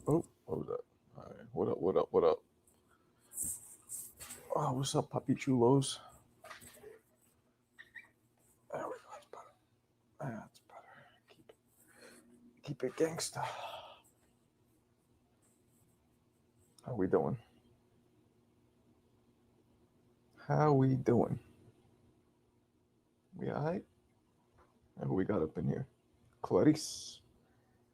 Oh, what was that? All right. What up? What up? What up? Oh, what's up, Puppy Chulos? There we go. That's better. That's better. Keep it gangsta. How we doing? How we doing? We all right? Who we got up in here? Clarice.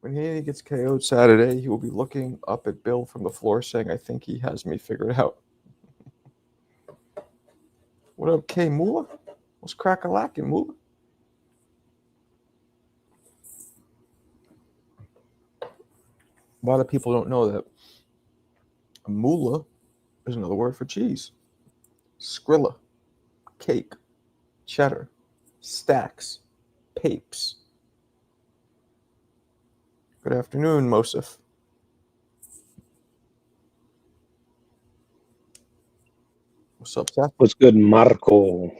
When Haney gets KO'd Saturday, he will be looking up at Bill from the floor saying, I think he has me figured out. What up, K Moolah? What's crack-a-lackin', Moolah? A lot of people don't know that moolah is another word for cheese. Skrilla, cake, cheddar, stacks, papes. Good afternoon, Mosif. What's up, Seth? What's good, Marco?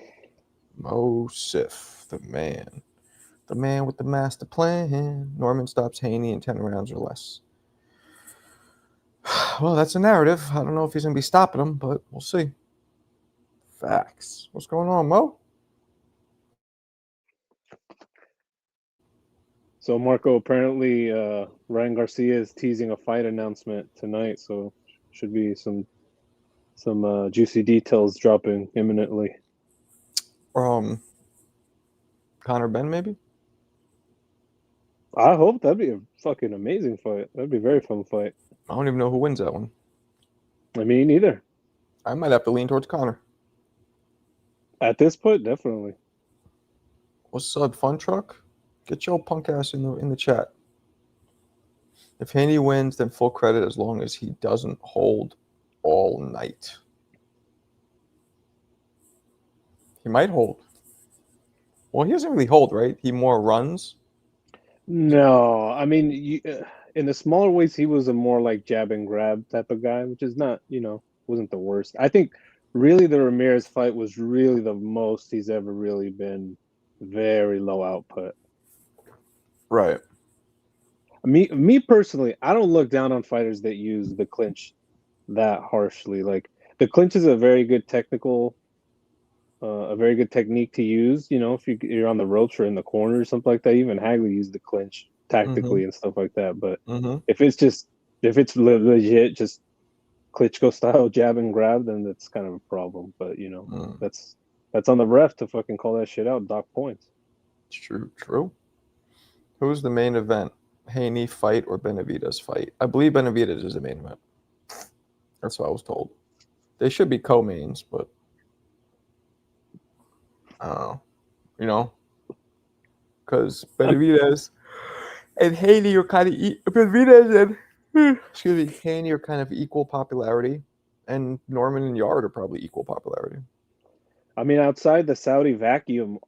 Mosif, the man. The man with the master plan. Norman stops Haney in 10 rounds or less. Well, that's a narrative. I don't know if he's going to be stopping him, but we'll see. Facts. What's going on, Mo? So, Marco, apparently Ryan Garcia is teasing a fight announcement tonight, so should be some juicy details dropping imminently. Conor Ben, maybe? I hope that'd be a fucking amazing fight. That'd be a very fun fight. I don't even know who wins that one. I mean, neither. I might have to lean towards Conor. At this point, definitely. What's up, Fun Truck? Get your punk ass in the chat. If Haney wins, then full credit as long as he doesn't hold all night. He might hold. Well, he doesn't really hold, right? He more runs. No, I mean, in the smaller weights, he was a more like jab and grab type of guy, which is not, wasn't the worst. I think really the Ramirez fight was really the most he's ever really been very low output. Right. Me personally, I don't look down on fighters that use the clinch that harshly. Like the clinch is a very good technique to use. If you're on the ropes or in the corner or something like that. Even Hagley used the clinch tactically and stuff like that. But if it's legit, just Klitschko style jab and grab, then that's kind of a problem. But that's on the ref to fucking call that shit out, dock points. True. Who's the main event? Haney fight or Benavidez fight? I believe Benavidez is the main event. That's what I was told. They should be co-mains, but because Benavidez and Haney are kind of Haney are kind of equal popularity, and Norman and Yarde are probably equal popularity. I mean, outside the Saudi vacuum,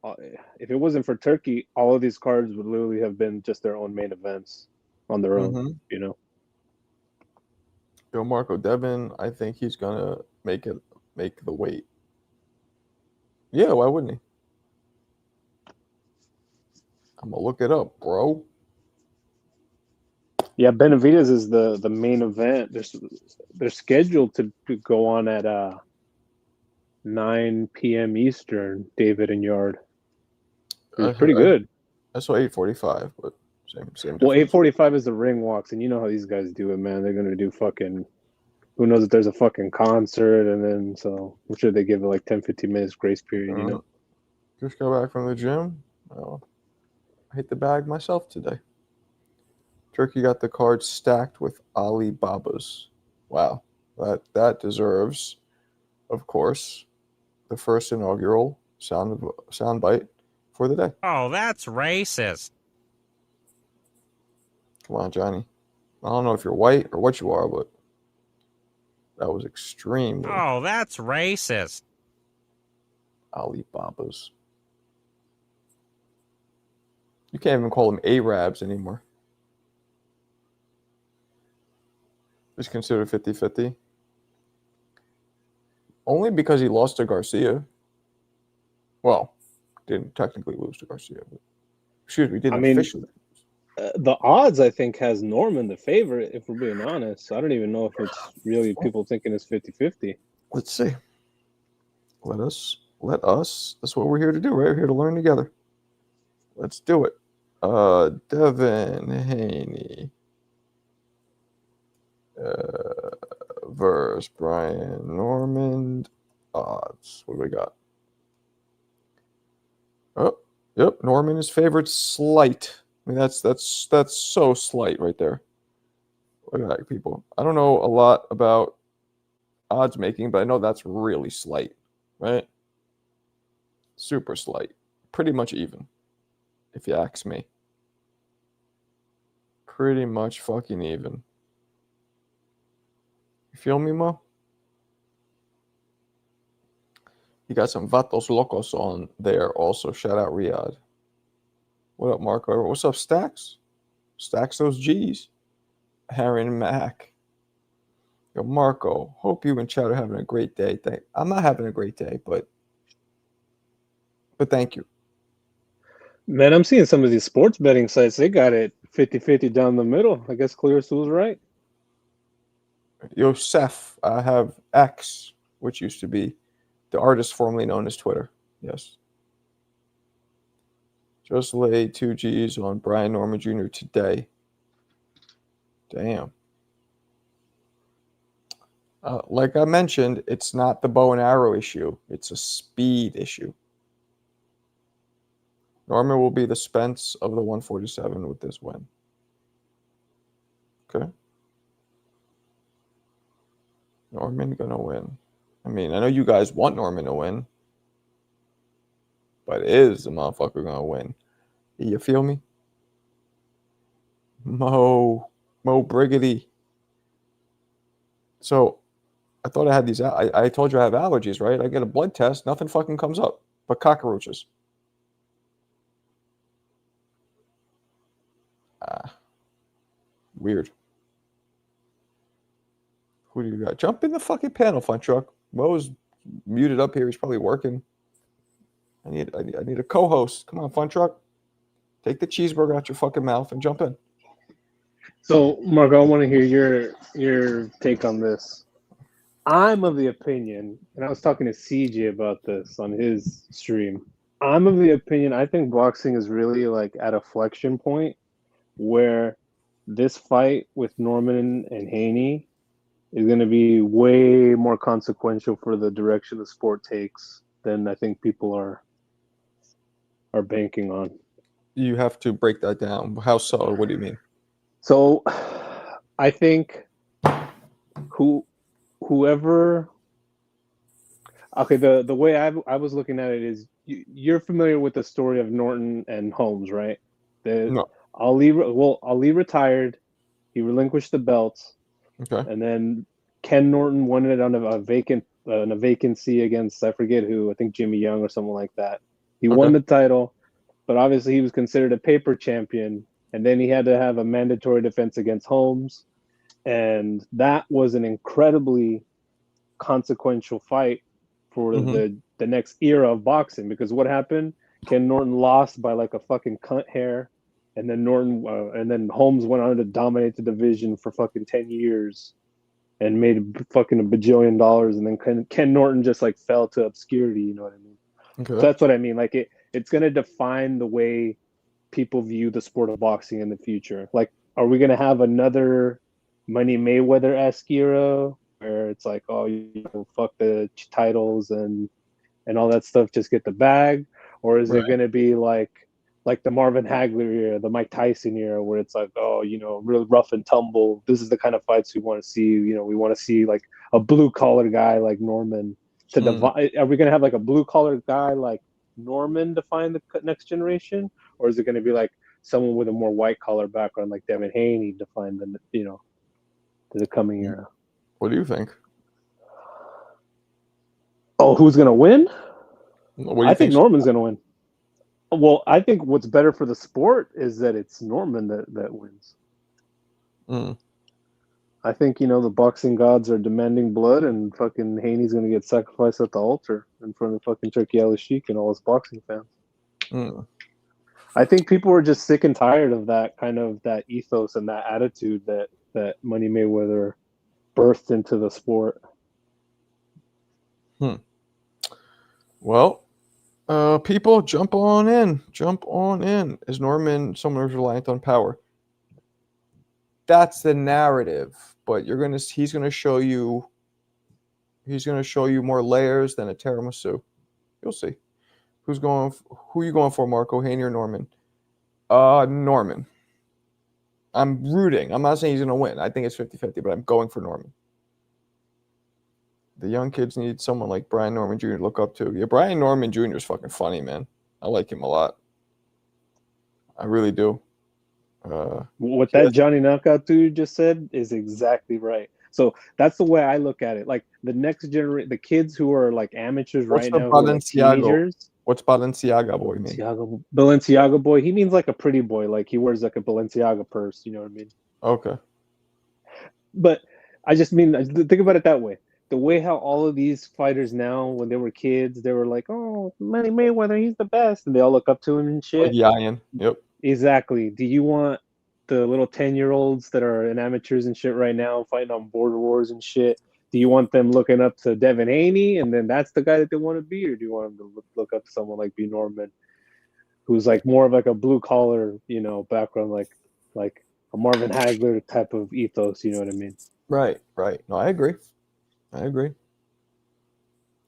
if it wasn't for Turkey, all of these cards would literally have been just their own main events on their own, Yo, Marco Devin, I think he's gonna make the weight. Yeah, why wouldn't he? I'm gonna look it up, bro. Yeah, Benavidez is the main event. They're scheduled to go on at 9 p.m. Eastern. David and Yarde. It's pretty good. I saw 8:45, but same. Well, 8:45 is the ring walks, and you know how these guys do it, man. They're gonna do fucking. Who knows if there's a fucking concert, and then so I'm sure they give it like 10, 15 minutes grace period. Just got back from the gym. Oh, I hit the bag myself today. Turkey got the cards stacked with Alibabas. Wow, that deserves, of course, the first inaugural sound bite for the day. Oh, that's racist. Come on, Johnny. I don't know if you're white or what you are, but that was extreme. Oh, that's racist. Alibabas. You can't even call them Arabs anymore. Just consider 50-50. Only because he lost to Garcia. Well, didn't technically lose to Garcia. But, excuse me, didn't officially lose. The odds, I think, has Norman the favorite, if we're being honest. So I don't even know if it's really people thinking it's 50-50. Let's see. Let us. That's what we're here to do, right? We're here to learn together. Let's do it. Devin Haney versus Brian Norman. Odds. What do we got? Oh, yep. Norman is favored slight. I mean, that's so slight right there. Look at that, people. I don't know a lot about odds making, but I know that's really slight, right? Super slight. Pretty much even, if you ask me. Pretty much fucking even. You feel me, Mo? You got some Vatos Locos on there also. Shout out Riyadh. What up, Marco? What's up, Stacks? Stacks those G's. Harry Mac. Yo, Marco, hope you and Chad are having a great day. I'm not having a great day, but thank you. Man, I'm seeing some of these sports betting sites. They got it 50-50 down the middle. I guess Clear's was right. Yosef, I have X, which used to be the artist formerly known as Twitter. Yes. Just laid 2 G's on Brian Norman Jr. today. Damn. Like I mentioned, it's not the bow and arrow issue. It's a speed issue. Norman will be the Spence of the 147 with this win. Okay. Norman gonna win. I mean, I know you guys want Norman to win, but is the motherfucker gonna win? You feel me? Mo Briggity. So I thought I had these. I told you I have allergies, right? I get a blood test, nothing fucking comes up but cockroaches. Weird. Who do you got? Jump in the fucking panel, Fun Truck. Mo's muted up here. He's probably working. I need a co-host. Come on, Fun Truck. Take the cheeseburger out your fucking mouth and jump in. So, Marco, I want to hear your take on this. I'm of the opinion, and I was talking to CJ about this on his stream. I'm of the opinion, I think boxing is really like at a flexion point where this fight with Norman and Haney is going to be way more consequential for the direction the sport takes than I think people are banking on. You have to break that down. How so? What do you mean? So I think whoever okay, the way I was looking at it is you're familiar with the story of Norton and Holmes, right? No. Ali retired, he relinquished the belts. Okay. And then Ken Norton won it on a vacancy against, I forget who, I think Jimmy Young or someone like that. He won the title, but obviously he was considered a paper champion, and then he had to have a mandatory defense against Holmes. And that was an incredibly consequential fight for the next era of boxing, because what happened? Ken Norton lost by like a fucking cunt hair, and then Holmes went on to dominate the division for fucking 10 years and made fucking $1 bajillion, and then Ken Norton just like fell to obscurity, you know what I mean? Okay. So that's what I mean. Like it's going to define the way people view the sport of boxing in the future. Like, are we going to have another Money Mayweather-esque era where it's like, oh, fuck the titles and all that stuff, just get the bag? Or is it going to be like the Marvin Hagler era, the Mike Tyson era, where it's like, oh, real rough and tumble. This is the kind of fights we want to see. We want to see like a blue collar guy like Norman to divide. Are we going to have like a blue collar guy like Norman define the next generation, or is it going to be like someone with a more white collar background like Devin Haney define the coming era? What do you think? Oh, who's going to win? I think Norman's going to win. Well, I think what's better for the sport is that it's Norman that wins. I think, the boxing gods are demanding blood, and fucking Haney's going to get sacrificed at the altar in front of fucking Turkey Ali Sheik and all his boxing fans. I think people were just sick and tired of that kind of that ethos and that attitude that Money Mayweather birthed into the sport. Well, people, jump on in. Jump on in. Is Norman someone who's reliant on power? That's the narrative, but he's gonna show you more layers than a tiramisu. You'll see. Who you going for, Marco? Haney or Norman? Norman. I'm rooting. I'm not saying he's gonna win. I think it's 50-50, but I'm going for Norman. The young kids need someone like Brian Norman Jr. to look up to. Yeah, Brian Norman Jr. is fucking funny, man. I like him a lot. I really do. What that Johnny Knockout dude just said is exactly right. So that's the way I look at it. Like the next generation, the kids who are like amateurs right now, who are like teenagers. What's Balenciaga boy mean? Balenciaga boy. He means like a pretty boy. Like he wears like a Balenciaga purse. You know what I mean? Okay. But I just mean, think about it that way. The way how all of these fighters now, when they were kids, they were like, "Oh, Money Mayweather, he's the best," and they all look up to him and shit. Like Ian. Yep. Exactly. Do you want the little 10-year-olds that are in amateurs and shit right now fighting on border wars and shit? Do you want them looking up to Devin Haney and then that's the guy that they want to be? Or do you want them to look up to someone like B. Norman, who's like more of like a blue collar, background, like a Marvin Hagler type of ethos, you know what I mean? Right. No, I agree.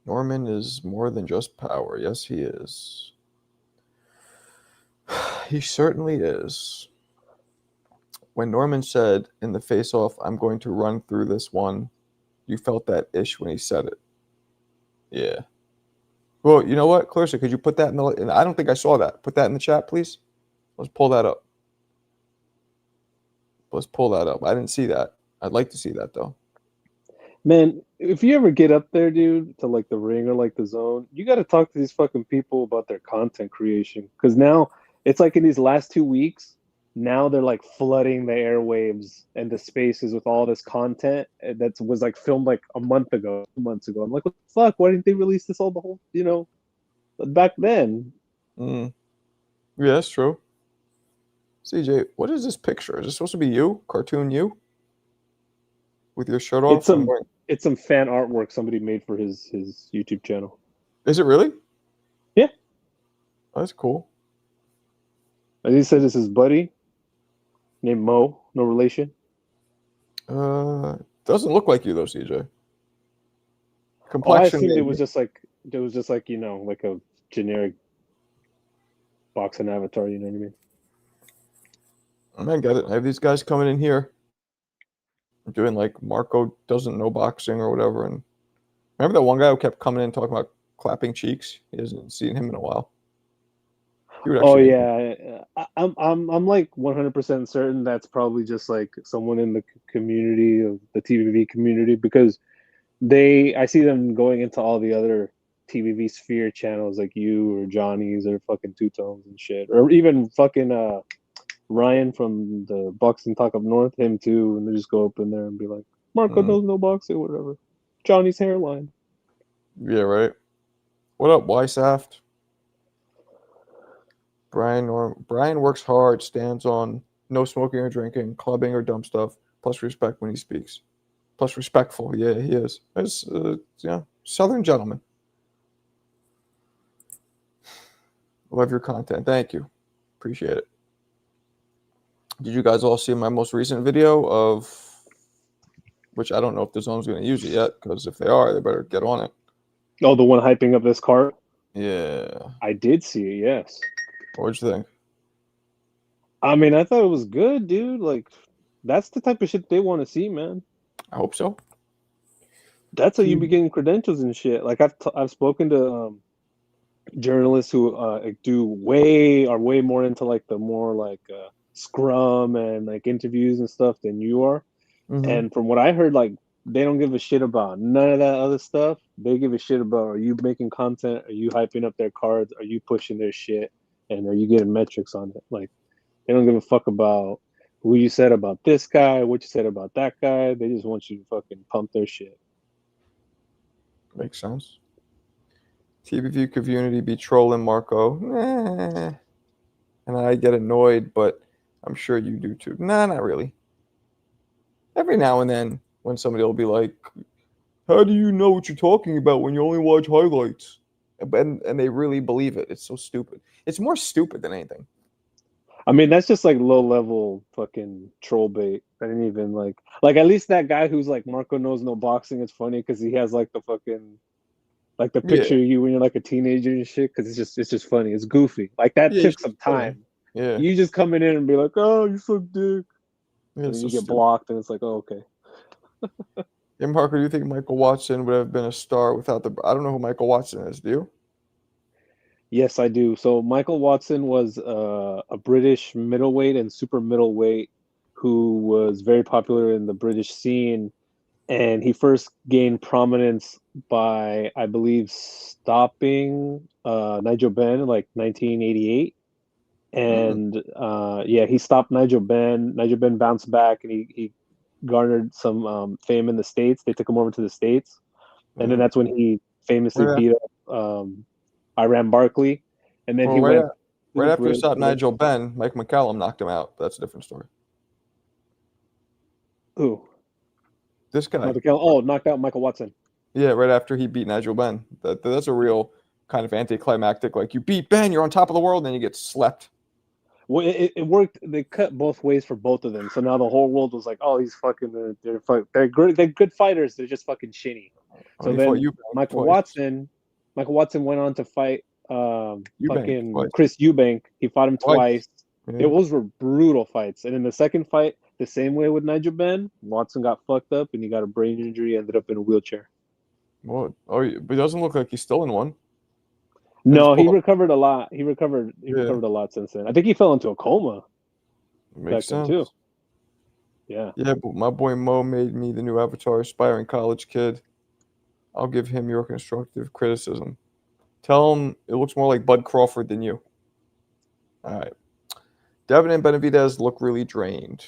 Norman is more than just power. Yes, he is. He certainly is. When Norman said in the face-off, "I'm going to run through this one," you felt that ish when he said it. Yeah. Well, you know what, Clarissa, could you put that I don't think I saw that. Put that in the chat, please. Let's pull that up. I didn't see that. I'd like to see that, though. Man, if you ever get up there, dude, to like the ring or like the zone, you got to talk to these fucking people about their content creation. Because now it's like in these last 2 weeks, now they're like flooding the airwaves and the spaces with all this content that was like filmed like a month ago, 2 months ago. I'm like, what the fuck? Why didn't they release this all the whole, back then? Yeah, that's true. CJ, what is this picture? Is this supposed to be you? Cartoon you? With your shirt off? It's some fan artwork somebody made for his YouTube channel. Is it really? Yeah. Oh, that's cool. As he said, this is buddy named Mo, no relation. Doesn't look like you though, CJ. Complexion. I assumed it was just like like a generic boxing avatar. You know what I mean? I get it. I have these guys coming in here doing like Marco doesn't know boxing or whatever. And remember that one guy who kept coming in talking about clapping cheeks? He hasn't seen him in a while. Oh yeah, I'm like 100% certain that's probably just like someone in the community of the TVV community, because I see them going into all the other TVV sphere channels like you or Johnny's or fucking Two Tones and shit, or even fucking Ryan from the Boxing Talk Up North, him too, and they just go up in there and be like, Marco knows no boxing, whatever. Johnny's hairline. Yeah, right. What up, Wysaft? Brian works hard, stands on no smoking or drinking, clubbing or dumb stuff, plus respect when he speaks. Plus respectful. Yeah, he is. It's, Southern gentleman. Love your content. Thank you. Appreciate it. Did you guys all see my most recent video of, which I don't know if the zone's going to use it yet, because if they are, they better get on it. Oh, the one hyping up this cart? Yeah. I did see it, yes. What'd you think? I mean, I thought it was good, dude. Like, that's the type of shit they want to see, man. I hope so. That's how you be getting credentials and shit. Like, I've spoken to journalists who are way more into like the more like scrum and like interviews and stuff than you are. Mm-hmm. And from what I heard, like, they don't give a shit about none of that other stuff. They give a shit about, are you making content? Are you hyping up their cards? Are you pushing their shit? And are you getting metrics on it? Like, they don't give a fuck about who you said about this guy, what you said about that guy. They just want you to fucking pump their shit. Makes sense. TVV community be trolling Marco. and I get annoyed, but I'm sure you do too. Nah, not really. Every now and then, when somebody will be like, "How do you know what you're talking about when you only watch highlights?" And they really believe it. It's so stupid. It's more stupid than anything. I mean, that's just like low level fucking troll bait. I didn't even like at least that guy who's like Marco knows no boxing. It's funny because he has like the fucking like the Yeah, picture of you when you're like a teenager and shit. Because it's just funny. It's goofy. Like that yeah, it's took just some funny. time. Yeah, You just coming in and be like, "Oh, you suck dick," yeah, and it's then so you get stupid. blocked, and it's like, "Oh, okay." Yeah, Marco, do you think Michael Watson would have been a star without the? I don't know who Michael Watson is. Do you? Yes, I do. So Michael Watson was a British middleweight and super middleweight who was very popular in the British scene, and he first gained prominence by, I believe, stopping Nigel Benn in like 1988. Mm, And yeah, he stopped Nigel Benn. Nigel Benn bounced back, and he garnered some fame in the States. They took him over to the States, and then mm. that's when he famously Right beat after, up Iran Barkley, and then well, he right, went to right the after he Brits. stopped And then Nigel Benn, Mike McCallum knocked him out. That's a different story. who? This guy, Knocked out Michael Watson. yeah, right after he beat Nigel Benn. That's a real kind of anticlimactic. Like you beat Ben, you're on top of the world, and then you get slept. Well, it worked. They cut both ways for both of them. So now the whole world was like, "Oh, he's fucking. They're good. They're good fighters. They're just fucking shitty." So When he fought then Eubank twice. Michael Watson went on to fight Eubank fucking twice. Chris Eubank. He fought him Twice. twice. It Yeah. was were brutal fights. And in the second fight, the same way with Nigel Benn, Watson got fucked up and he got a brain injury. Ended up in a wheelchair. Well, oh, but it doesn't look like he's still in one. I just No, he pulled up. recovered a lot. He recovered. He Yeah, recovered a lot since then. I think he fell into a coma back makes then too. sense. Yeah. Yeah, but my boy Mo made me the new avatar, aspiring college kid. I'll give him your constructive criticism. Tell him it looks more like Bud Crawford than you. All right. Devin and Benavidez look really drained.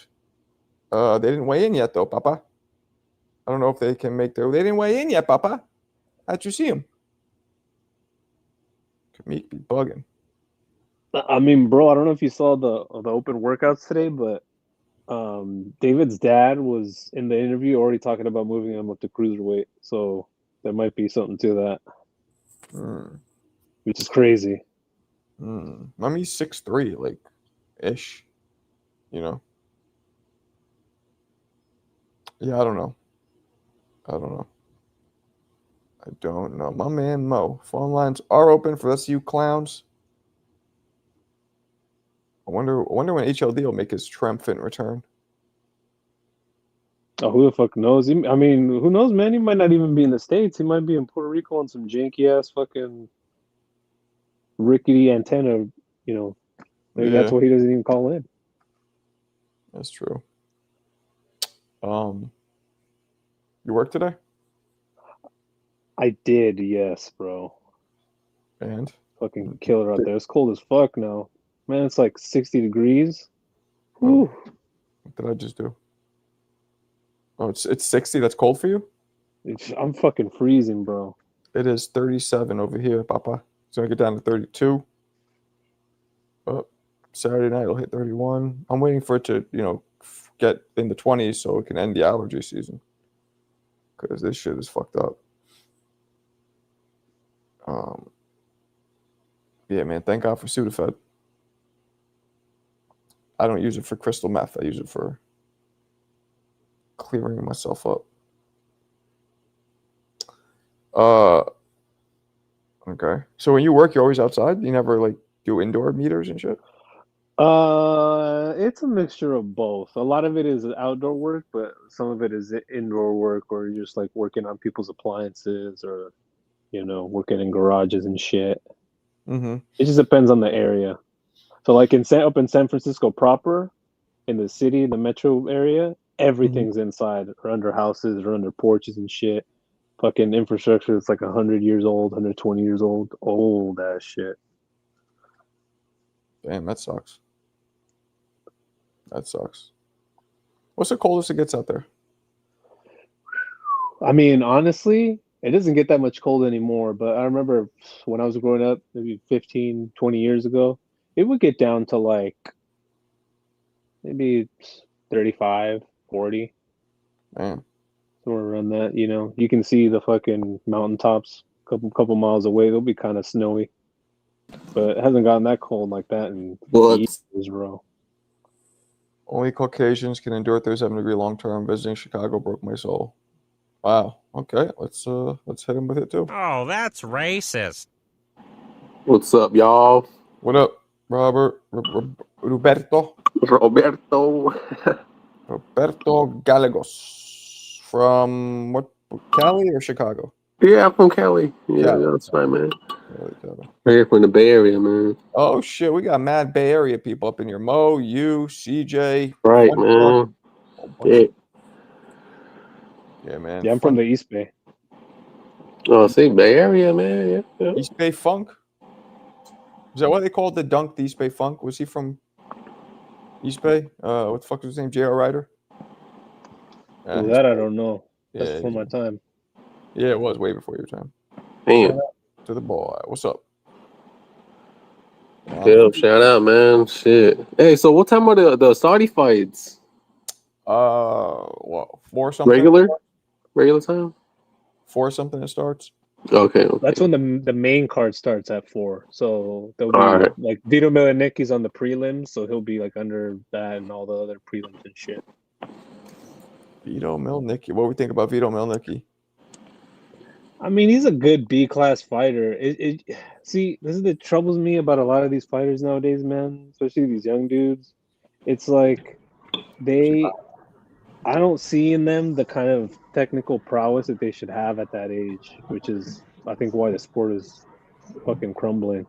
They didn't weigh in yet, though, Papa. I don't know if they can make their. They didn't weigh in yet, Papa. How'd you see him? Meek be bugging. I mean, bro, I don't know if you saw the open workouts today, but David's dad was in the interview already talking about moving him up to cruiserweight. So there might be something to that, Mm, which is crazy. I mean, he's 6'3", like, ish. You know. Yeah, I don't know. I don't know. I don't know. My man Mo. Phone lines are open for us, you clowns. I wonder when HLD will make his triumphant return. Oh, who the fuck knows? I mean, who knows, man? He might not even be in the States. He might be in Puerto Rico on some janky ass fucking rickety antenna. You know, maybe that's Yeah, why he doesn't even call in. that's true. Um, you work today? I did, yes, bro. And Fucking killer out there. It's cold as fuck now. Man, it's like 60 degrees. oh, Whew. what did I just do? Oh, it's 60. That's cold for you? I'm fucking freezing, bro. It is 37 over here, Papa. It's gonna get down to 32. Oh, Saturday night it'll hit 31. I'm waiting for it to, get in the 20s so it can end the allergy season. Because this shit is fucked up. Um, yeah, man. Thank God for Sudafed. I don't use it for crystal meth. I use it for clearing myself up. Uh, okay. So when you work, you're always outside. You never like do indoor meters and shit. It's a mixture of both. A lot of it is outdoor work, but some of it is indoor work, or you're just like working on people's appliances, or working in garages and shit. Mm-hmm. It just depends on the area. So, like up in San Francisco proper, in the city, the metro area, Mm-hmm. everything's inside or under houses or under porches and shit. Fucking infrastructure that's like 100 years old, 120 years old ass shit. Damn, that sucks. That sucks. What's the coldest it gets out there? I mean, honestly, it doesn't get that much cold anymore, but I remember when I was growing up, maybe 15, 20 years ago, it would get down to like maybe 35, 40. Man. Somewhere around that, you can see the fucking mountaintops couple miles away. They'll be kind of snowy, but it hasn't gotten that cold like that in years, bro. Only Caucasians can endure 37-degree long term. Visiting Chicago broke my soul. Wow. Okay, let's hit him with it too. Oh, that's racist. What's up, y'all? What up, Robert? Roberto Gallegos from what? Cali or Chicago? Yeah, I'm from Cali. Yeah, Cali. that's right, man. Cali. Right here from the Bay Area, man. Oh shit, we got mad Bay Area people up in here. Mo, you, CJ. Right, man. Yeah. Yeah, man. Yeah, I'm from the East Bay. Oh, see, Bay Area, man. Yeah. East Bay Funk. Is that why they called the dunk the East Bay Funk? Was he from East Bay? What the fuck was his name? J.R. Ryder? Well, that I don't know. That's Yeah, before my time. Yeah, it was way before your time. Damn. To the boy. What's up? Yeah, shout out, man. Shit. Hey, so what time are the Saudi fights? Well, 4 something. Regular time? 4 something it starts. Okay. That's when the main card starts at 4. So there'll be like Vito Milanicki's on the prelims, so he'll be like under that and all the other prelims and shit. Vito Milnicki. What do we think about Vito Milnicki? I mean, he's a good B-class fighter. See, this is the troubles me about a lot of these fighters nowadays, man. Especially these young dudes. It's like I don't see in them the kind of technical prowess that they should have at that age, which is, I think, why the sport is fucking crumbling.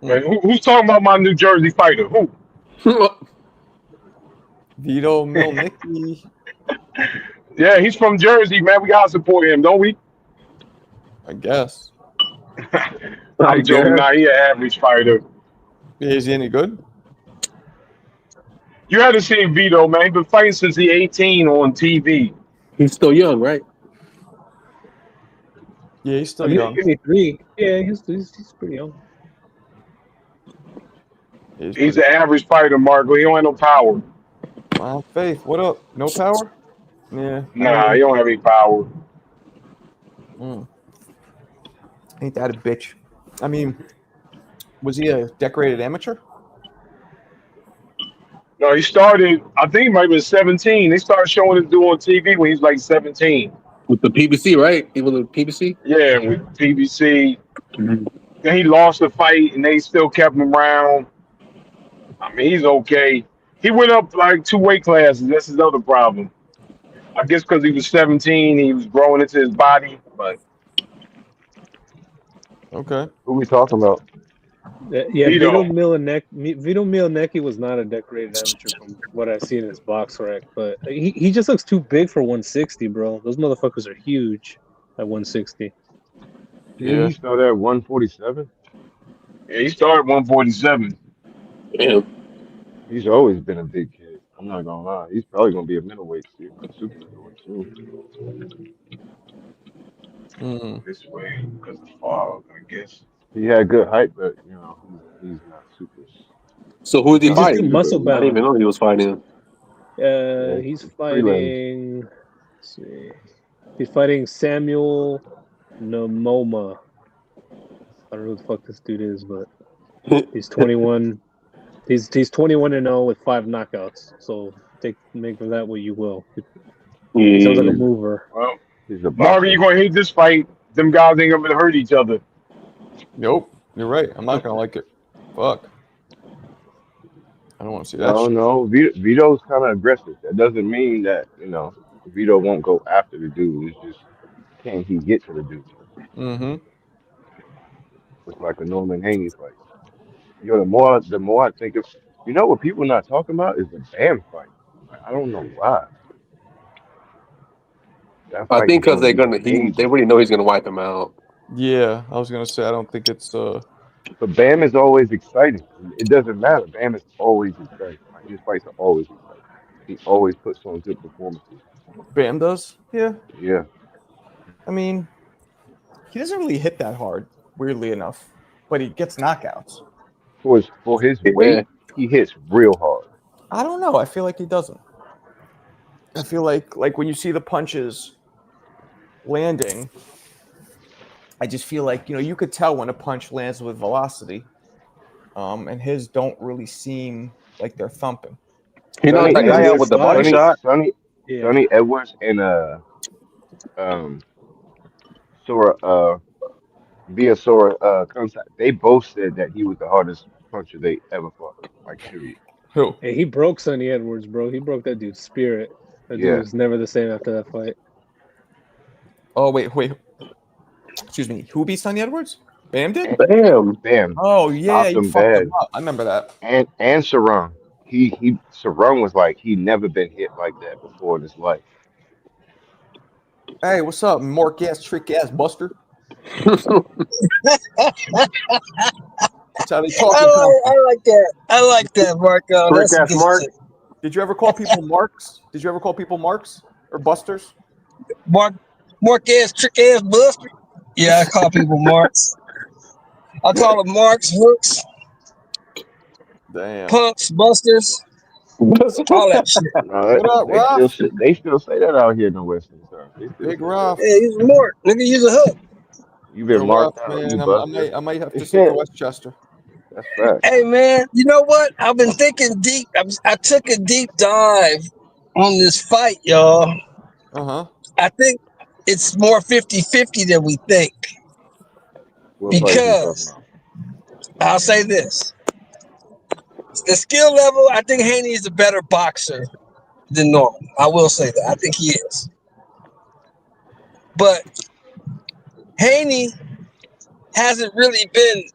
Man, who's talking about my New Jersey fighter? Who? Vito Milnicki. Yeah, he's from Jersey, man. We gotta support him, don't we? I guess. I'm joking. Nah, he an average fighter. Is he any good? You haven't seen Vito, man. He's been fighting since he's 18 on TV. He's still young, right? Yeah, he's still young. 23. Yeah, he's pretty young. He's an average fighter, Marco. He don't have no power. Wow, Faith, what up? No power? Yeah. Nah, he don't have any power. Ain't that a bitch? I mean, was he a decorated amateur? No, he started, I think he might have been 17. They started showing him do on TV when he was like 17. With the PBC, right? He was with PBC? Yeah, with PBC. Mm-hmm. Then he lost the fight, and they still kept him around. I mean, he's okay. He went up like 2 weight classes. That's his other problem. I guess because he was 17, he was growing into his body. But okay, who we talking about? Yeah, Vito Milanicki was not a decorated amateur from what I see in his box rec, but he just looks too big for 160, bro. Those motherfuckers are huge at 160. Yeah, he started at 147. Yeah, he started at 147. Yeah. He's always been a big kid. I'm not gonna lie. He's probably gonna be a middleweight too. Super middleweight too. This way, because of fog, I guess. He had good height, but he's not super. So who is he fighting? Muscle bound. I didn't even know he was fighting. He's fighting. Let's see. He's fighting Samuel Namoma. I don't know who the fuck this dude is, but he's 21. He's 21-0 with 5 knockouts. So make of that what you will. He sounds like a mover. Well, Marvin, you're gonna hate this fight. Them guys ain't gonna hurt each other. Nope, you're right. I'm not gonna like it. Fuck. I don't want to see that. I don't know. Vito's kind of aggressive. That doesn't mean that Vito won't go after the dude. It's just can he get to the dude? Mm-hmm. It's like a Norman Haney fight. The more I think of, what people not talking about is the Bam fight. I don't know why. I think because they already know he's gonna wipe him out. Yeah, I was gonna say I don't think it's. But Bam is always exciting. It doesn't matter. Bam is always exciting. Like, his fights are always exciting. He always puts on good performances. Bam does? Yeah. Yeah. I mean, he doesn't really hit that hard, weirdly enough, but he gets knockouts. for his weight, he hits real hard. I don't know. I feel like he doesn't. I feel like when you see the punches landing, I just feel like you could tell when a punch lands with velocity, and his don't really seem like they're thumping. He knocked that guy out with the body shot. Sonny Edwards and Sora via Sora contact. They both said that he was the hardest puncher they ever fought. Like period. Who? Hey, he broke Sonny Edwards, bro. He broke that dude's spirit. That dude was never the same after that fight. Oh wait. Excuse me. Who beat Sonny Edwards? Bam did? Bam. Oh yeah, you fucked bad. him up. I remember that. And Saran. Saran was like he never been hit like that before in his life. Hey, what's up, Mark ass trick ass Buster? That's how they talk. I like that. I like that, Marco. Trick ass Mark. Did you ever call people Marks? Did you ever call people Marks or Busters? Mark ass trick ass Buster. Yeah, I call people Marks. I call them Marks, Hooks, Damn. Punks, Busters, all that shit. What up, Ruff? They still say that out here in the Western Side. Big Ruff. Yeah, use a Mark. Nigga, use a hook. You been marked out, man. you I might have to stick to Westchester. That's right. Hey, man, you know what? I've been thinking deep. I took a deep dive on this fight, y'all. Uh-huh. I think it's more 50-50 than we think. Because I'll say this. The skill level, I think Haney is a better boxer than Norman. I will say that. I think he is. But Haney hasn't really been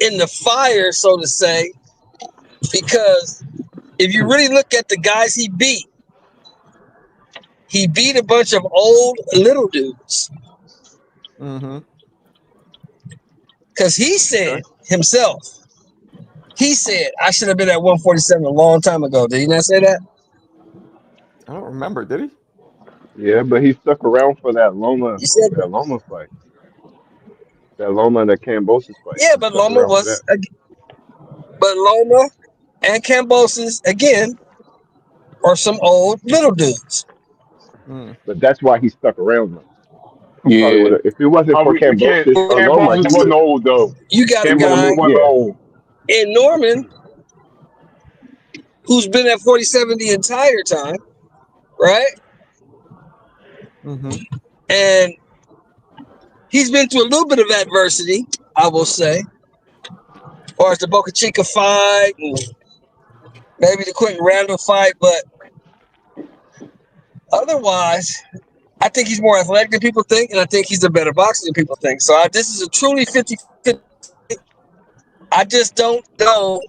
in the fire, so to say, because if you really look at the guys he beat a bunch of old little dudes. Mm-hmm. Because he said himself, I should have been at 147 a long time ago. Did he not say that? I don't remember. Did he? Yeah, but he stuck around for that Loma fight. That Loma and that Cambosis fight. Yeah, but Loma and Cambosis again are some old little dudes. But that's why he stuck around though. Yeah. If it wasn't for Cambosis or Loma, Cambosis wasn't old though. You got a guy old. in Norman who's been at 47 the entire time, right? Mm-hmm. And he's been through a little bit of adversity, I will say. Or as the Boca Chica fight, and maybe the Quentin Randall fight, but otherwise, I think he's more athletic than people think, and I think he's a better boxer than people think. So this is a truly 50-50. I just don't know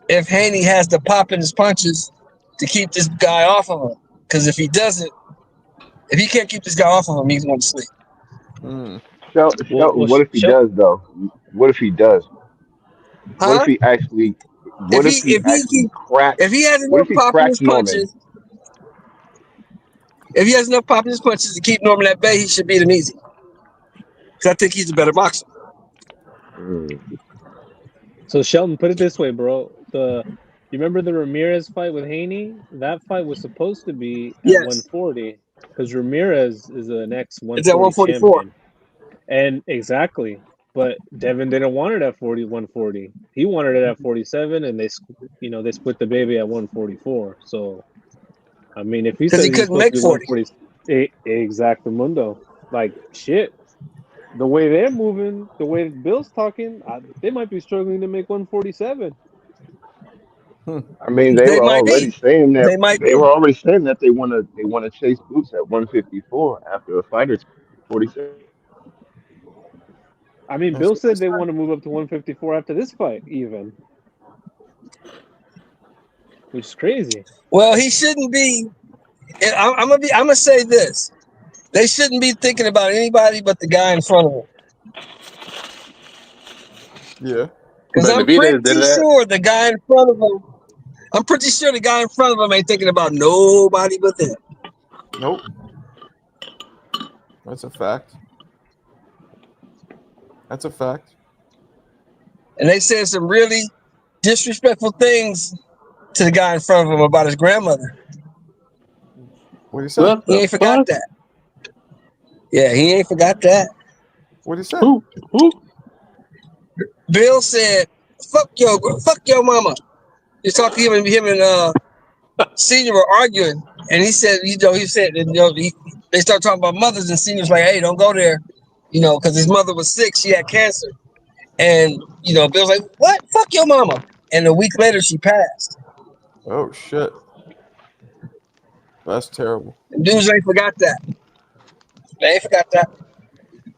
if Haney has the pop in his punches to keep this guy off of him. Because if he can't keep this guy off of him, he's going to sleep. What if he does, though? What if he does? Huh? What if he actually? If he has enough pop in his punches, if he has enough pop in his punches to keep Norman at bay, he should beat him easy. Because I think he's a better boxer. So Shelton, put it this way, bro. You remember the Ramirez fight with Haney? That fight was supposed to be at 140 because Ramirez is the next 140. It's at 144. Champion. And exactly. But Devin didn't want it at 140. He wanted it at 47, and they split the baby at 144. So, I mean, if he said he couldn't make 40, exactamundo, like shit. The way they're moving, the way Bill's talking, they might be struggling to make 147. I mean, they were already saying that they want to chase Boots at 154 after a fighter's 47. I mean, Bill said they want to move up to 154 after this fight, even, which is crazy. Well, he shouldn't be. And I'm gonna say this: they shouldn't be thinking about anybody but the guy in front of them. Yeah, because I'm pretty sure the guy in front of them. I'm pretty sure the guy in front of him ain't thinking about nobody but them. Nope, that's a fact. That's a fact. And they said some really disrespectful things to the guy in front of him about his grandmother. What did he say? What He the ain't forgot fuck? that. Yeah, he ain't forgot that. What did he say? Who? Bill said, fuck your mama. He's talking to him and Senior were arguing, and he said, they start talking about mothers, and Senior's like, hey, don't go there, because his mother was sick, she had cancer, and Bill's like, what? Fuck your mama. And a week later, she passed. Oh shit, that's terrible. And dudes ain't forgot that. They ain't forgot that.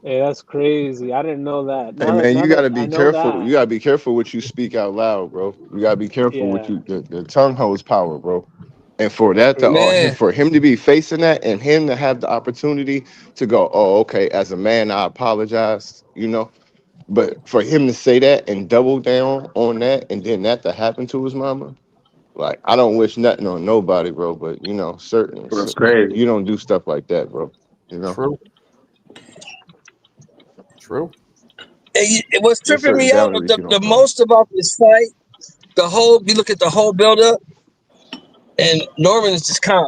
Hey, that's crazy. I didn't know that. Hey man, you gotta be careful. You gotta be careful what you speak out loud, bro. You gotta be careful what you the tongue holds power, bro. And for that Man. for him to be facing that and him to have the opportunity to go, oh, okay, as a man, I apologize, But for him to say that and double down on that and then that to happen to his mama, like I don't wish nothing on nobody, bro. But That's crazy. you don't do stuff like that, bro. True. What's There's tripping certain me out was boundaries you the don't cross. most about this fight, you look at the whole buildup, and Norman is just calm.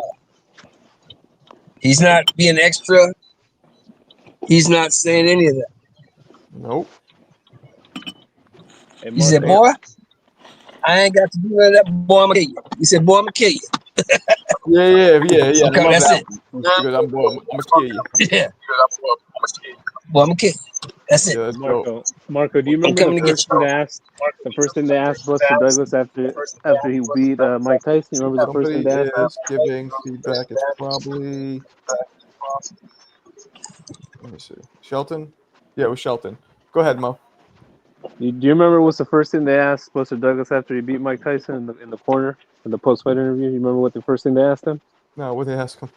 He's not being extra. He's not saying any of that. Nope. Hey, He said, boy, I ain't got to do none of that. Boy, I'm going to kill you. He said, boy, I'm going to kill you. Yeah. I Okay, love that's that. it. Because I'm gonna kill you. Yeah. Boy, I'm going to kill you. That's it. Yeah, that's dope. Marco, do you remember the first thing they asked Buster Douglas after he beat Mike Tyson? You remember the first thing they asked him? Giving feedback. It's probably. Let me see. Shelton? Yeah, it was Shelton. Go ahead, Mo. Do you remember what's the first thing they asked Buster Douglas after he beat Mike Tyson in the corner in the post-fight interview? You remember what the first thing they asked him? No, what they ask him?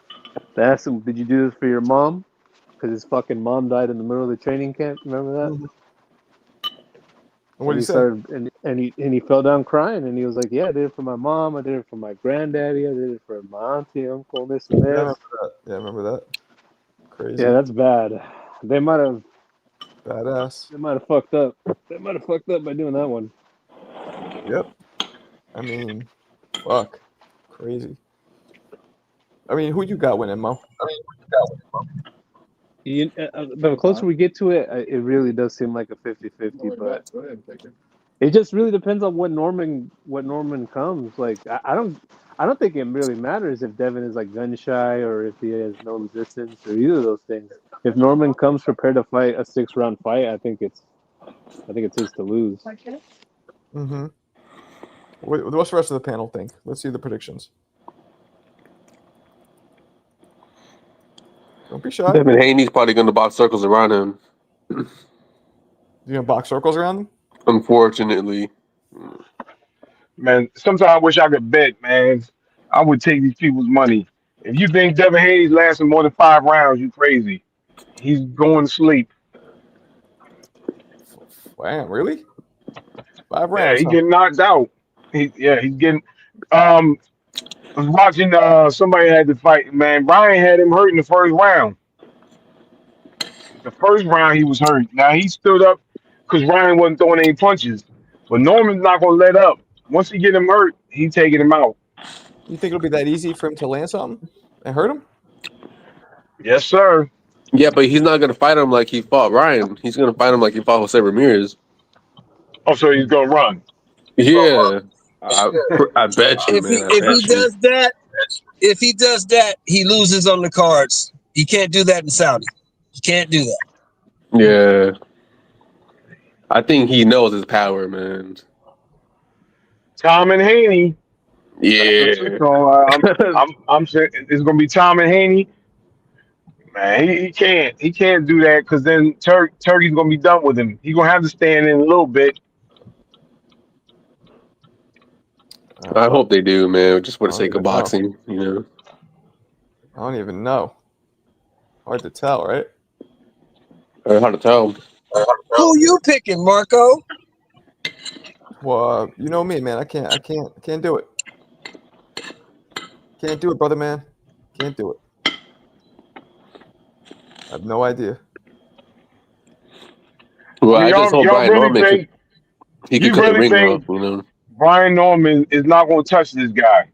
They asked him, "Did you do this for your mom?" Because his fucking mom died in the middle of the training camp. Remember that? Mm-hmm. And what did he say? Started and he fell down crying, and he was like, "Yeah, I did it for my mom. I did it for my granddaddy. I did it for my auntie, uncle, this and this." Yeah, I remember that. Crazy. Yeah, that's bad. They might have. Badass. They might have fucked up. They might have fucked up by doing that one. Yep. I mean, fuck. Crazy. I mean, who you got winning, Mo? The closer we get to it, it really does seem like a 50-50, but it just really depends on what Norman comes. Like I don't think it really matters if Devin is like gun shy or if he has no resistance or either of those things. If Norman comes prepared to fight a 6-round fight, I think it's his to lose. Mm-hmm. What's the rest of the panel think? Let's see the predictions. Don't be shy. Devin Haney's probably going to box circles around him. You gonna box circles around him? Unfortunately. Man, sometimes I wish I could bet, man. I would take these people's money. If you think Devin Haney's lasting more than 5 rounds, you crazy. He's going to sleep. Damn, really? 5 Yeah, rounds. he's getting knocked out. He's getting. I was watching. Somebody had to fight. Man, Ryan had him hurt in the first round. The first round he was hurt. Now he stood up because Ryan wasn't throwing any punches. But Norman's not gonna let up. Once he get him hurt, he taking him out. You think it'll be that easy for him to land something and hurt him? Yes, sir. Yeah, but he's not going to fight him like he fought Ryan. He's going to fight him like he fought Jose Ramirez. Oh, so he's gonna run. Yeah. I bet you, man. If he does that, he loses on the cards. He can't do that in Saudi. He can't do that. Yeah. I think he knows his power, man. Tom and Haney. Yeah. So I'm saying it's gonna be Tom and Haney. Man, he can't do that because then Turkey's gonna be done with him. He's gonna have to stand in a little bit. I hope they do, man. Just for the sake of know. boxing, I don't even know. Hard to tell, right? Hard to tell. Who you picking, Marco? Well, you know me, man. I can't do it. Can't do it, brother, man. Can't do it. I have no idea. Well, I just hope Brian Norman could cut the ring off, Brian Norman is not going to touch this guy.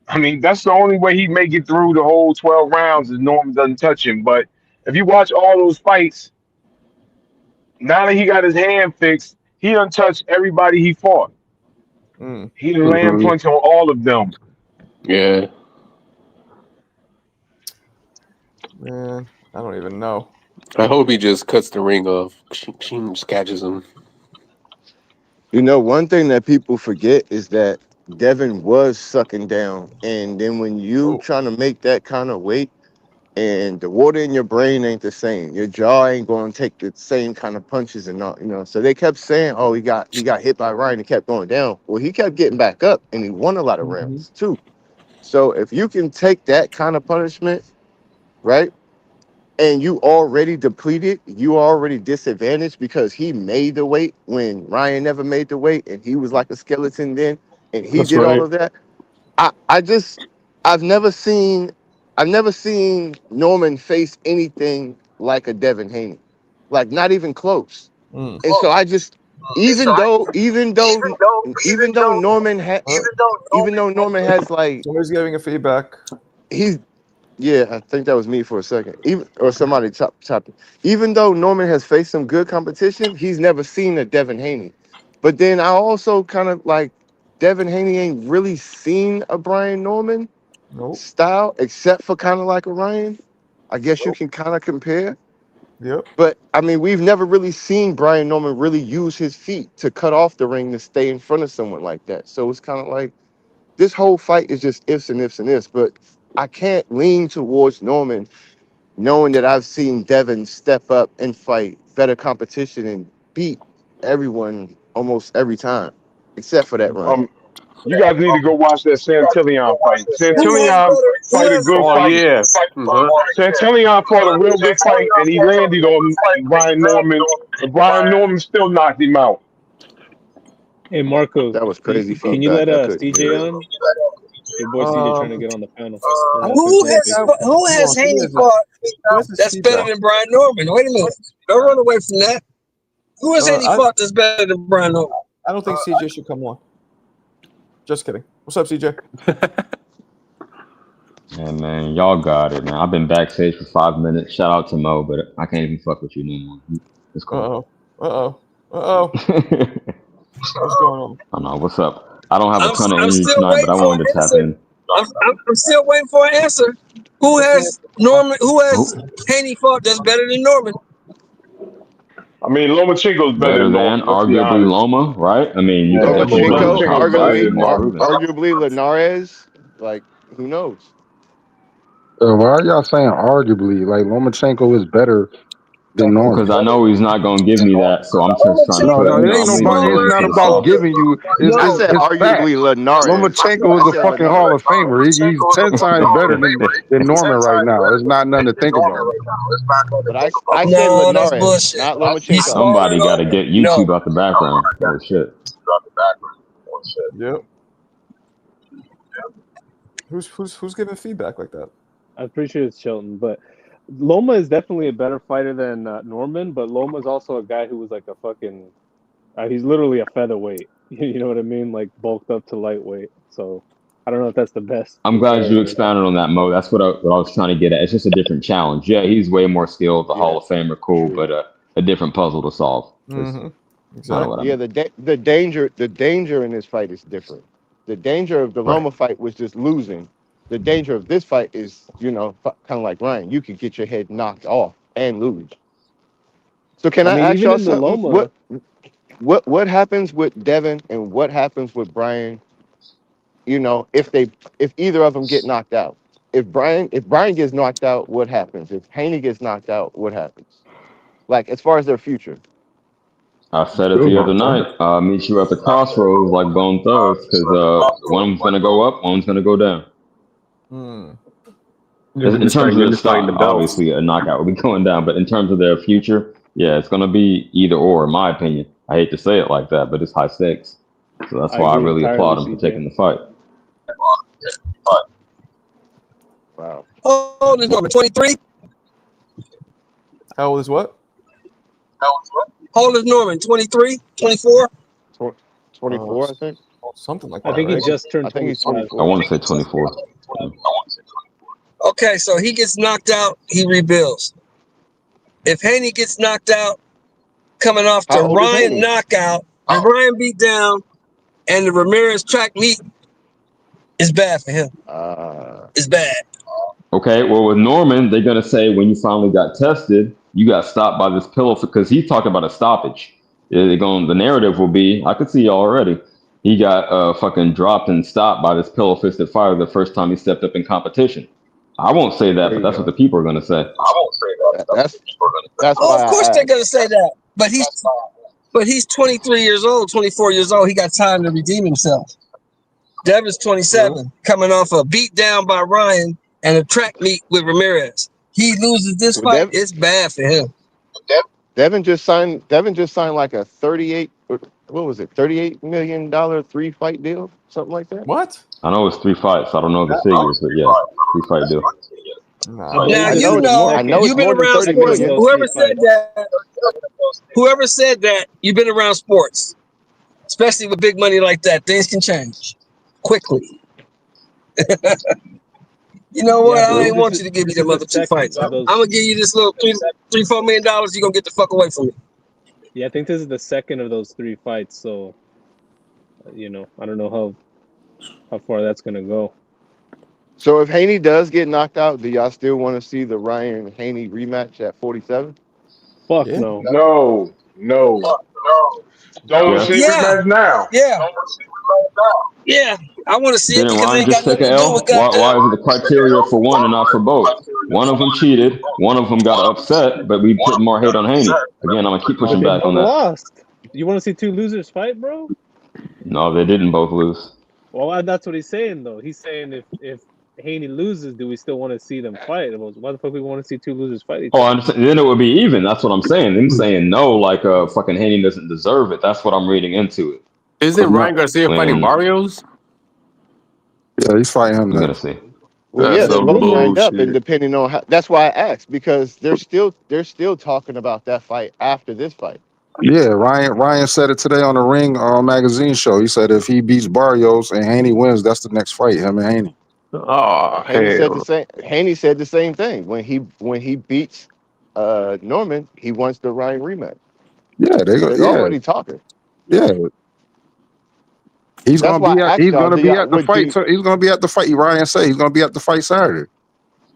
I mean, that's the only way he make it through the whole 12 rounds is Norman doesn't touch him. But if you watch all those fights, now that he got his hand fixed, he done touched everybody he fought. Mm. He done land punch on all of them. Yeah. Man, I don't even know. I hope he just cuts the ring off. Just catches him. You know, one thing that people forget is that Devin was sucking down, and then when you trying to make that kind of weight, and the water in your brain ain't the same, your jaw ain't going to take the same kind of punches and all, you know. So they kept saying, "Oh, he got hit by Ryan and kept going down." Well, he kept getting back up, and he won a lot of rounds too. So if you can take that kind of punishment, right? And you already depleted, you already disadvantaged because he made the weight when Ryan never made the weight and he was like a skeleton then and he That's did all right. of that. I've never seen Norman face anything like a Devin Haney. Like not even close. Mm. And so I just even though Norman has like Somebody's giving a feedback. he's yeah, I think that was me for a second. Even or somebody chopped it. Even though Norman has faced some good competition, he's never seen a Devin Haney. But then I also kind of like Devin Haney ain't really seen a Brian Norman Nope. style, except for kind of like a Ryan. I guess you can kind of compare. Yep. But I mean, we've never really seen Brian Norman really use his feet to cut off the ring to stay in front of someone like that. So it's kind of like this whole fight is just ifs and ifs and ifs. But I can't lean towards Norman, knowing that I've seen Devin step up and fight better competition and beat everyone almost every time, except for that run. You guys need to go watch that Santillan fight. Who has Santillan fight a good Oh fight. yeah. Santillan fought a real good fight, and he landed on Brian Norman, and Brian Norman still knocked him out. Hey Marco, That was crazy can you let feedback. I couldn't hear CJ it. on? Your boy CJ trying to get on the panel. Who has Haney fought that's better than Brian Norman? Wait a minute. Don't run away from that. Who has Haney fought that's better than Brian Norman? I don't think CJ should come on. Just kidding. What's up, CJ? Yeah, man, y'all got it, man. I've been backstage for 5 minutes. Shout out to Mo, but I can't even fuck with you no more. It's cool. What's going on? I don't know. What's up? I don't have a ton of I'm energy still tonight, but I waiting for wanted to an tap answer. in. I'm still waiting for an answer. Who has Norman? Who has Haney fought that's better than Norman? I mean, Lomachenko's better than Norman. Let's be arguably honest. Loma, right? I mean, you can definitely put him in the top Lomachenko's five. better than arguably Linares. Like, who knows? Why are y'all saying arguably? Like Lomachenko is better than Norman. Because I know he's not going to give me that, so I'm just trying to No, put, it ain't I'm leaning nobody. It's towards not to the about soft. giving you. I said It's arguably facts. Linares. Lomachenko is a fucking Hall of Famer. He's 10 times better than Norman right now. It's not nothing to think about. But I said No, that's Linares, bullshit. not He's Lomachenko. smaller. Somebody got to get YouTube out the background. Oh, shit. Yep. Who's giving feedback like that? I'm pretty sure it's Shelton, but Loma is definitely a better fighter than Norman. But Loma is also a guy who was like a fucking. He's literally a featherweight. You know what I mean? Like bulked up to lightweight. So I don't know if that's the best. I'm glad you expounded on that, Mo. That's what I was trying to get at. It's just a different challenge. Yeah, he's way more skilled, the Hall of Famer, cool, but a different puzzle to solve. Exactly. Yeah, the danger in this fight is different. The danger of the Loma fight was just losing. The danger of this fight is, kind of like Ryan. You could get your head knocked off and lose. So can I ask y'all something? Loma, what happens with Devin and what happens with Brian? If either of them get knocked out. If Brian gets knocked out, what happens? If Haney gets knocked out, what happens? Like as far as their future. I said it the other night. Meet you at the crossroads like Bone Thugs, because one's going to go up, one's going to go down. In terms of the stock, obviously a knockout will be going down, but in terms of their future, yeah, it's going to be either or, in my opinion. I hate to say it like that, but it's high stakes. So that's why I really applaud him for taking the fight. Wow. How old is Norman? 23? How old is what? How old is Norman? 23? 24? 24, I think. Something like that. I think right? he just turned. I think he's 24. I want to say 24. Okay, so he gets knocked out, he rebuilds. If Haney gets knocked out, coming off the How old is Ryan Haney? knockout, the Ryan beat down, and the Ramirez track meet is bad for him. It's bad. Okay, well, with Norman, they're going to say when you finally got tested, you got stopped by this pillow because he's talking about a stoppage. The narrative will be, I could see already, he got fucking dropped and stopped by this pillow fisted fire the first time he stepped up in competition. I won't say that, but that's what the people are going to say. That's Oh, why of course I they're asked. gonna say that. But he's 23 years old, 24 years old. He got time to redeem himself. Devin's 27, coming off a beat down by Ryan and a track meet with Ramirez. He loses this Well, fight, it's bad for him. Devin just signed like a 38. What was it? $38 million 3-fight deal, something like that. What? I know it's 3 fights. I don't know the figures, but yeah, 3-fight deal. Nah. Now I you know know, it's you've been more than around 30 sports. million. Whoever said that, you've been around sports, especially with big money like that. Things can change quickly. You know what? I ain't want you to give me them other 2 fights. I'm gonna give you this little $3-4 million. You're gonna get the fuck away from me. Yeah, I think this is the second of those 3 fights. So, I don't know how far that's gonna go. So if Haney does get knocked out, do y'all still want to see the Ryan Haney rematch at 47? Fuck Yeah. no. No. Don't see rematch now. Yeah. I want to see it Didn't because it Ryan ain't just got take nothing an to do L? with Why is it the criteria for one and not for both? One of them cheated. One of them got upset, but we put more hate on Haney. Again, I'm going to keep pushing back on that. Lost. You want to see 2 losers fight, bro? No, they didn't both lose. Well, that's what he's saying, though. He's saying if Haney loses, do we still want to see them fight? Why the fuck we want to see 2 losers fight each other? I understand. Then it would be even. That's what I'm saying. Them saying no, like fucking Haney doesn't deserve it. That's what I'm reading into it. Isn't Ryan Garcia fighting Barrios? Yeah, he's fighting him I'm now. gonna see. Well, That's yeah, they're some both lined up, and bullshit. depending on how, that's why I asked, because they're still talking about that fight after this fight. Yeah, Ryan said it today on the Ring magazine show. He said if he beats Barrios and Haney wins, that's the next fight, him and Haney. Oh, Haney said hell. the same. Haney said the same thing when he beats Norman. He wants the Ryan rematch. Yeah, So they're already talking. Yeah. He's That's gonna why be I at asked y'all, do y'all would fight. do? He's gonna be at the fight. Ryan said he's gonna be at the fight Saturday.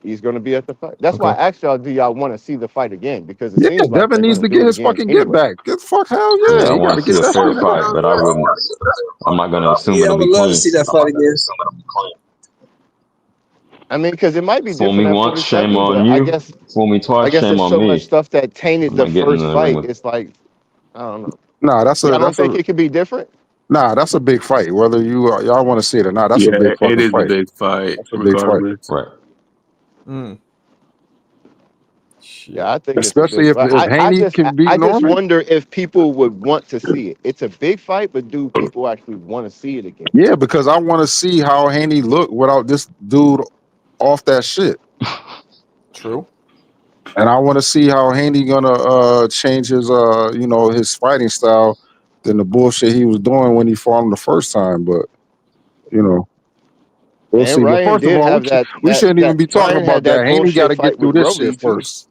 He's going to be at the fight. That's why I asked y'all, do y'all want to see the fight again? Because it Yeah, seems like Devin they're needs going to to do get it his again fucking anyway. get back. Get the fuck hell Yeah, yeah. I You want gotta to see get a that fair shit. fight, but I wouldn't. I'm not gonna assume Yeah, I it'll would be love to clean. see that fight again. I mean, because it might be Fool me different at once, shame 47, on but I you. guess Fool me twice, shame there's on so much me. stuff that tainted I'm the not getting in first the ring fight. with. It's like, I don't know. Nah, Y'all don't think it could be different? Nah, that's a big fight. Whether y'all want to see it or not, that's a Yeah, big it fucking is a fight. big fight, That's a big fight. regardless. Right. Yeah, I think Especially it's a big if fight. Haney can beat I just Norman. wonder if people would want to see it. It's a big fight, but do people actually want to see it again? Yeah, because I want to see how Haney look without this dude off that shit. True. And I want to see how Haney gonna change his his fighting style than the bullshit he was doing when he fought him the first time. But we'll And see. But Ryan first of did all, have we shouldn't even be talking Ryan had about that. that Haney got bullshit to get fight through with this shit Roly too. first.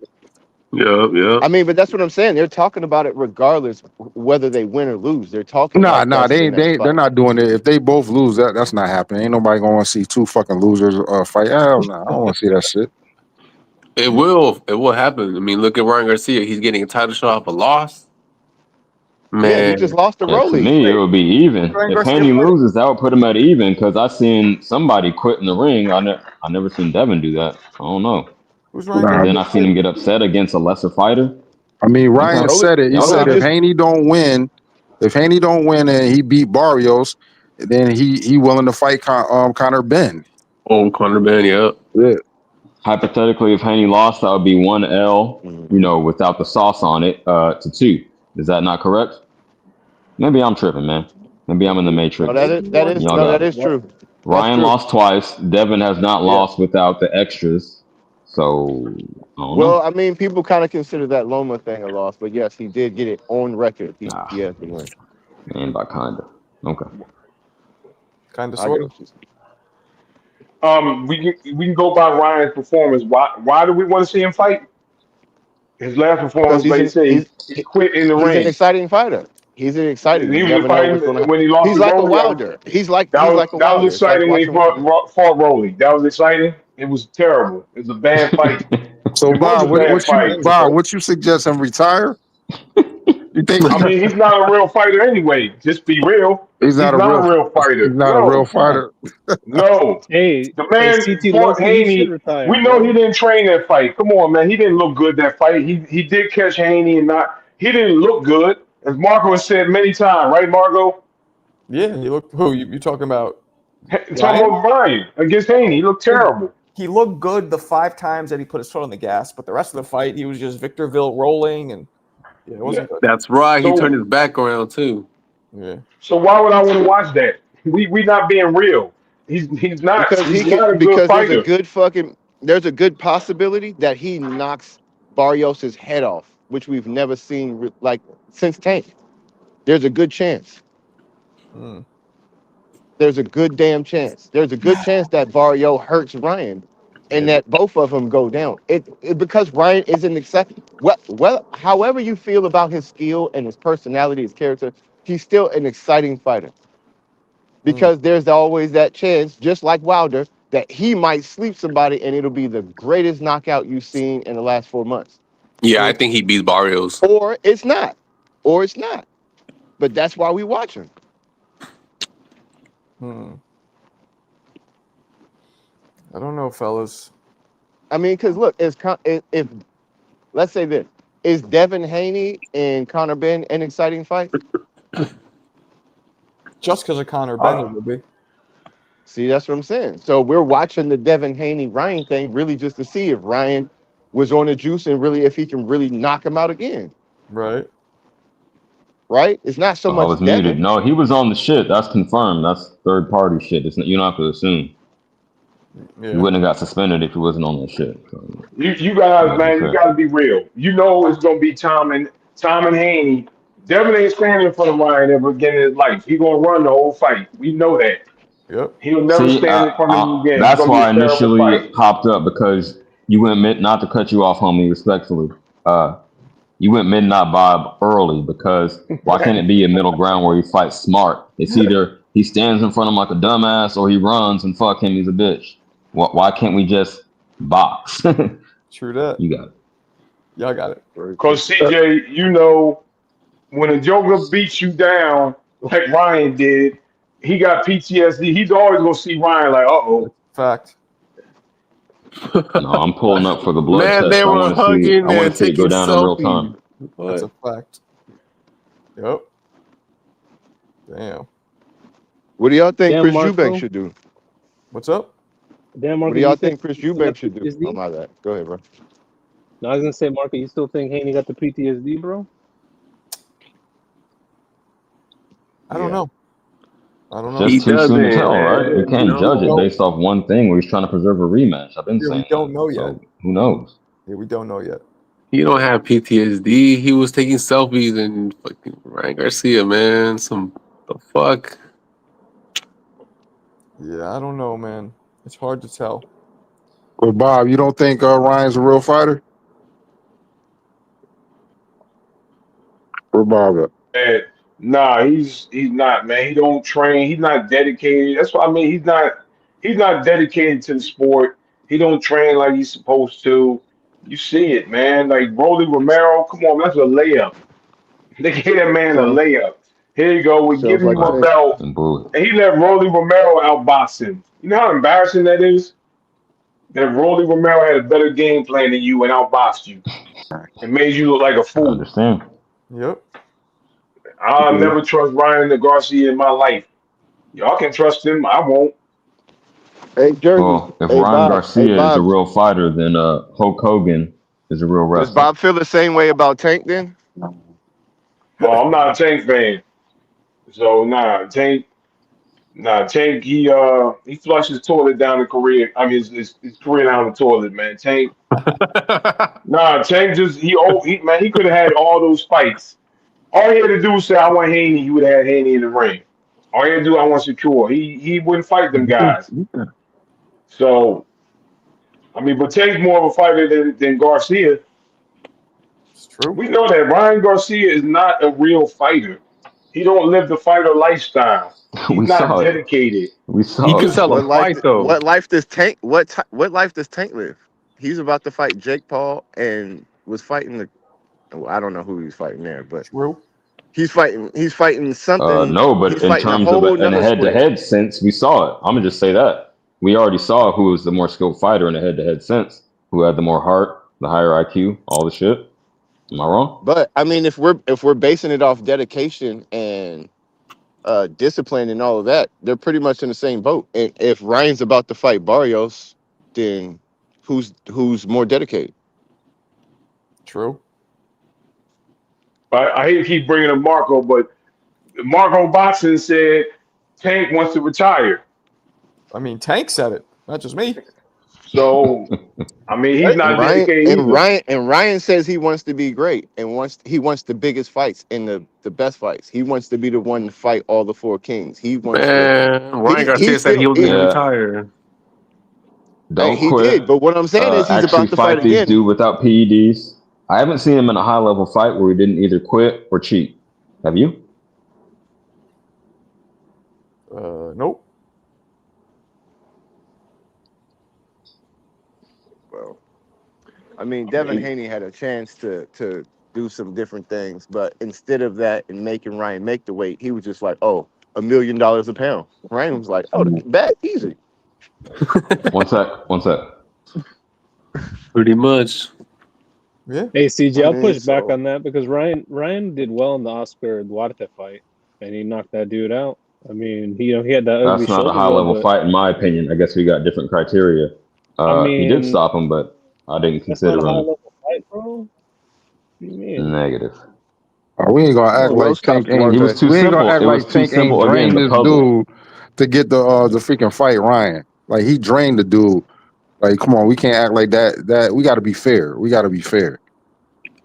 Yeah. I mean, but that's what I'm saying. They're talking about it regardless whether they win or lose. They're talking like that's the next fight. They're not doing it. If they both lose, that's not happening. Ain't nobody gonna want to see 2 fucking losers fight. Hell no, I don't want to see that shit. It will happen. I mean, look at Ryan Garcia. He's getting a title shot off a loss. Man. Yeah, he just lost to Yeah, Roly. to me, it would be even. If Haney loses, that would put him at even because I seen somebody quit in the ring. I never seen Devin do that. I don't know. Who's Ryan? And then I seen him get upset against a lesser fighter. I mean, Ryan said it. He said if Haney don't win and he beat Barrios, then he willing to fight Conor Ben. Oh, Conor Ben, yeah. Hypothetically, if Haney lost, that would be 1 L, without the sauce on it, to 2. Is that not correct? Maybe I'm tripping, man. Maybe I'm in the Matrix. That is true. Ryan lost twice. Devin has not lost without the extras. So, I don't know. I mean, people kind of consider that Loma thing a loss, but yes, he did get it on record. He has the win. Man, by kinda. Okay. Kind of, sort of. We can go by Ryan's performance. Why do we want to see him fight? His last Because performance, like you say, he quit in the he's an ring. exciting fighter. He's an exciting. He You was never know what's fighting going to happen. when he lost He's to like a Rolly. Wilder. He's like a That was Wilder. It's like exciting when he watching fought Rolly. That was exciting. It was terrible. It was a bad fight. So It was Bob, a bad fight. what you suggest him retire? You think? I mean, he's not a real fighter anyway. Just be real. He's not a real fighter. He's not a real fighter. No. Hey, The man CT fought Loki, he should Haney. retire, We know bro. he didn't train that fight. Come on, man. He didn't look good that fight. He did catch Haney and not. He didn't look good, as Marco has said many times, right, Marco? Yeah, he looked. Who you talking about? Talking about Ryan against Haney. He looked terrible. He looked good the 5 times that he put his foot on the gas, but the rest of the fight, he was just Victorville rolling, and it wasn't good. That's right. He turned his back around too. Yeah. So why would I want to watch that? We not being real. He's not. because He's not a good fighter. there's a good possibility that he knocks Barrios' head off, which we've never seen like since Tank. There's a good chance. There's a good damn chance. There's a good chance that Barrio hurts Ryan, and that both of them go down. It because Ryan isn't exciting. Well, however you feel about his skill and his personality, his character, he's still an exciting fighter. Because there's always that chance, just like Wilder, that he might sleep somebody and it'll be the greatest knockout you've seen in the last 4 months. Yeah, I think he beats Barrios. Or it's not. But that's why we watch him. I don't know, fellas. I mean, because look, if let's say this, is Devin Haney and Conor Benn an exciting fight? Just because of Conor Benn, it would be. See, that's what I'm saying. So we're watching the Devin Haney Ryan thing really just to see if Ryan was on the juice and really if he can really knock him out again. Right. It's not so much. I was muted. No, he was on the shit. That's confirmed. That's third party shit. You're not going to assume. Yeah. You wouldn't have got suspended if he wasn't on that shit. So, you guys, man, you got to be real. You know it's going to be Tom and Haney. Devin ain't standing in front of Ryan ever again in his life. He's going to run the whole fight. We know that. Yep. He'll never stand in front of him again. That's why I initially popped up, because you went not to cut you off, homie, respectfully. You went midnight Bob early, because why can't it be a middle ground where he fights smart? It's either he stands in front of him like a dumbass or he runs and fuck him, he's a bitch. Why can't we just box? True that. You got it. Y'all got it. Because CJ, you know, when a Joker beats you down like Ryan did, he got PTSD. He's always going to see Ryan like, uh-oh. Fact. No, I'm pulling up for the blood Man, test. they were hugging I want and to see it go taking down in real time. selfies. That's a fact. Yep. Damn. What do y'all think Damn, Chris Marco. Eubank should do? What's up? Damn, Marco, What do y'all you think Chris Eubank should do? PTSD? Oh, my bad. Go ahead, bro. No, I was gonna say, Marco, you still think Haney got the PTSD, bro? I don't know. Just too soon to tell, right? You can't judge it No. based off one thing where he's trying to preserve a rematch. I've been saying we don't that. know So, yet. who knows? Yeah, we don't know yet. He don't have PTSD. He was taking selfies and fucking Ryan Garcia, man. The fuck. Yeah, I don't know, man. It's hard to tell. But Bob, you don't think Ryan's a real fighter? Where Bob at? Nah, he's not, man. He don't train. He's not dedicated. That's what I mean. He's not dedicated to the sport. He don't train like he's supposed to. You see it, man. Like Rolly Romero, come on, that's a layup. They gave that man a layup. Here you go. We're giving him a belt, and he let Rolly Romero outbox him. You know how embarrassing that is? That Rolly Romero had a better game plan than you and outboxed you and made you look like a fool. I understand. Yep. I'll never trust Ryan Garcia in my life. Y'all can trust him. I won't. Hey, Jersey. Well, if Hey, Ryan Bob. Garcia Hey, is Bob. a real fighter, then Hulk Hogan is a real Does wrestler. Bob feel the same way about Tank then? Oh, I'm not a Tank fan. So Tank, he flushed his toilet down the career. I mean his career down the toilet, man. Tank just he could have had all those fights. All he had to do was say I want Haney, he would have had Haney in the ring. All he had to do, I want Secure. He wouldn't fight them guys. So, I mean, but Tank's more of a fighter than Garcia. It's true. We know that Ryan Garcia is not a real fighter. He don't live the fighter lifestyle. He's not dedicated. We saw he can sell a fight though. What life does Tank? What life does Tank live? He's about to fight Jake Paul and was fighting the. Well, I don't know who he's fighting there, but True. he's fighting something. No, but he's in fighting terms of in a head-to-head sense, we saw it. I'm gonna just say that we already saw who was the more skilled fighter in a head-to-head sense, who had the more heart, the higher IQ, all the shit. Am I wrong? But I mean, if we're basing it off dedication and discipline and all of that, they're pretty much in the same boat. And if Ryan's about to fight Barrios, then who's more dedicated? True. I hate to keep bringing up Marco, but Marco Boxing said Tank wants to retire. I mean, Tank said it, not just me. So, I mean, he's not dedicated. And Ryan says he wants to be great and he wants the biggest fights and the best fights. He wants to be the one to fight all the four kings. He wants Ryan Garcia said he was going to retire. Don't he quit. did, but what I'm saying is he's about to fight these again. dudes without PEDs. I haven't seen him in a high-level fight where he didn't either quit or cheat. Have you? Nope. Well, I mean, Devin Haney had a chance to do some different things, but instead of that and making Ryan make the weight, he was just like, "Oh, $1 million a pound." Ryan was like, "Oh, the bet easy." One sec. Pretty much. Yeah. Hey CJ, I'll push back on that because Ryan did well in the Oscar Duarte fight, and he knocked that dude out. I mean, he had that ugly. That's not a high-level fight, in my opinion. I guess we got different criteria. He did stop him, but I didn't consider him. High-level fight, bro. What do you mean? Negative. We ain't gonna act like Tank ain't. He was too we ain't simple. gonna act It like was too Tank ain't simple. Again, drained the this puzzle. dude to get the freaking fight Ryan. Like he drained the dude. Like, come on, we can't act like that. That we got to be fair.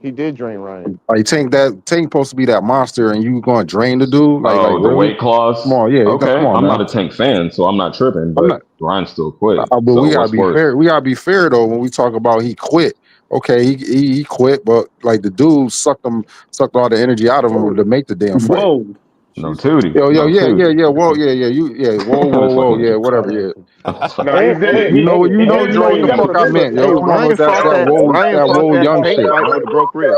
He did drain Ryan. Like Tank supposed to be that monster, and you going to drain the dude? Like the really? weight clause. Come on, yeah. Okay, come on, I'm man. not a Tank fan, so I'm not tripping. But Ryan still quit. But we gotta be fair. We gotta be fair though when we talk about he quit. Okay, he quit, but like the dude sucked all the energy out of him to make the damn fight. Whoa. No Tootie. Yo, no yeah. Tootie. Whoa, yeah, whatever, yeah. No, he did. You know what the fuck I meant, yo. Come on with that whoa young shit. Fight with a broke rib.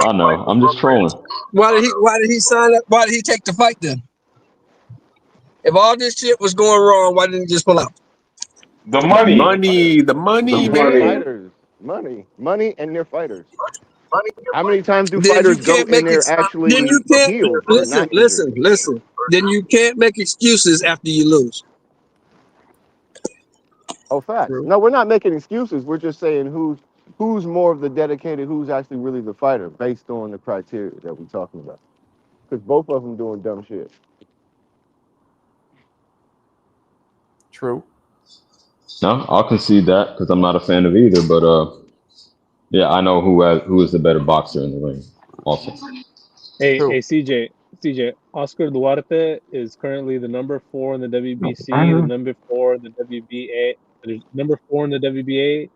I know. I'm just trolling. Why did he sign up? Why did he take the fight then? If all this shit was going wrong, why didn't he just pull out? The money, Fighters. Money, and they're fighters. How many times do fighters go in there actually healed? Listen. Then you can't make excuses after you lose. Oh, fact. No, we're not making excuses. We're just saying who's more of the dedicated, who's actually really the fighter, based on the criteria that we're talking about. Because both of them doing dumb shit. True. No, I'll concede that because I'm not a fan of either. But yeah, I know who is the better boxer in the ring. Also. Hey, CJ, Oscar Duarte is currently the number 4 in the WBC, the number 4 in the WBA, number 4 in the WBA,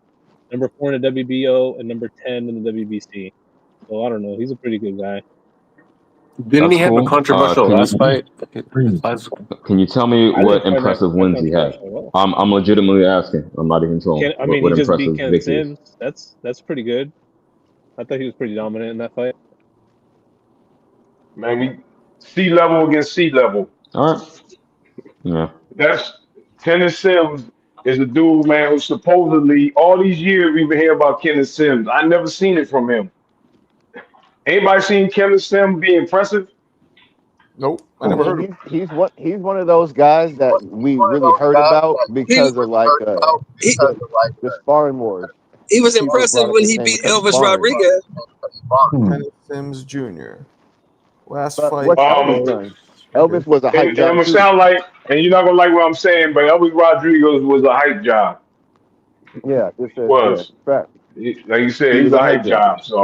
number 4 in the WBO, and number 10 in the WBC. So I don't know. He's a pretty good guy. Didn't he have a controversial last fight? Can you tell me what impressive wins he had? I'm legitimately asking. I'm not even trolling. He just beat Ken Sims. That's pretty good. I thought he was pretty dominant in that fight. Man, we sea level against sea level. All right. Yeah. That's Kenneth Sims is a dude, man, who supposedly all these years we've been hearing about Kenneth Sims. I never seen it from him. Anybody seen Kenneth Sims be impressive? Nope, I never heard of him. He's one of those guys that we really heard about because of the sparring wars. He was impressive when he beat Elvis Rodriguez. Kenneth Sims Jr. Last fight. Elvis was a hype job. I'm gonna sound like, and you're not gonna like what I'm saying, but Elvis Rodriguez was a hype job. Yeah, was. Fact. Like you said, he's a hype job. So.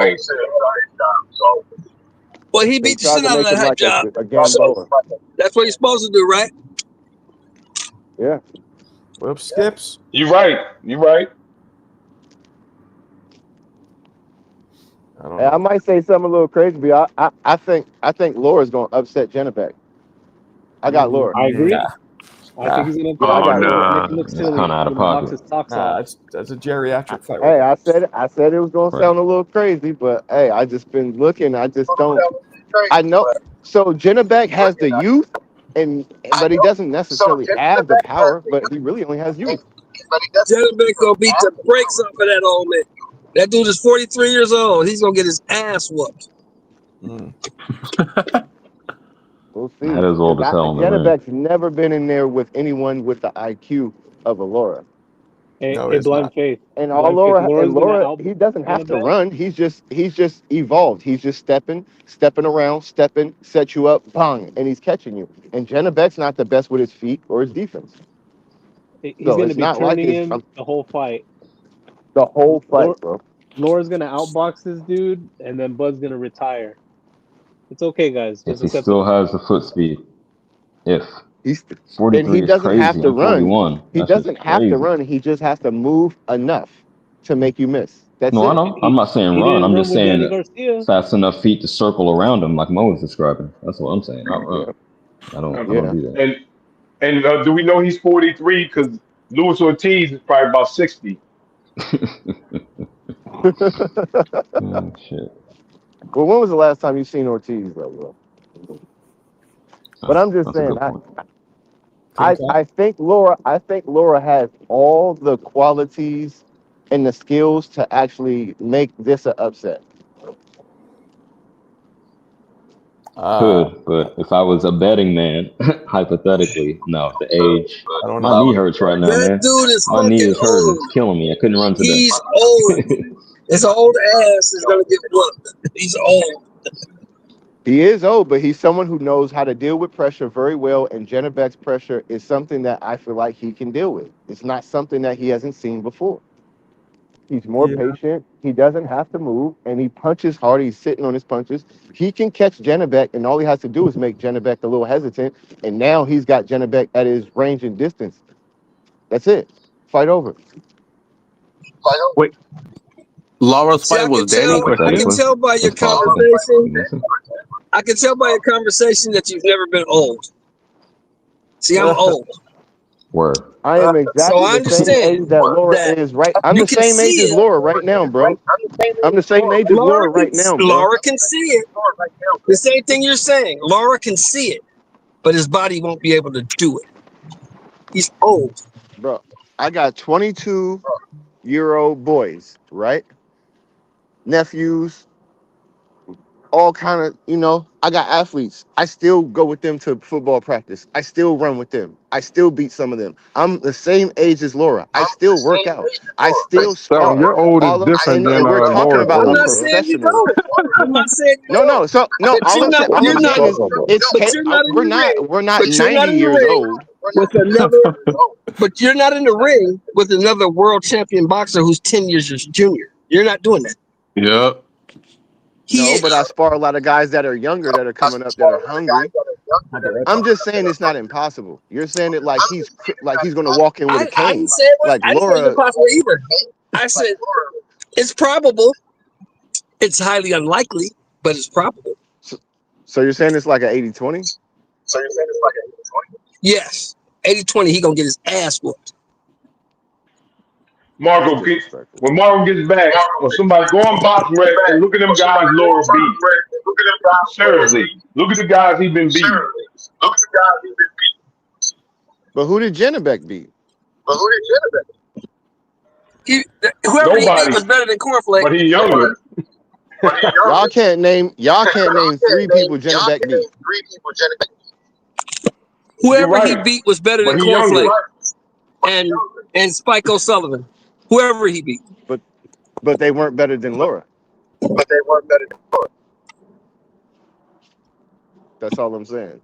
Well, he beat the shit out of that hype job. That's what you're supposed to do, right? Yeah. Whip skips. You're right. You're right. I don't Hey, I know. might say something a little crazy, but I think Laura's gonna upset Jennebeck. I got Laura. I agree. Nah. I think he's gonna Yeah, I put got Laura, Laura. make him look It's silly. kind of out of Gonna box pocket. his socks Nah, off. that's a geriatric fight. Hey, Right I said it was gonna Right. sound a little crazy, but hey, I just been looking. I just don't. I know. So Jennebeck has the youth, but he doesn't necessarily have the power. But he really only has youth. Jennebeck gonna beat the brakes off of that old man. That dude is 43 years old. He's gonna get his ass whooped. Mm. We'll see. Head is old as hell in the ring. Jennebeck's never been in there with anyone with the IQ of a Laura. Hey, No, hey, it's blind not. faith. And all Blind Laura, faith. and Laura's Laura, gonna he doesn't have to Jennebeck. run. He's just evolved. He's just stepping around, set you up, bang, and he's catching you. And Jennebeck's not the best with his feet or his defense. He's So gonna it's be not like turning it's him the whole fight. the whole fight, bro. Laura's gonna outbox this dude, and then Bud's gonna retire. It's okay, guys. If Just he accept still it. has the foot speed. If He's 43 he is doesn't crazy have to and run. 41, He that's just doesn't have to crazy. run. He just has to move enough to make you miss. That's No, I it. know. I'm not saying He run. didn't I'm run just with Danny saying Garcia. fast enough feet to circle around him, like Mo was describing. That's what I'm saying. Not run. Yeah. I don't Yeah. do that. And do we know he's 43? Because Luis Ortiz is probably about 60. Oh, shit. Well, when was the last time you seen Ortiz, though, bro? But I'm just That's a saying, good point. I think Laura has all the qualities and the skills to actually make this an upset. Could, but if I was a betting man, hypothetically, no. The age, I don't my know. knee hurts right now, That man. dude is My knee fucking is hurting. old. It's killing me. I couldn't run today. He's old. His old ass is gonna get whooped. He's old. He is old, but he's someone who knows how to deal with pressure very well, and Jennebeck's pressure is something that I feel like he can deal with. It's not something that he hasn't seen before. He's more Yeah. patient. He doesn't have to move, and he punches hard. He's sitting on his punches. He can catch Jennebeck, and all he has to do is make Jennebeck a little hesitant, and now he's got Jennebeck at his range and distance. That's it. Fight over. Wait, Laura's See, fight was Danny I Garcia. can tell by your It's possible. conversation. I can tell by your conversation that you've never been old. See, I'm old. Word. I am exactly I the same understand age that Laura that is right. I'm you the can same age see as it. Laura right now, bro. I'm the same age as Laura right now, bro. Laura can see it. The same thing you're saying. Laura can see it, but his body won't be able to do it. He's old. Bro, I got 22-year-old boys, right? Nephews, all kind of, I got athletes. I still go with them to football practice. I still run with them. I still beat some of them. I'm the same age as Laura. I still work out. I still So spar. your old is different than And we're talking Laura's about I'm old. a not saying you professional. don't. I'm not saying you No, don't. So no, But all I'm saying is it's but you're not in we're the not ring. we're not But you're 90 not in the years ring old. with another. But you're not in the ring with another world champion boxer who's 10 years your junior. You're not doing that. Yep. He is. But I spar a lot of guys that are younger that are coming up that are hungry. I'm just saying it's not impossible. You're saying it like he's going to walk in with a I cane. didn't say it was. Like I didn't say it was Laura. impossible either. I said it's probable. It's highly unlikely, but it's probable. So you're saying it's like an 80-20? Yes. 80-20, he gonna get his ass whooped. Marco, when Marco gets back, or somebody go on box rec and look at them guys Laura beat. Seriously, look at the guys he been beating. But who did Jennebeck beat? Whoever he beat was better than Cornflake. But he's younger. Y'all can't name 3 people Jennebeck beat. Whoever he beat was better than Cornflake and Spike O'Sullivan. Whoever he beat. But they weren't better than Laura. That's all I'm saying.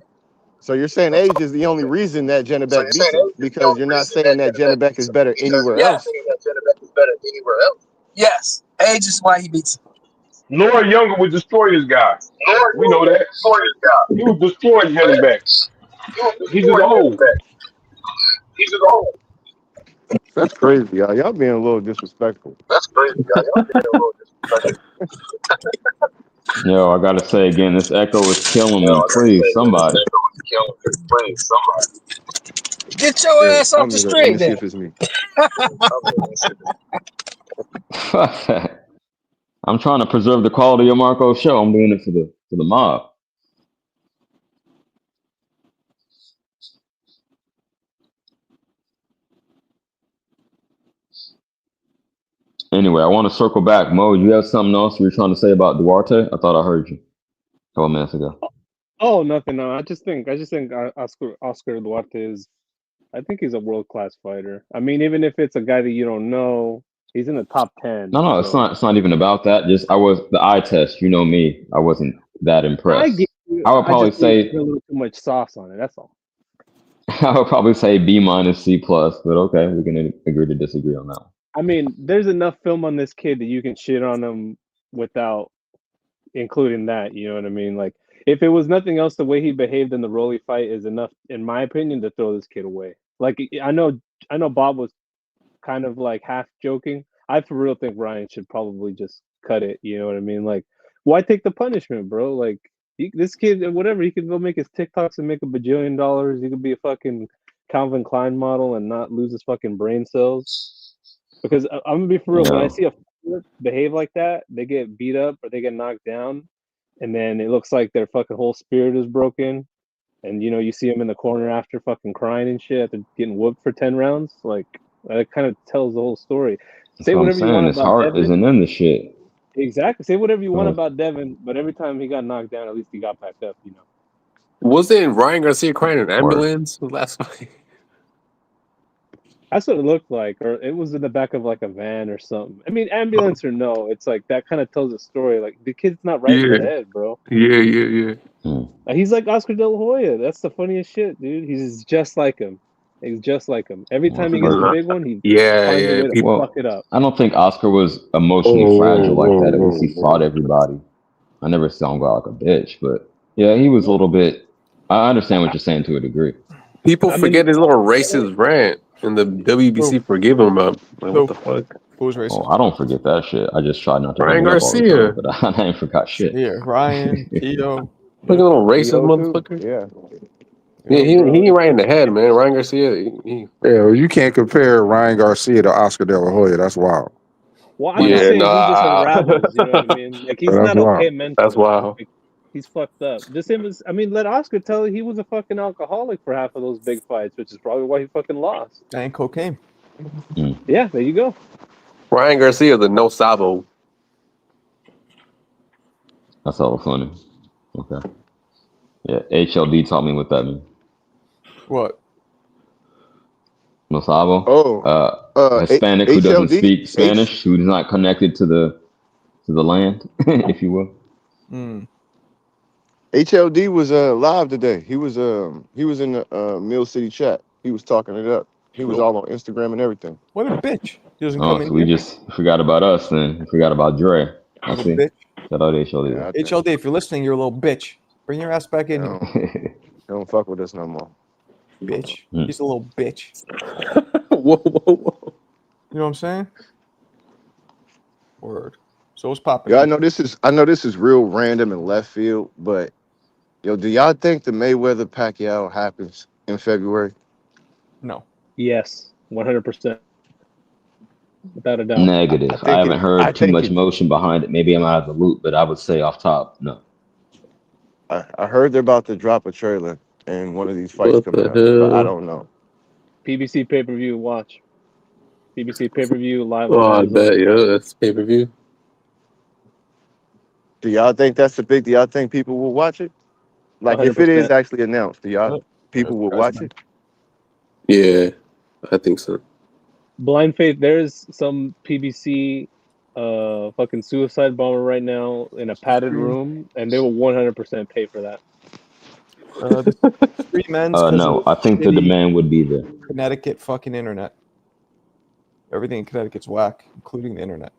So you're saying age is the only reason that Jennebeck beats him, because you're not saying that Jennebeck is better anywhere else. Yes, age is why he beats him. Laura Younger would destroy this guy. We know that. He would destroy Jennebeck. He's as old. He's as old. That's crazy, y'all. Y'all being a little disrespectful. That's crazy, y'all. Y'all being a little disrespectful. Yo, I gotta say again, this echo is killing me. Please, somebody. Get your Yeah, ass off the let street me see then. if it's me. Fuck that. I'm trying to preserve the quality of Marco's show. I'm doing it for the mob. Anyway, I want to circle back. Mo, you have something else you were trying to say about Duarte? I thought I heard you a couple minutes ago. Oh, nothing. No, I just think Oscar Duarte is. I think he's a world-class fighter. I mean, even if it's a guy that you don't know, he's in the top 10. No, so. it's not even about that. Just I was the eye test. You know me. I wasn't that impressed. I would probably say a little too much sauce on it. That's all. I would probably say B-, C+, but okay, we can agree to disagree on that one. I mean, there's enough film on this kid that you can shit on him without including that. You know what I mean? Like, if it was nothing else, the way he behaved in the Rolly fight is enough, in my opinion, to throw this kid away. Like, I know Bob was kind of like half joking. I for real think Ryan should probably just cut it. You know what I mean? Like, why take the punishment, bro? Like, this kid, whatever, he could go make his TikToks and make $1 bajillion. He could be a fucking Calvin Klein model and not lose his fucking brain cells. Because I'm gonna be for real, when I see a fighter behave like that, they get beat up or they get knocked down, and then it looks like their fucking whole spirit is broken. And you see him in the corner after fucking crying and shit after getting whooped for 10 rounds. Like, that kind of tells the whole story. Say whatever you want about his heart Devin. isn't in the shit. Exactly. Say whatever you want about Devin, but every time he got knocked down, at least he got back up. Wasn't Ryan Garcia crying in an ambulance last fight? That's what it looked like, or it was in the back of like a van or something. I mean, ambulance or no, it's like that kind of tells a story. Like, the kid's not right in the head, bro. Yeah. He's like Oscar De La Hoya. That's the funniest shit, dude. He's just like him. He's just like him. Every time he gets the big one, he finds a way to fuck it up. I don't think Oscar was emotionally fragile like that. At least he fought everybody. I never saw him go out like a bitch, but yeah, he was a little bit. I understand what you're saying to a degree. People forget his little racist rant, and the WBC forgive him up. Like, what the fuck? Who's racist? Oh, I don't forget that shit. I just try not to Ryan bring it up all the Garcia. time, but I ain't forgot shit. Yeah, Ryan, Tito. Look at little racist motherfucker. Yeah, he ain't right in the head, man. Ryan Garcia. Yeah, well, you can't compare Ryan Garcia to Oscar De La Hoya. That's wild. Well, I'm just saying he just unravels. You know what I mean? Like, he's not okay mentally. That's wild. Like, he's fucked up. Just him is. I mean, let Oscar tell you he was a fucking alcoholic for half of those big fights, which is probably why he fucking lost. And cocaine. Yeah, there you go. Ryan Garcia, the no sabo. That's all funny. Okay. Yeah, HLD taught me what that means. What? No sabo? Oh, Hispanic who doesn't speak Spanish, who's not connected to the land, if you will. HLD was live today. He was in the Mill City chat. He was talking it up. He was all on Instagram and everything. What a bitch. He doesn't come in. So we just forgot about us then. We forgot about Dre. I see. Bitch. Shout out HLD. Yeah, HLD, if you're listening, you're a little bitch. Bring your ass back in here. Don't fuck with us no more. Bitch. He's a little bitch. Whoa. You know what I'm saying? Word. So what's popping? Yeah, I know this is real random and left field, but yo, do y'all think the Mayweather Pacquiao happens in February? No. Yes, 100%. Without a doubt. Negative. I haven't heard too much motion behind it. Maybe I'm out of the loop, but I would say off top, no. I heard they're about to drop a trailer in one of these fights coming up, but I don't know. PBC pay-per-view, watch. PBC pay-per-view, live. Oh, I bet, that's pay-per-view. Do y'all think that's do y'all think people will watch it? Like, 100%. If it is actually announced, do y'all people will watch it? Yeah, I think so. Blind Faith, there's some PBC fucking suicide bomber right now in a padded room, and they will 100% pay for that. Three men. No, I think the demand would be there. Connecticut fucking internet. Everything in Connecticut's whack, including the internet.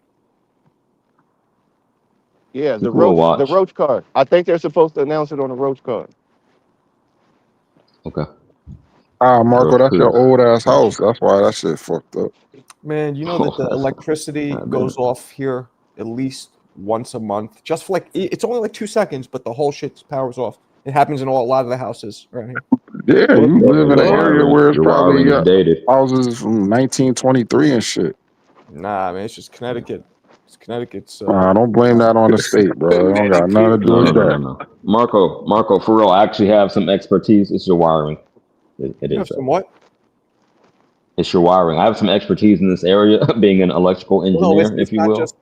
Yeah, the Roach card. I think they're supposed to announce it on the Roach card. Okay. Marco, that's your old ass house. That's why that shit fucked up. Man, you know that the electricity goes off here at least once a month, just for like it's only like 2 seconds, but the whole shit powers off. It happens in a lot of the houses around here. Yeah, you live in an area where it's probably dated. houses from 1923 and shit. Nah, man, it's just Connecticut. It's Connecticut's. Don't blame that on the state, bro. It don't got nothing to do with that. No. Marco, for real, I actually have some expertise. It's your wiring. It You have is. some what? It's your wiring. I have some expertise in this area, being an electrical engineer, it's if you not will. Just,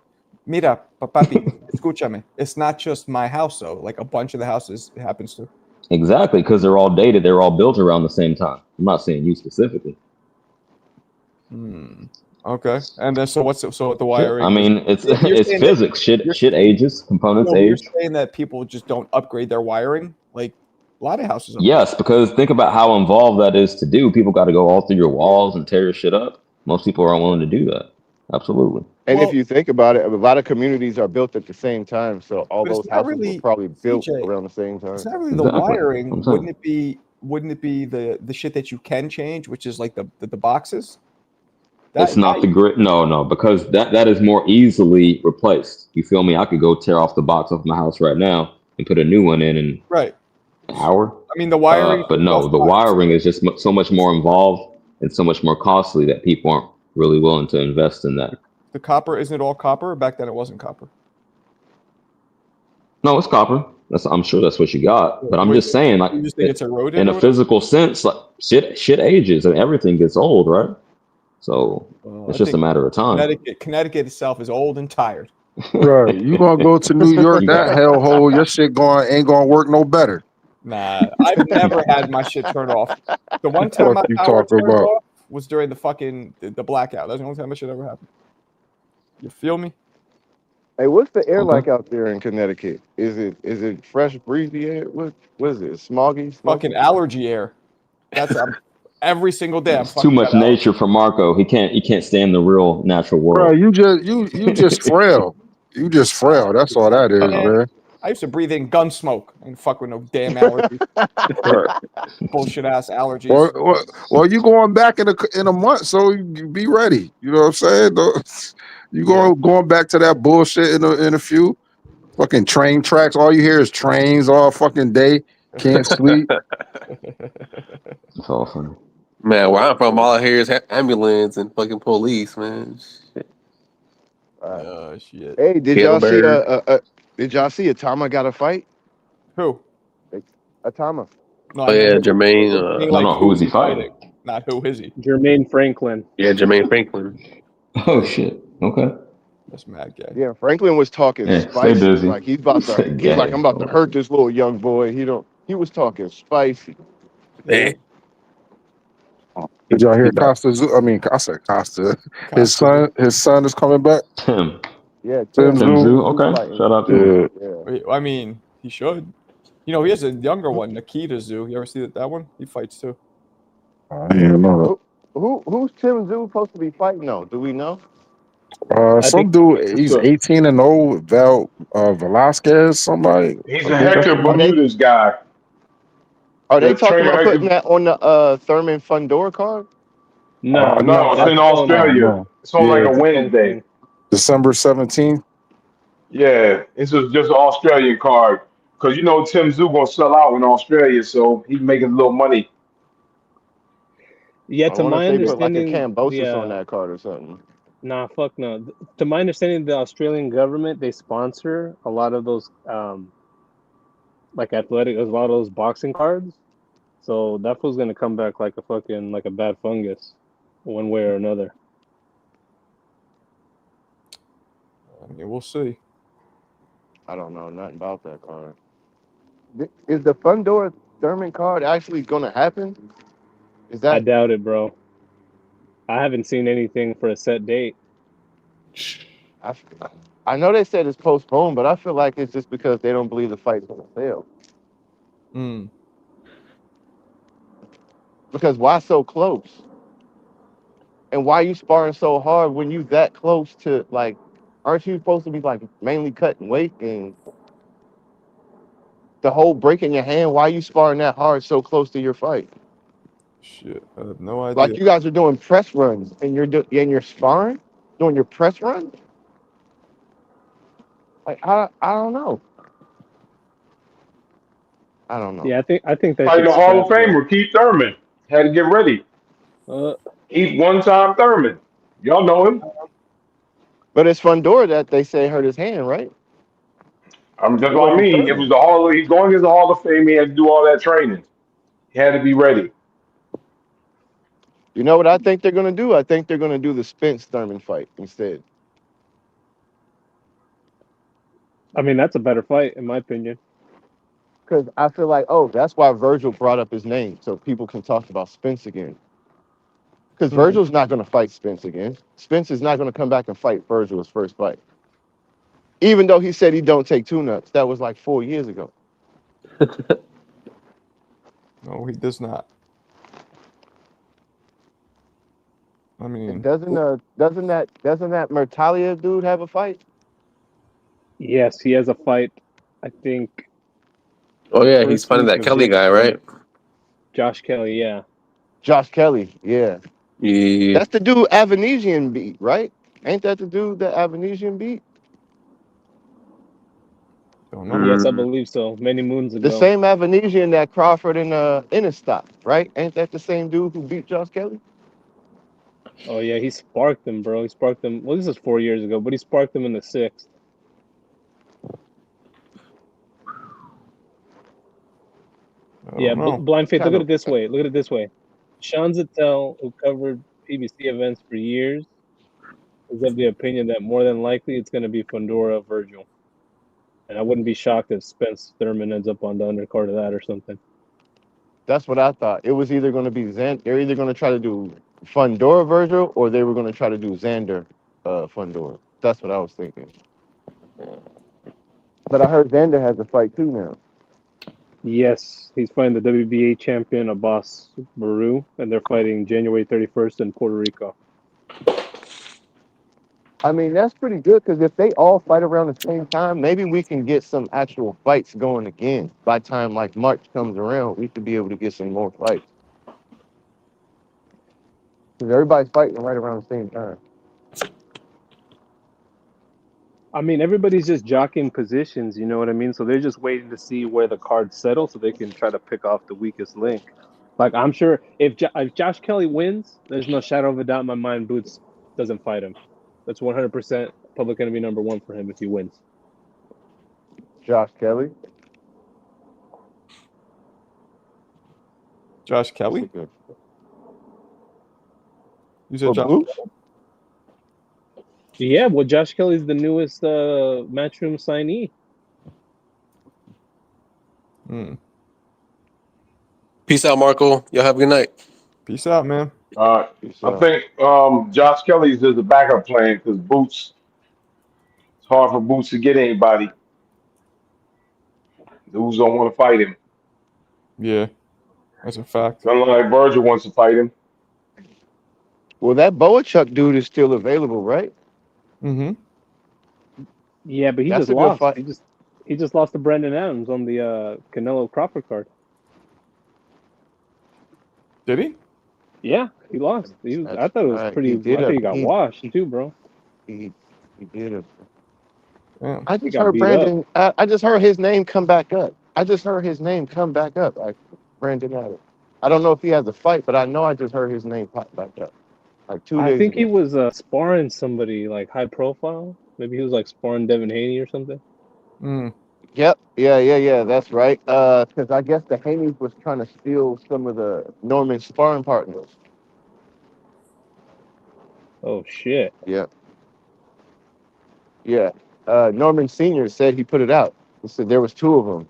mira, papi, escúchame. It's not just my house, though. Like a bunch of the houses it happens to. Exactly, because they're all dated. They're all built around the same time. I'm not saying you specifically. Okay. And then so the wiring? I mean, it's physics. Shit ages. Components age. You're saying that people just don't upgrade their wiring? Like a lot of houses. Yes, because think about how involved that is to do. People got to go all through your walls and tear your shit up. Most people aren't willing to do that. Absolutely. And if you think about it, a lot of communities are built at the same time, so all those houses were probably built around the same time. It's not really the wiring. Wouldn't it be the shit that you can change, which is like the boxes? It's not the grid. No, because that is more easily replaced. You feel me? I could go tear off the box off my house right now and put a new one in an hour. I mean, the wiring. But no, the wiring is just so much more involved and so much more costly that people aren't really willing to invest in that. The copper, isn't it all copper? Back then it wasn't copper. No, it's copper. I'm sure that's what you got. But I'm just saying, like, you just think it's eroded in a physical sense, like shit ages and everything gets old, right? So it's just a matter of time. Connecticut itself is old and tired. Right. You gonna go to New York, that hellhole, your shit ain't gonna work no better. Nah, I've never had my shit turned off. The one time my power turned off was during the blackout. That's the only time that shit ever happened. You feel me? Hey, what's the air like out there in Connecticut? Is it fresh, breezy air? What is it? Smoggy? Fucking allergy air. That's every single day. It's too much nature for Marco. He can't stand the real natural world. Bro, you just frail. You just frail. That's all that is, man. I used to breathe in gun smoke and fuck with no damn allergies. Bullshit ass allergies. Well, you going back in a month, so you be ready. You know what I'm saying? You going back to that bullshit in a few fucking train tracks. All you hear is trains all fucking day. Can't sleep. It's all funny. Man, where I'm from, all I hear is ambulance and fucking police, man. Shit. Shit. Hey, did y'all see did y'all see Atama got a fight? Who? Atama. No, Jermaine. Who is he fighting? Not who is he? Jermaine Franklin. Yeah, Jermaine Franklin. Oh shit. Okay. That's mad gay. Yeah, Franklin was talking spicy. Like he's like, I'm about to hurt this little young boy. He was talking spicy. Yeah. Did y'all hear Costa? I said Costa. His son is coming back. Tim. Yeah, Tim Zoo. Okay. Shout out to him. Yeah. I mean, he should. You know, he has a younger one, Nikita Zoo. You ever see that one? He fights too. I didn't know that. Who's Tim Zoo supposed to be fighting though? Do we know? Some dude, he's 18-0, Velasquez, somebody. He's a Hector Bermudez guy. Are they talking about putting that on the Thurman Fundora card? No, it's in Australia. It's on like a Wednesday. December 17th? Yeah, it's just an Australian card. Because, Tim Zoo going to sell out in Australia, so he's making a little money. Yeah, to my understanding, like a Cambosis on that card or something. Nah, fuck no. To my understanding, the Australian government, they sponsor a lot of those, like athletic, a lot of those boxing cards. So that fool's gonna come back like a bad fungus, one way or another. I mean, we'll see. I don't know nothing about that card. Is the Fundora Thurman card actually gonna happen? I doubt it, bro. I haven't seen anything for a set date. I know they said it's postponed, but I feel like it's just because they don't believe the fight's gonna fail. Because why so close? And why you sparring so hard when you that close to, like, aren't you supposed to be like mainly cutting weight and the whole breaking your hand. Why are you sparring that hard so close to your fight? Shit, I have no idea. Like you guys are doing press runs and you're sparring, doing your press run. Like I don't know. I don't know. Yeah, I think that Fighting should the Hall of scrap, bro. Famer Keith Thurman had to get ready. Keith one-time Thurman. Y'all know him. But it's Fundora that they say hurt his hand, right? That's what I mean. It was the Hall. He's going against the Hall of Fame. He had to do all that training. He had to be ready. You know what I think they're gonna do? I think they're gonna do the Spence Thurman fight instead. I mean, that's a better fight in my opinion. Because I feel like, oh, that's why Virgil brought up his name, so people can talk about Spence again. Because Virgil's not going to fight Spence again. Spence is not going to come back and fight Virgil's first fight. Even though he said he don't take tune-ups. That was like 4 years ago. No, he does not. I mean, and doesn't that Mertalia dude have a fight? Yes, he has a fight. I think. Oh yeah, he's fighting that Kelly guy, right? Josh Kelly, yeah. Josh Kelly, yeah. Yeah. That's the dude Avanesian beat, right? Ain't that the dude that Avanesian beat? Don't know. Yes, I believe so. Many moons ago. The same Avanesian that Crawford and Innistock, right? Ain't that the same dude who beat Josh Kelly? Oh yeah, he sparked him, bro. He sparked him. Well, this was 4 years ago, but he sparked him in the 6th. Yeah, Blind Faith. Look at it this way. Look at it this way. Sean Zattel, who covered PBC events for years, is of the opinion that more than likely it's going to be Fundora Virgil, and I wouldn't be shocked if Spence Thurman ends up on the undercard of that or something. That's what I thought. It was either going to be they're either going to try to do Fundora Virgil or they were going to try to do Xander Fundora. That's what I was thinking. But I heard Xander has a fight too now. Yes, he's fighting the WBA champion Abbas Baru, and they're fighting January 31st in Puerto Rico. I mean, that's pretty good because if they all fight around the same time, maybe we can get some actual fights going again. By the time like March comes around, we should be able to get some more fights. Because everybody's fighting right around the same time. I mean, everybody's just jockeying positions, you know what I mean? So they're just waiting to see where the cards settle so they can try to pick off the weakest link. Like, I'm sure if Josh Kelly wins, there's no shadow of a doubt in my mind Boots doesn't fight him. That's 100% public enemy number 1 for him if he wins. Josh Kelly? Josh Kelly? You said Josh? Boots? Yeah, well, Josh Kelly's the newest Matchroom signee. Peace out, Marco. Y'all have a good night. Peace out, man. I think Josh Kelly's just a backup plan because Boots. It's hard for Boots to get anybody. Dudes don't want to fight him. Yeah, that's a fact. Unlike Virgil wants to fight him. Well, that Boachuk dude is still available, right? Mm-hmm. Yeah, but he That's just a good lost. fight. He just lost to Brandon Adams on the Canelo Crawford card. Did he? Yeah, he lost. I thought it was pretty. I think he got washed too, bro. He did it. Yeah. I just heard Brandon. I just heard his name come back up. Like Brandon Adams. I don't know if he has a fight, but I know I just heard his name pop back up. Like 2 days I think ago. he was sparring somebody like high profile. Maybe he was like sparring Devin Haney or something. Yep. Yeah. That's right. Because I guess the Haney was trying to steal some of the Norman sparring partners. Oh shit. Yeah. Norman Sr. said he put it out. He said there was 2 of them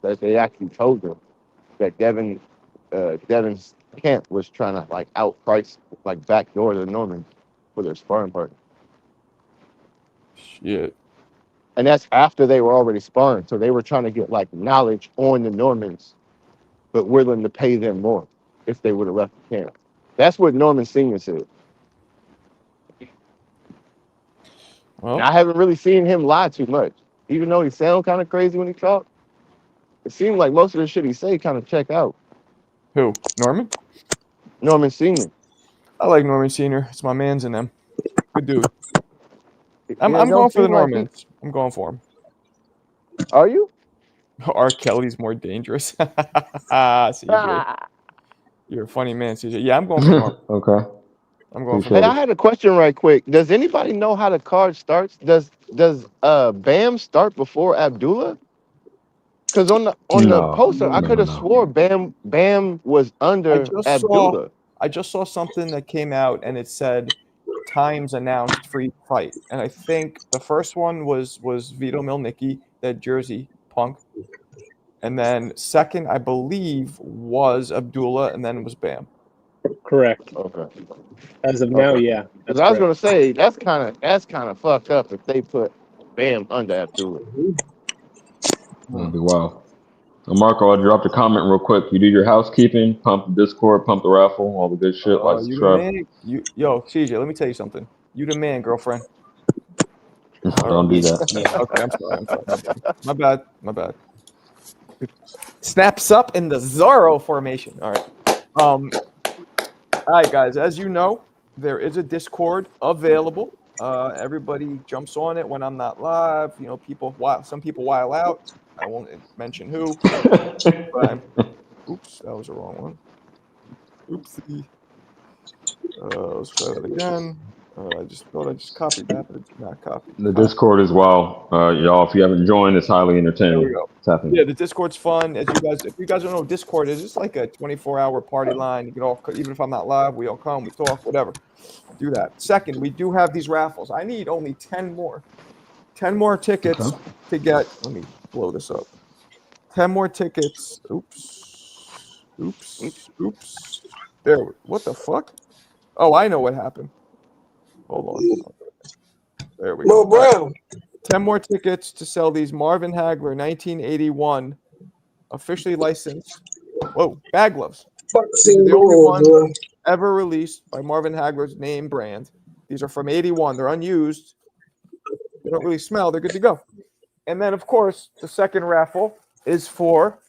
that they actually told him that Devin's camp was trying to like outprice, like backdoor the Normans for their sparring partner. Shit. And that's after they were already sparring. So they were trying to get like knowledge on the Normans, but willing to pay them more if they would have left the camp. That's what Norman Sr. said. Well, and I haven't really seen him lie too much. Even though he sounds kind of crazy when he talks, it seemed like most of the shit he say kind of check out. Who? Norman? Norman Senior. I like Norman Senior. It's my man's in them. Good dude. I'm Yeah, going for the like Normans. I'm going for him. Are you? R. Kelly's more dangerous. CJ. You're a funny man, CJ. Yeah, I'm going for Norman. Okay. I'm going for Hey, Norman. I had a question right quick. Does anybody know how the card starts? Does Bam start before Abdullah? Because on the poster, I could have swore Bam was under Abdullah. I just saw something that came out and it said times announced for each fight, and I think the first one was Vito Milnicki, that Jersey punk, and then second, I believe, was Abdullah, and then it was Bam. Correct. Okay. As of now, yeah. Because I was gonna say that's kind of fucked up if they put Bam under Abdullah. That'd be wild. So Marco, I'll drop the comment real quick. You do your housekeeping, pump the Discord, pump the raffle, all the good shit. Like, subscribe. Yo, CJ, let me tell you something. You the man, girlfriend. Don't do that. Yeah, okay, I'm sorry. My bad. Snaps up in the Zorro formation. All right, guys. As you know, there is a Discord available. Everybody jumps on it when I'm not live. You know, some people while out. I won't mention who. But oops, that was the wrong one. Oopsie. Let's try that again. I just thought I just copied that, but it's not copied. The Discord as well, y'all. If you haven't joined, it's highly entertaining. There we go. Yeah, the Discord's fun. If you guys don't know what Discord is, it's like a 24-hour party line. You can all, even if I'm not live, we all come, we talk, whatever. Do that. Second, we do have these raffles. I need only 10 more. 10 more tickets to get. Let me blow this up. 10 more tickets. Oops. There. What the fuck? Oh, I know what happened. Hold on. There we go. Brown. 10 more tickets to sell these Marvin Hagler 1981 officially licensed bag gloves. These are the only ones ever released by Marvin Hagler's name brand. These are from 81. They're unused. They don't really smell. They're good to go. And then, of course, the second raffle is for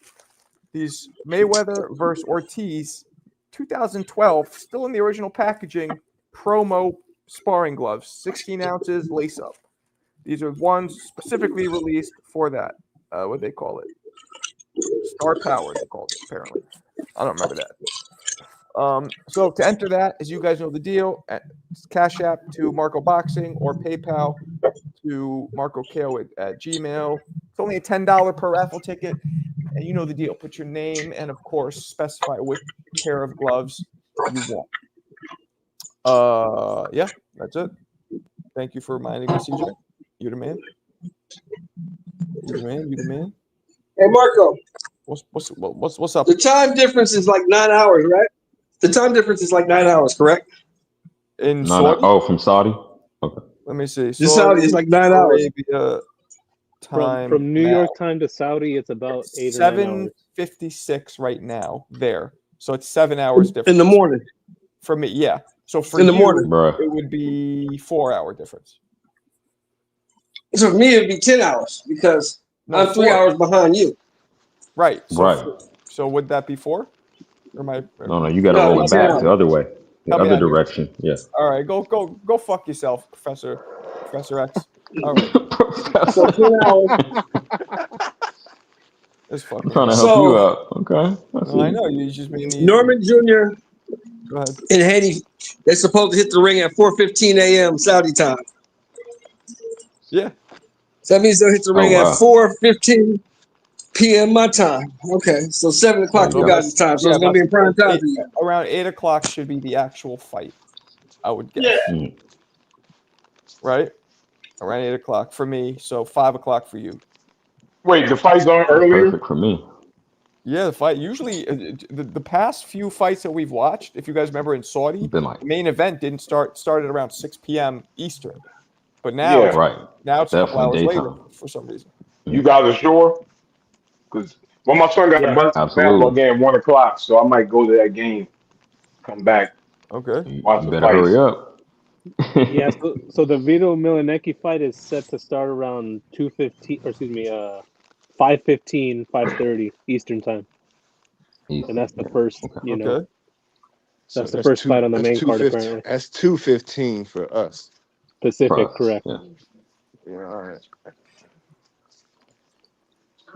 these Mayweather versus Ortiz 2012, still in the original packaging, promo sparring gloves, 16 ounces, lace up. These are ones specifically released for that. What they call it? Star Power, they call it, apparently. I don't remember that. So to enter that, as you guys know the deal, Cash App to Marco Boxing or PayPal to Marco Kale at Gmail. It's only a $10 per raffle ticket. And you know the deal. Put your name and, of course, specify which pair of gloves you want. Yeah, that's it. Thank you for reminding me, CJ. You the man. You the man. Hey, Marco. What's up? The time difference is like 9 hours, right? The time difference is like 9 hours, correct? In Saudi? From Saudi? Okay. Let me see. Saudi is like 9 hours. Arabia time from New York time to Saudi, it's about 8 or 9 hours. 7:56 right now there. So it's 7 hours difference. In the morning. For me, yeah. So for in the morning, it would be 4 hour difference. So for me, it'd be 10 hours because I'm 3 hours behind you. Right. So would that be 4? Or am I? No, you got to roll it back the other way, the other direction. Yeah. All right, go fuck yourself, Professor X. All right. So 10 hours. This fucking. I'm trying to help you out. Okay. I know you just made me. Norman Jr. Go ahead. And Haney, they're supposed to hit the ring at 4:15 a.m. Saudi time. Yeah. So that means they'll hit the ring at 4:15 p.m. my time. Okay, so 7 o'clock you guys' time. So it's gonna be in prime time for you. Around 8 o'clock should be the actual fight, I would guess. Yeah. Right? Around 8 o'clock for me, so 5 o'clock for you. Wait, the fight's on earlier? Perfect for me. Yeah, the fight. Usually, the past few fights that we've watched, if you guys remember in Saudi, the main event started around 6 p.m. Eastern. But now, now it's a couple hours later for some reason. You guys are sure? Because my son got a basketball game at 1 o'clock, so I might go to that game, come back. Okay. Watch you better hurry up. Yeah, so the Vito Milanecki fight is set to start around 2:15, or excuse me, 5:15, 5:30 Eastern time, and that's the first. You know, Okay. that's the first fight on the main card. Apparently, That's 2:15 for us. Pacific, correct? Yeah. Yeah, all right.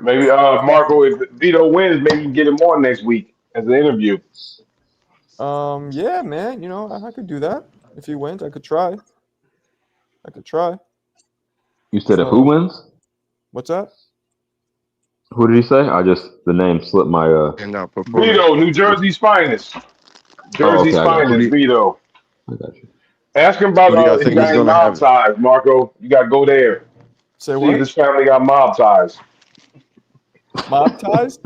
Maybe Marco, if Vito wins, maybe you can get him on next week as an interview. Yeah, man. You know, I could do that. If he wins, I could try. You said if So, who wins? what's that? Who did he say? The name slipped my And performance. Vito, New Jersey's finest. Oh, okay, Jersey's I got finest, you. Vito. I got you. Ask him Who do y'all about if he think got he's any gonna mob have? ties, Marco. You got to go there. Say See if what? his family got mob ties. Mob ties?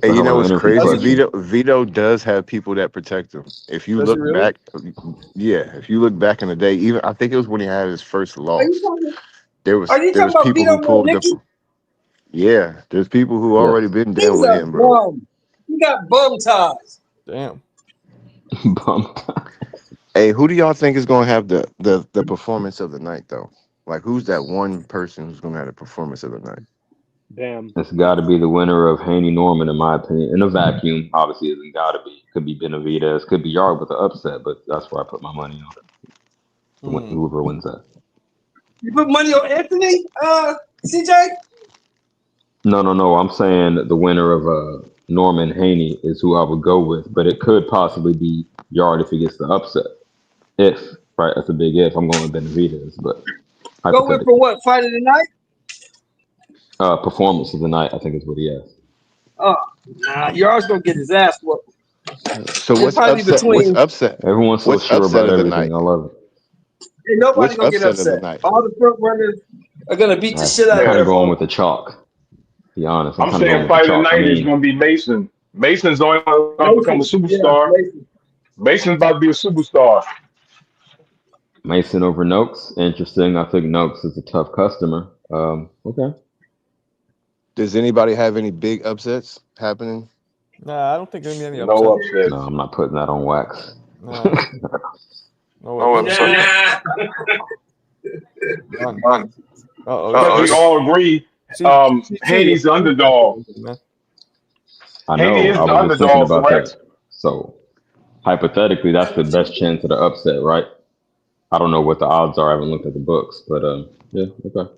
Hey, you know That's what's a hell of an crazy? interview question. Vito does have people that protect him. If you Does he look really? back, yeah, if you look back in the day, even I think it was when he had his first Are you loss. talking? There Are you talking was about people Vito who pulled up. Milnicki? Yeah, there's people who Yes. already been down He's with a him, bro. bum. He got bum ties. Damn. Bummed. Hey, who do y'all think is gonna have the performance of the night though? Like, who's that one person who's gonna have the performance of the night? Damn. It's got to be the winner of Haney Norman, in my opinion. In a vacuum, obviously, it's got to be. Could be Benavidez, could be Yarde with the upset, but that's where I put my money on. Whoever wins that. You put money on Anthony, CJ? No. I'm saying the winner of Norman Haney is who I would go with, but it could possibly be Yarde if he gets the upset. If, right? That's a big if. I'm going with Benavidez, but Go with for what? Fight of the night? Performance of the night, I think is what he asked. Oh, nah, Yarde's gonna get his ass whooped. So what's upset? What's upset? Everyone's so What's sure upset about of the everything. night? I love it. And nobody's What's gonna get upset of the upset. night? All the front runners are gonna beat the shit out I'm of kind of them. going with the chalk. To be honest, I'm kind of going saying with fight the of the chalk. night is going to be Mason. Mason's the only one going to become a superstar. Mason's about to be a superstar. Mason over Noakes. Interesting. I think Noakes is a tough customer. Okay. Does anybody have any big upsets happening? Nah, I don't think there's gonna be any No upset. upsets. No, I'm not putting that on wax. Nah. No upset. None. Because we all agree Haney's the underdog. I know. Haney is I the was just thinking underdog, about correct? that. So hypothetically, that's the best chance of the upset, right? I don't know what the odds are. I haven't looked at the books, but yeah, okay.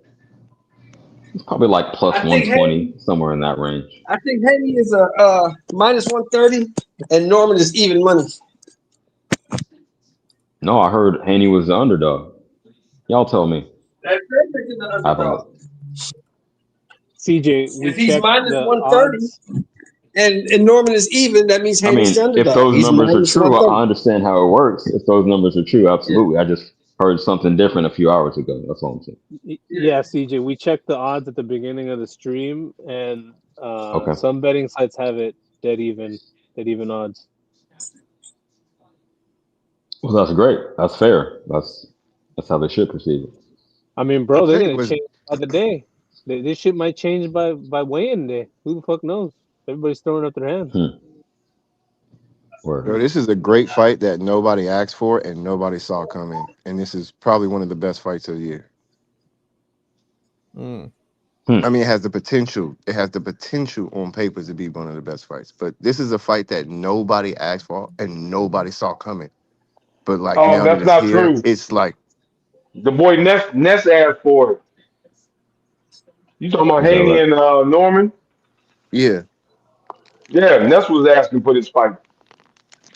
It's probably like plus 120, somewhere in that range. I think Haney is a minus 130, and Norman is even money. No, I heard Haney was the underdog. Y'all tell me. That's perfect. I haven't looked. CJ, If he's minus 130 and Norman is even, that means Haney's the underdog. If those He's numbers are minus true, 130. I understand how it works. If those numbers are true, absolutely. I just heard something different a few hours ago. That's all I'm saying. Yeah, CJ, we checked the odds at the beginning of the stream, and some betting sites have it dead even odds. Well, that's great. That's fair. That's how they should proceed. I mean, bro, they're gonna change by the day. This shit might change by weigh-in day. Who the fuck knows? Everybody's throwing up their hands. Bro, this is a great fight that nobody asked for and nobody saw coming, and this is probably one of the best fights of the year. I mean, it has the potential. It has the potential on paper to be one of the best fights. But this is a fight that nobody asked for and nobody saw coming. But like now that's that not it's here, true. it's like The boy Ness asked for it. You talking about Haney and Norman? Yeah. Yeah, Ness was asking for this fight.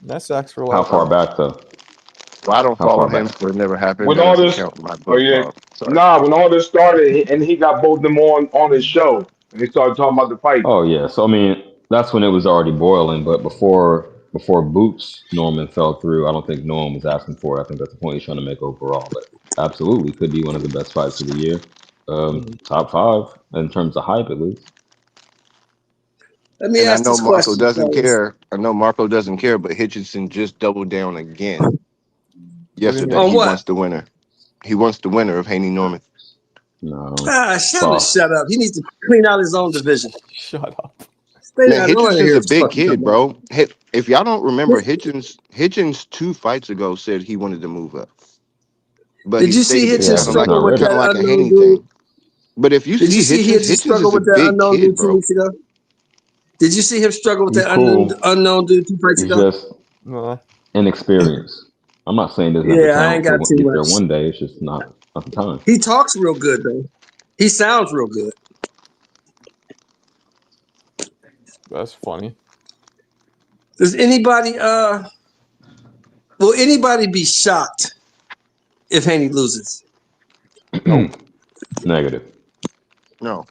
Ness asked for a How lot. far back though? Well, I don't follow him, so it never happened. When That all doesn't this, count in my book, Bob. when all this started, and he got both of them on his show, and they started talking about the fight. Oh yeah. So I mean, that's when it was already boiling. But before Boots Norman fell through, I don't think no one was asking for it. I think that's the point he's trying to make overall. But absolutely, could be one of the best fights of the year. Top 5 in terms of hype, at least. Let me ask this Marco question. doesn't care. I know Marco doesn't care, but Hitchinson just doubled down again yesterday. On He what? wants the winner. He wants the winner of Haney Norman. No. Shut up. He needs to clean out his own division. Shut up. Man, Hitchinson's a big kid, bro. If y'all don't remember, Hitchins 2 fights ago said he wanted to move up. But did you see Hitchins kind of like a that Haney dude? thing. But if you Did you see him struggle with that unknown dude 2 weeks ago? Did you see him struggle with that unknown dude 2 fights ago? He's just inexperienced. I'm not saying there's never I ain't talent got to too get there much. one day. It's just not the time. He talks real good though. He sounds real good. That's funny. Does anybody will anybody be shocked if Haney loses? No. Negative. No.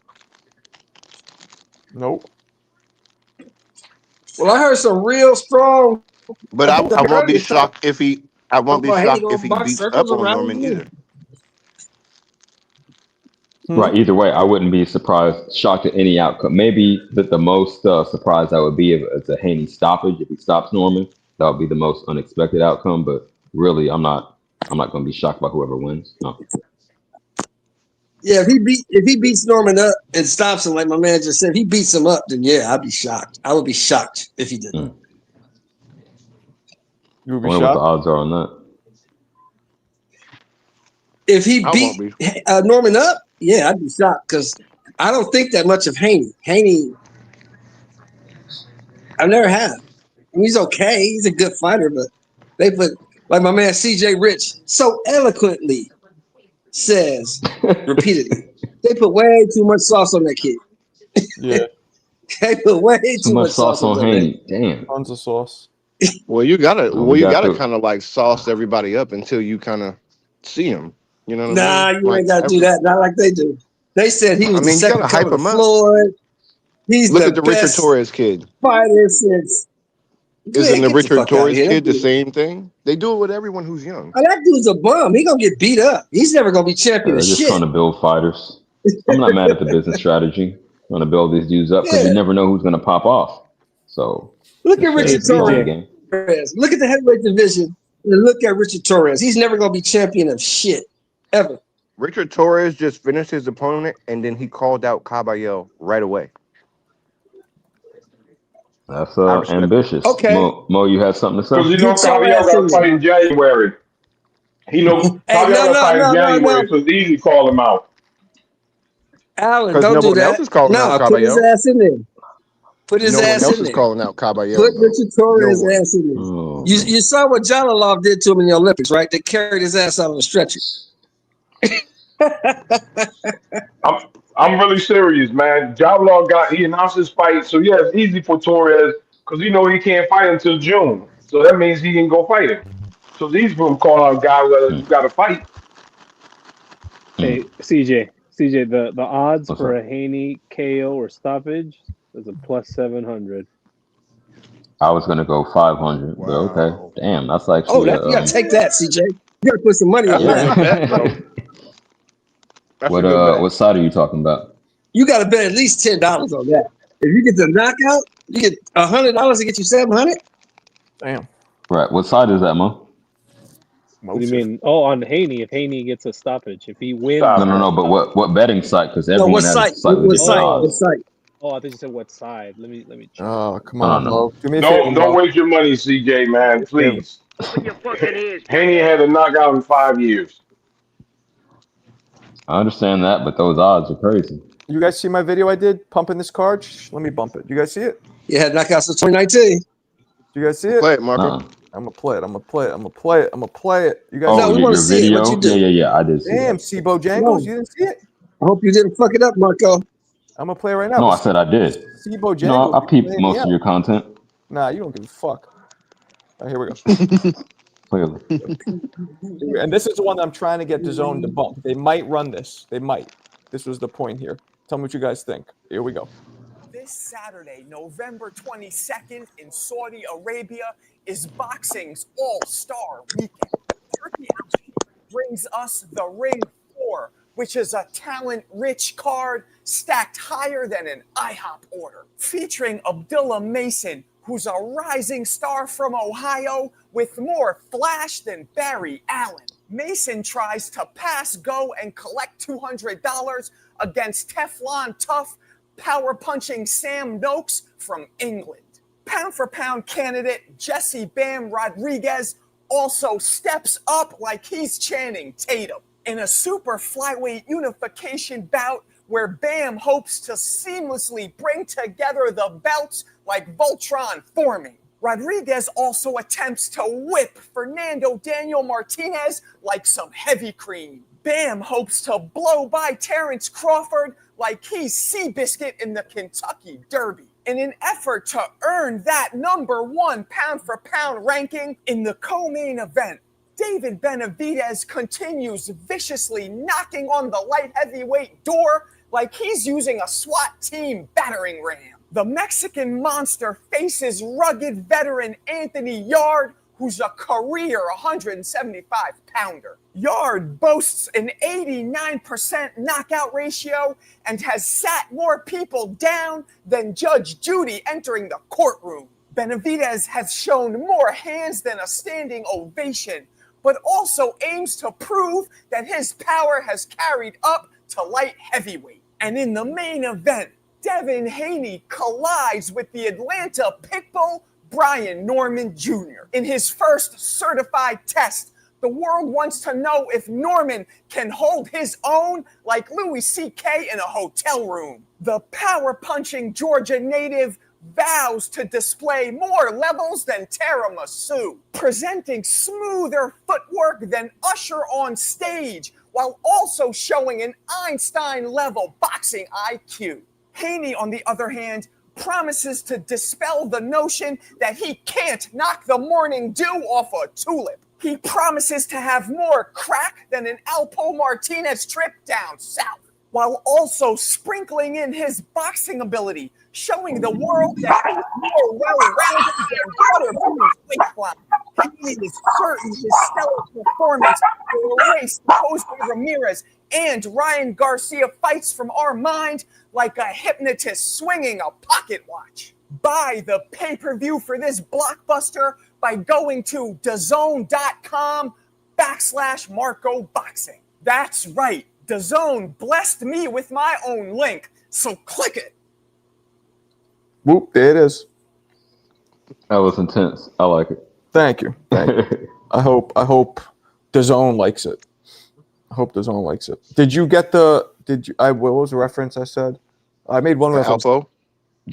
Nope. Well, I heard some real strong. But I won't be shocked if he. I won't be shocked if he beats up on Norman either. Right. Either way, I wouldn't be shocked at any outcome. Maybe the most surprised I would be if it's a Haney stoppage. If he stops Norman, that would be the most unexpected outcome. But really, I'm not going to be shocked by whoever wins. No. Yeah, if he beats Norman up and stops him, like my man just said, if he beats him up, then yeah, I'd be shocked. I would be shocked if he did. You would be shocked? What the odds are on that? If he beat Norman up, yeah, I'd be shocked because I don't think that much of Haney. Haney, I never have. I mean, he's okay. He's a good fighter, but they put, like my man CJ Rich so eloquently says repeatedly, they put way too much sauce on that kid. Yeah. They put way too much sauce on Haney. Damn. Tons of sauce. Well, you gotta kind of like sauce everybody up until you kind of see him. You know what I mean? You ain't got to do that. Not like they do. They said he was the second hype coming him of up. Floyd. He's Look the at the Richard best Torres kid. fighter since. Isn't the Richard Torres kid the dude. same thing? They do it with everyone who's young. Oh, that dude's a bum. He gonna get beat up. He's never gonna be champion They're of just shit. trying to build fighters. I'm not mad at the business strategy. Trying to build these dudes up because you never know who's going to pop off. So look at Richard Torres. Look at the heavyweight division and look at Richard Torres. He's never gonna be champion of shit ever. Richard Torres just finished his opponent and then he called out Caballero right away. That's ambitious. Okay. Mo, you had something to say? Because you know Caballero got to fight in January. He know Caballero got to fight in January, so it's easy to call him out. Alan, don't do that. Put his ass in there. Put his ass in there. Calling out Caballero. Put Richard Torres' ass in there. You saw what Jalalov did to him in the Olympics, right? They carried his ass out on the stretcher. I'm really serious, man. Jalalov he announced his fight, so yeah, it's easy for Torres because you know he can't fight until June. So that means he can go fight him. So it's easy for him to call out a guy whether you got to fight. Hey, CJ, the odds for a Haney KO or stoppage is a plus 700. I was gonna go 500, but okay. Damn, that's like you gotta take that, CJ. You gotta put some money on that. What side are you talking about? You gotta bet at least $10 on that. If you get the knockout, you get $100 to get you 700. Damn. Right. What side is that, Mo? What do you mean? Oh, on Haney. If Haney gets a stoppage, if he wins. No. But what betting site? Because everyone what has site? What site? Oh, I think you said what side. Let me check. Oh, come on, Mo. Don't waste your money, CJ, man. Please. Haney had a knockout in 5 years. I understand that, but those odds are crazy. You guys see my video I did pumping this card? Let me bump it. You guys see it? Yeah, knockouts of 2019. You guys see it? Play it, Marco. I'm gonna play it. You guys we want to see video? it. What you do? Yeah. I did see Damn, it. Sibo Jangles, you didn't see it? I hope you didn't fuck it up, Marco. I'm gonna play it right now. No, I said I did. Sibo Jangles. No, I peeped most of your content. Nah, you don't give a fuck. All right, here we go. Clearly. And this is the one I'm trying to get DAZN to bump. They might run this. They might. This was the point here. Tell me what you guys think. Here we go. This Saturday, November 22nd in Saudi Arabia is boxing's all-star weekend. Turkey brings us the Ring 4, which is a talent-rich card stacked higher than an IHOP order, featuring Abdullah Mason, who's a rising star from Ohio with more flash than Barry Allen. Mason tries to pass, go, and collect $200 against Teflon tough, power-punching Sam Noakes from England. Pound-for-pound candidate Jesse Bam Rodriguez also steps up like he's Channing Tatum. In a super flyweight unification bout where Bam hopes to seamlessly bring together the belts like Voltron forming. Rodriguez also attempts to whip Fernando Daniel Martinez like some heavy cream. Bam hopes to blow by Terrence Crawford like he's Seabiscuit in the Kentucky Derby. In an effort to earn that #1 pound-for-pound ranking in the co-main event, David Benavidez continues viciously knocking on the light heavyweight door like he's using a SWAT team battering ram. The Mexican monster faces rugged veteran Anthony Yarde, who's a career 175-pounder. Yarde boasts an 89% knockout ratio and has sat more people down than Judge Judy entering the courtroom. Benavidez has shown more hands than a standing ovation, but also aims to prove that his power has carried up to light heavyweight. And in the main event, Devin Haney collides with the Atlanta Pitbull, Brian Norman Jr. In his first certified test, the world wants to know if Norman can hold his own like Louis C.K. in a hotel room. The power-punching Georgia native vows to display more levels than tiramisu, presenting smoother footwork than Usher on stage, while also showing an Einstein-level boxing IQ. Haney, on the other hand, promises to dispel the notion that he can't knock the morning dew off a tulip. He promises to have more crack than an Alpo Martinez trip down south, while also sprinkling in his boxing ability, showing the world that he's more well-rounded than Butterbean's weight climb. Haney is certain his stellar performance will erase Jose Ramirez and Ryan Garcia fights from our mind like a hypnotist swinging a pocket watch. Buy the pay-per-view for this blockbuster by going to DAZN.com/Marco Boxing. That's right. DAZN blessed me with my own link, so click it. Whoop, there it is. That was intense. I like it. Thank you. Thank you. I hope DAZN likes it. I hope DAZN likes it. Did you get what was the reference I said? I made one reference. Alpo?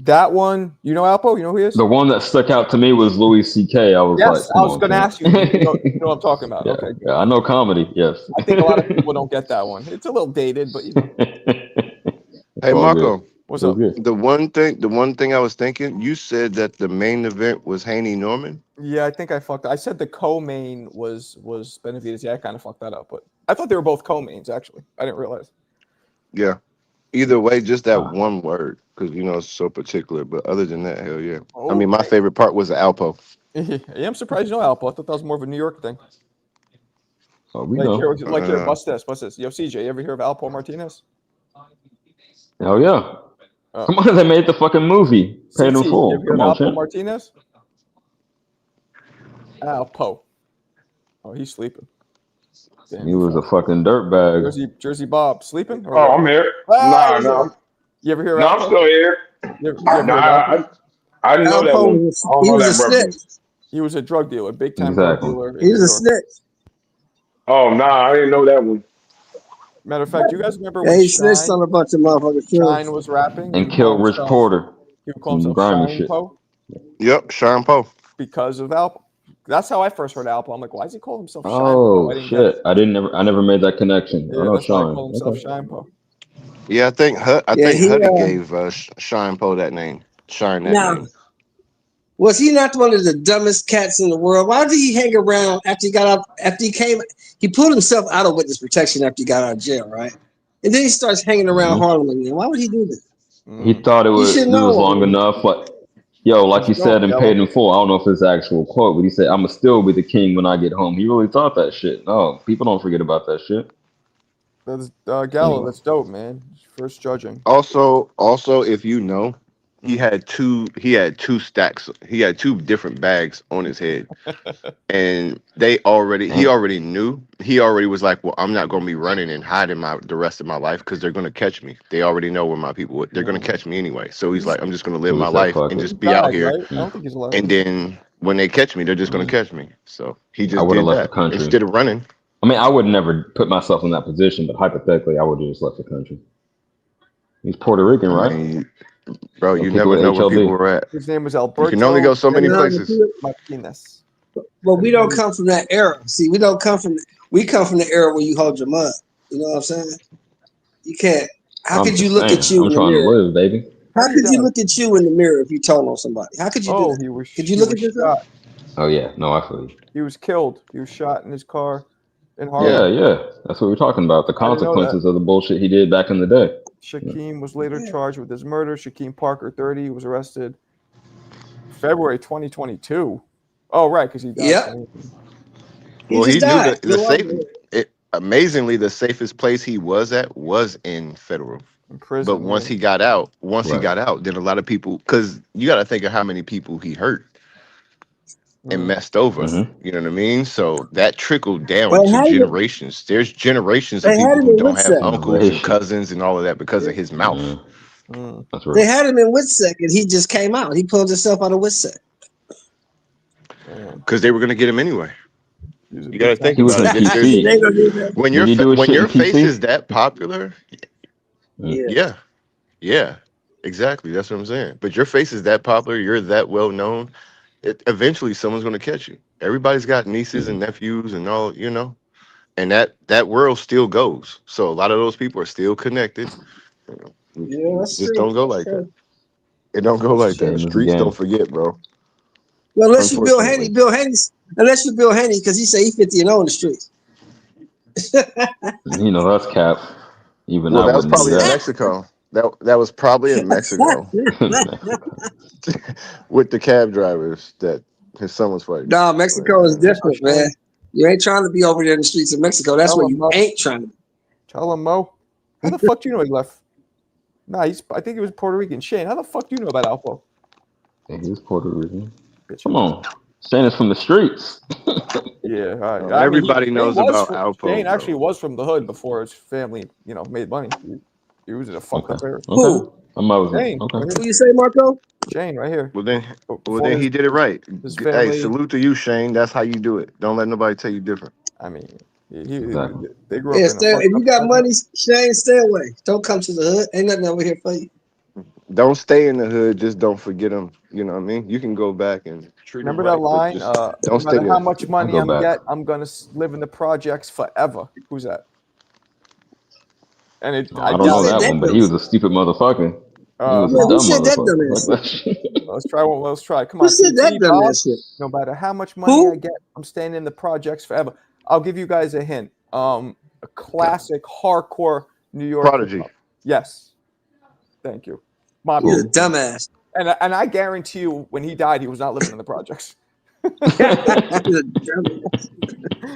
That one, you know Alpo? You know who he is? The one that stuck out to me was Louis C.K. I was I was going to ask you. You know what I'm talking about. Yeah, okay. Yeah, I know comedy, yes. I think a lot of people don't get that one. It's a little dated, but you know. Hey, Marco. Good. What's up? The one thing I was thinking, you said that the main event was Haney Norman. Yeah, I think I fucked up. I said the co-main was Benavidez. Yeah, I kind of fucked that up, but I thought they were both co-mains actually. I didn't realize. Yeah. Either way, just that one word, because it's so particular. But other than that, hell yeah. Oh, I mean, my favorite part was the Alpo. Yeah, I'm surprised you know Alpo. I thought that was more of a New York thing. Oh, we know. Here, bust this. Yo, CJ, you ever hear of Alpo Martinez? Hell yeah. Come on, they made the fucking movie. Paid in full. You ever hear of Alpo Martinez? Alpo. Oh, he's sleeping. Damn, he was a fucking dirtbag. Jersey Bob sleeping? Oh, I'm here. No. You ever hear? No, I'm still here. I didn't know that one. He was a snitch. He was a drug dealer, big time drug dealer. He was a snitch. Oh no, I didn't know that one. Matter of fact, you guys remember when he snitched on a bunch of motherfuckers. Shine was rapping and killed Rich Porter. He would call himself Shine Poe. Yep, Shine Poe. Because of Alpo. That's how I first heard Alpo. I'm like, why does he call himself Shine Poe? Oh shit! I never made that connection. Yeah, I know that's why Shine. he called himself Shine Poe. Yeah, I think Huddy gave Shine Poe that name. Shine that name. Was he not one of the dumbest cats in the world? Why did he hang around after he got out? After he came, he pulled himself out of witness protection after he got out of jail, right? And then he starts hanging around Harlem again. Why would he do this? He thought it was long enough. Like you said in Paid in Full. I don't know if it's the actual quote, but he said, "I'ma still be the king when I get home." He really thought that shit. No, people don't forget about that shit. That's Gallo. That's dope, man. First judging. Also, if you know, he had two stacks. He had two different bags on his head, and he already knew. He already was like, "Well, I'm not going to be running and hiding the rest of my life because they're going to catch me. They already know where my people. They're going to catch me anyway." So he's like, "I'm just going to live my life and just be out here." Right? I don't think he's allowed. And then when they catch me, they're just going to catch me. So he just did left the country instead of running. I mean, I would never put myself in that position, but hypothetically, I would have just left the country. He's Puerto Rican, I right? mean, bro, Don't you pick it never with know where HLB. people are at. His name was You Alberto. can only go so many places. Martinez. But we don't come from that era. See, we come from the era where you hold your mud. You know what I'm saying? You can't. How could you look at you I'm in the trying to mirror? live, baby. How could you look at you in the mirror if you told on somebody? How could you do that? Could you look at yourself? Oh yeah, no, I feel you. He was killed. He was shot in his car in Harlem. Yeah. That's what we're talking about. The consequences of the bullshit he did back in the day. Shaquem was later charged with his murder. Shaquem Parker, 30, was arrested February 2022. Oh, right, because he died. Yeah. Well, he knew the safe. Amazingly, the safest place he was at was in federal. In prison. But once he got out, then a lot of people, because you got to think of how many people he hurt and messed over. You know what I mean? So that trickled down to generations. There's generations of people who don't have uncles and cousins and all of that because of his mouth. That's right. They had him in WITSEC and he just came out. He pulled himself out of WITSEC. Because they were going to get him anyway. You got to think about it. When your face is that popular, yeah, exactly. That's what I'm saying. But your face is that popular, you're that well known. Eventually, someone's going to catch you. Everybody's got nieces and nephews and all, and that world still goes. So a lot of those people are still connected. Yeah, that's just true. don't go like that. It don't go like that. Streets don't forget, bro. Well, unless you Bill Haney, unless you Bill Haney, because he say he 50 and 0 in the streets. That's cap. Even that was probably in Mexico. That was probably in Mexico with the cab drivers that his son was fighting. No, Mexico is different, man. You ain't trying to be over there in the streets of Mexico. That's where you ain't trying to be. Tell him, Mo. How the fuck do you know he left? Nah, I think he was Puerto Rican. Shane, how the fuck do you know about Alpo? Yeah, he was Puerto Rican. Come on. Shane is from the streets. Yeah, everybody knows about Alpo. Shane actually was from the hood before his family, made money. He was in a fucked up area. Who? Shane. Okay. Right, who you say, Marco? Shane, right here. Well, then he did it right. Hey, salute to you, Shane. That's how you do it. Don't let nobody tell you different. I mean, they if grew up you got money, Shane, stay away. Don't come to the hood. Ain't nothing over here for you. Don't stay in the hood. Just don't forget them. You know what I mean? You can go back and treat Remember them that line? Don't no matter how much money I'm get, I'm gonna live in the projects forever. Who's that? And I don't know that one, but he was a stupid motherfucker. He was a dumb motherfucker. Let's try one. Let's try. Come on. No matter how much money I get, I'm staying in the projects forever. I'll give you guys a hint. A classic hardcore New York Prodigy. Yes. Thank you. You're a dumbass. And I guarantee you, when he died, he was not living in the projects.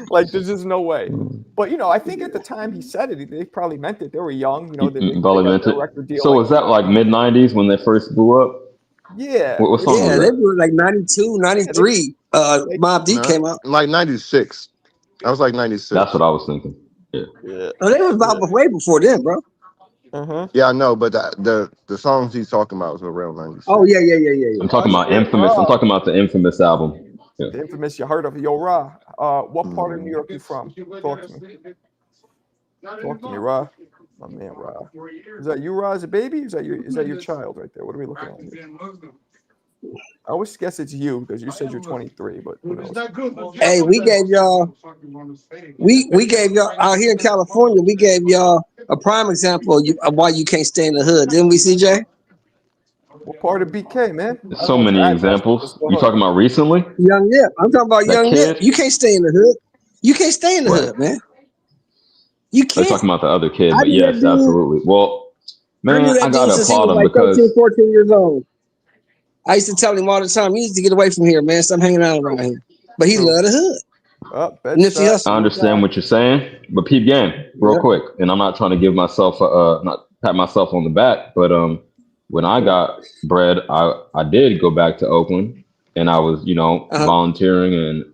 Like, there's just no way. But I think at the time he said it, they probably meant it. They were young, they probably meant it. Record deal. So was that like mid '90s when they first blew up? Yeah. What song was that? They were like 92, 93. Mobb Deep came out. Like 96. I was like 96. That's what I was thinking. Yeah. Oh, they was about way before then, bro. Yeah, I know, but the songs he's talking about was around 96. Oh yeah. I'm talking about Infamous. I'm talking about the Infamous album. Yeah. The Infamous, you heard of it. Yo, Ra, what part of New York you from? Talk to me. Talk to me, Ra. My man, Ra. Is that you, Ra, as a baby? Is that your child right there? What are we looking at here? I always guess it's you because you said you're 23, but who knows? Hey, we gave y'all out here in California, we gave y'all a prime example of why you can't stay in the hood, didn't we, CJ? What part of BK, man? So many examples. You talking about recently? Young Nip. I'm talking about Young Nip. You can't stay in the hood. You can't stay in the hood, man. You can't. I'm talking about the other kid, but yes, absolutely. Well, man, I gotta applaud him like because 13, 14 years old. I used to tell him all the time, you need to get away from here, man. Stop hanging out around here. But he loved the hood. I understand what you're saying, but peep game, real quick. And I'm not trying to give myself not pat myself on the back, but when I got bread, I did go back to Oakland, and I was volunteering and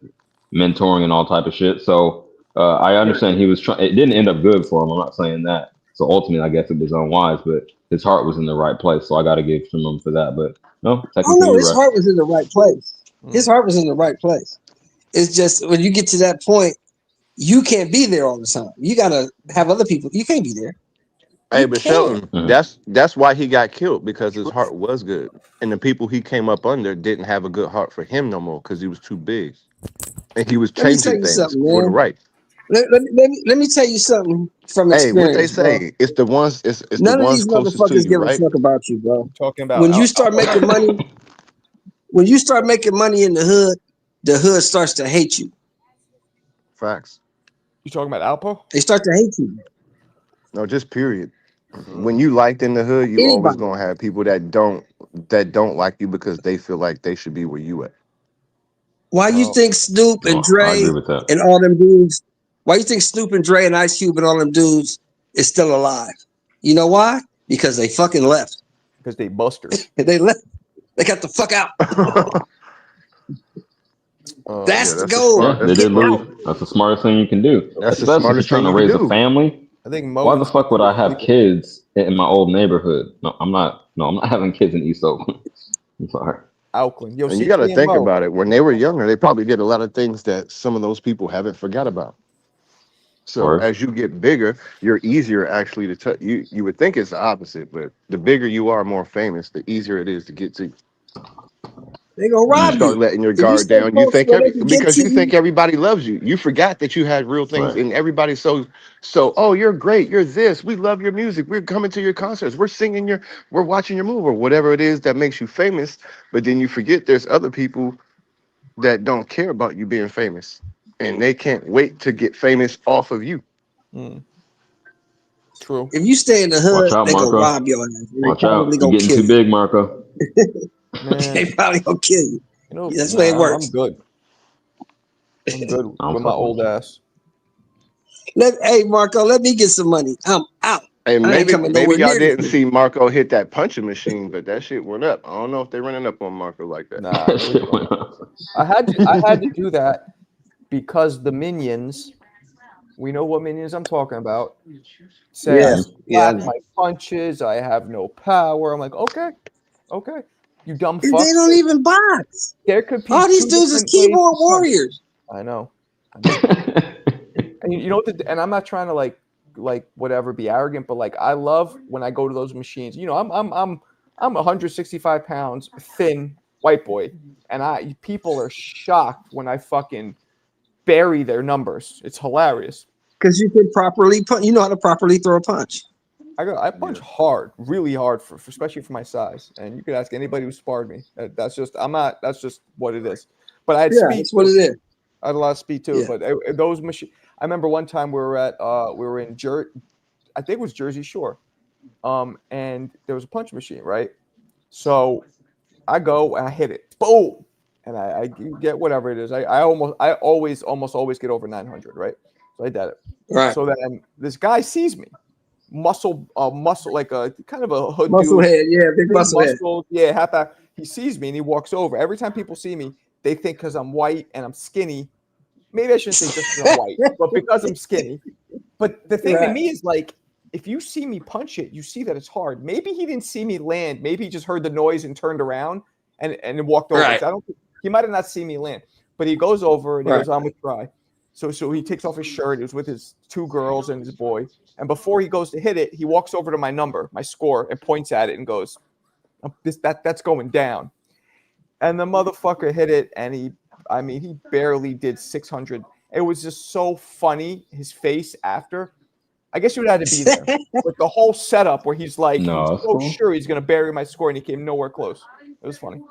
mentoring and all type of shit. So I understand he was trying. It didn't end up good for him. I'm not saying that. So ultimately, I guess it was unwise, but his heart was in the right place. So I got to give him for that. But no, technically, his heart was in the right place. His heart was in the right place. It's just when you get to that point, you can't be there all the time. You got to have other people. You can't be there. Hey, but Shelton, that's why he got killed, because his heart was good, and the people he came up under didn't have a good heart for him no more because he was too big, and he was Let me tell changing you things something, for the man. right. Let me tell you something from Hey, what they experience, bro. say? It's the ones. It's the None of ones these closest to motherfuckers you, give a right? fuck about you, bro. Talking about When you start making money, when you start making money in the hood starts to hate you. Facts. You talking about Alpo? They start to hate you. No, just period. When you liked in the hood, you always Anybody. gonna have people that don't like you because they feel like they should be where you at. Why you think Snoop and I agree Dre with that. and all them dudes? Why you think Snoop and Dre and Ice Cube and all them dudes is still alive? You know why? Because they fucking left. Because they busters. They left. They got the fuck out. That's the goal. Yeah, they did leave. That's the smartest thing you can do. That's the Especially if you're smartest trying thing to you can raise a do. family. I think Why the fuck would I have kids in my old neighborhood? No, I'm not having kids in East Oakland. I'm sorry. Oakland. Yo, And you got to CT and think Mo. about it. When they were younger, they probably did a lot of things that some of those people haven't forgot about. So Word. as you get bigger, you're easier actually to touch. You would think it's the opposite, but the bigger you are, more famous, the easier it is to get to you. They gonna You rob start you. letting your If you guard stay down. You close think where they can get because to you think everybody loves you. You forgot that you had real things, Right. and everybody's so. Oh, you're great. You're this. We love your music. We're coming to your concerts. We're singing we're watching your move, or whatever it is that makes you famous. But then you forget there's other people that don't care about you being famous, and they can't wait to get famous off of you. True. If you stay in the hood, Watch out, they gonna Marco. rob your ass. And they Watch probably out. You're gonna getting kill too you. big, Marco. They probably gonna kill you. You know, That's the way it works. I'm good. I'm good I'm with my fucking old with you. ass. Hey Marco, let me get some money. I'm out. And I ain't coming maybe nowhere y'all near this. didn't see Marco hit that punching machine, but that shit went up. I don't know if they're running up on Marco like that. Nah, no, we don't. I had to do that because the minions. We know what minions I'm talking about. Say I slack my punches. I have no power. I'm like, okay, you dumb And fucks. they don't even box. There could be All these two dudes is different ways keyboard to punch. warriors. I know. And you know what? And I'm not trying to like whatever be arrogant, but like I love when I go to those machines. You know, I'm 165 pounds, thin white boy, and people are shocked when I fucking bury their numbers. It's hilarious. Because you can properly punch. You know how to properly throw a punch. I punch hard, really hard, for especially for my size. And you could ask anybody who sparred me. That's just what it is. But I had speed. That's what it is. I had a lot of speed too. Yeah. But those machines. I remember one time we were in I think it was Jersey Shore, and there was a punch machine, right? So I go and I hit it, boom, and I get whatever it is. I always get over 900, right? So I did it. Right. So then this guy sees me, muscle like a kind of a hood Muscle dude, head, yeah, big muscle head. yeah, half back. He sees me and he walks over. Every time people see me, they think because I'm white and I'm skinny. Maybe I shouldn't say just because I'm white, but because I'm skinny. But the thing to me is like, if you see me punch it, you see that it's hard. Maybe he didn't see me land. Maybe he just heard the noise and turned around and walked over. Right. I don't think he might have not seen me land, but he goes over and he goes, "I'm gonna try." So he takes off his shirt. He was with his two girls and his boy. And before he goes to hit it, he walks over to my number, my score, and points at it and goes, "That's going down." And the motherfucker hit it, and he barely did 600. It was just so funny, his face after. I guess you would have had to be there. With the whole setup where he's like, No, he's so sure he's going to bury my score, and he came nowhere close. It was funny.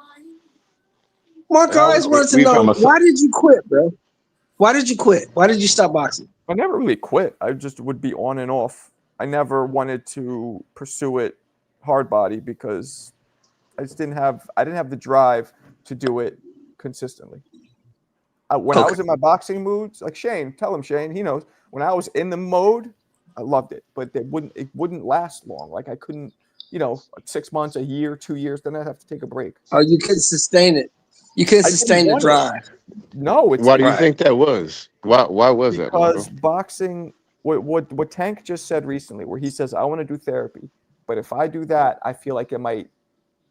Marco, I always wanted to know, why did you quit, bro? Why did you quit? Why did you stop boxing? I never really quit. I just would be on and off. I never wanted to pursue it hard body because I didn't have the drive to do it consistently. When I was in my boxing moods, like Shane, tell him, Shane, he knows. When I was in the mode, I loved it, but it wouldn't last long. Like I couldn't, 6 months, a year, 2 years, then I'd have to take a break. Oh, you couldn't sustain it. You couldn't sustain the drive. No, why do you think that was? Why was that? Because boxing, what Tank just said recently, where he says, I want to do therapy, but if I do that, I feel like it might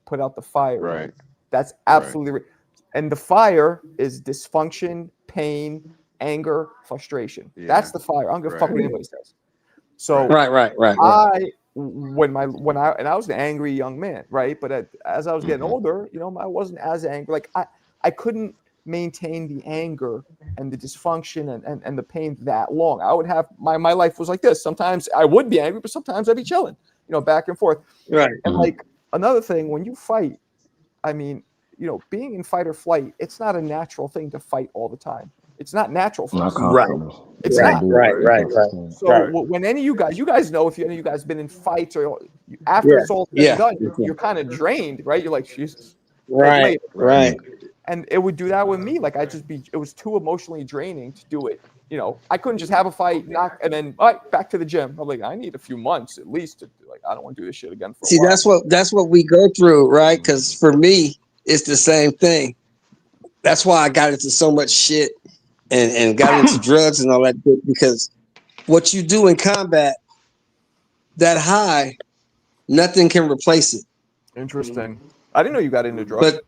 put out the fire. Right. That's absolutely right. And the fire is dysfunction, pain, anger, frustration. Yeah. That's the fire. I don't give a fuck what anybody says. So right. when I was an angry young man, right? But as I was getting older, I wasn't as angry. Like I couldn't maintain the anger and the dysfunction and the pain that long. I would have my life was like this. Sometimes I would be angry, but sometimes I'd be chilling, back and forth. Right. And like another thing, when you fight, I mean, being in fight or flight, it's not a natural thing to fight all the time. It's not natural for us. Right. It's right. not. Right. So when any of you guys know if any of you guys been in fights or after it's all said and done, you're kind of drained, right? You're like, Jesus. Right. Right. And it would do that with me. Like it was too emotionally draining to do it. I couldn't just have a fight, knock, and then back to the gym. I'm like, I need a few months at least to I don't want to do this shit again for a while. That's what we go through, right? Because for me, it's the same thing. That's why I got into so much shit and got into drugs and all that shit, because what you do in combat, that high, nothing can replace it. Interesting. I didn't know you got into drugs.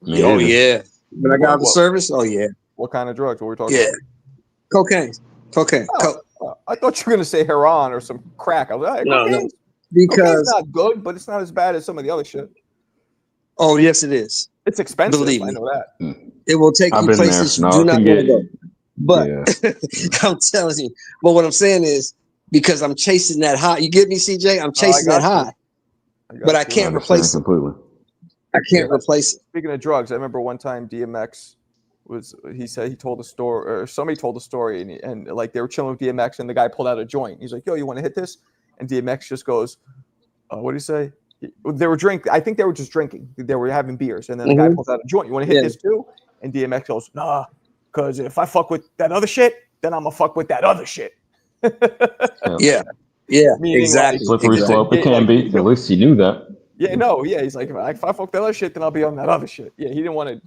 Oh yeah. When I got out of the service, oh yeah. What kind of drugs? What were we talking about? Cocaine. I thought you were gonna say heroin or some crack. I was like, no. Because cocaine's not good, but it's not as bad as some of the other shit. Oh yes, it is. It's expensive. Believe me. I know that. It will take you places you do not want to go. But I'm telling you. But what I'm saying is, because I'm chasing that high. You get me, CJ? I'm chasing that high. But I can't replace it. Completely. I can't replace it. Speaking of drugs, I remember one time DMX he told a story, or somebody told a story, and like they were chilling with DMX, and the guy pulled out a joint. He's like, "Yo, you want to hit this?" And DMX just goes, "What do you say?" They were drinking. I think they were just drinking. They were having beers, and then the guy pulls out a joint. You want to hit this too? And DMX goes, "Nah, because if I fuck with that other shit, then I'm gonna fuck with that other shit." Yeah, Meaning, exactly. Slippery slope. It can be. At least you knew that. Yeah, no, yeah. He's like, if I fuck that other shit, then I'll be on that other shit. Yeah, he didn't want to.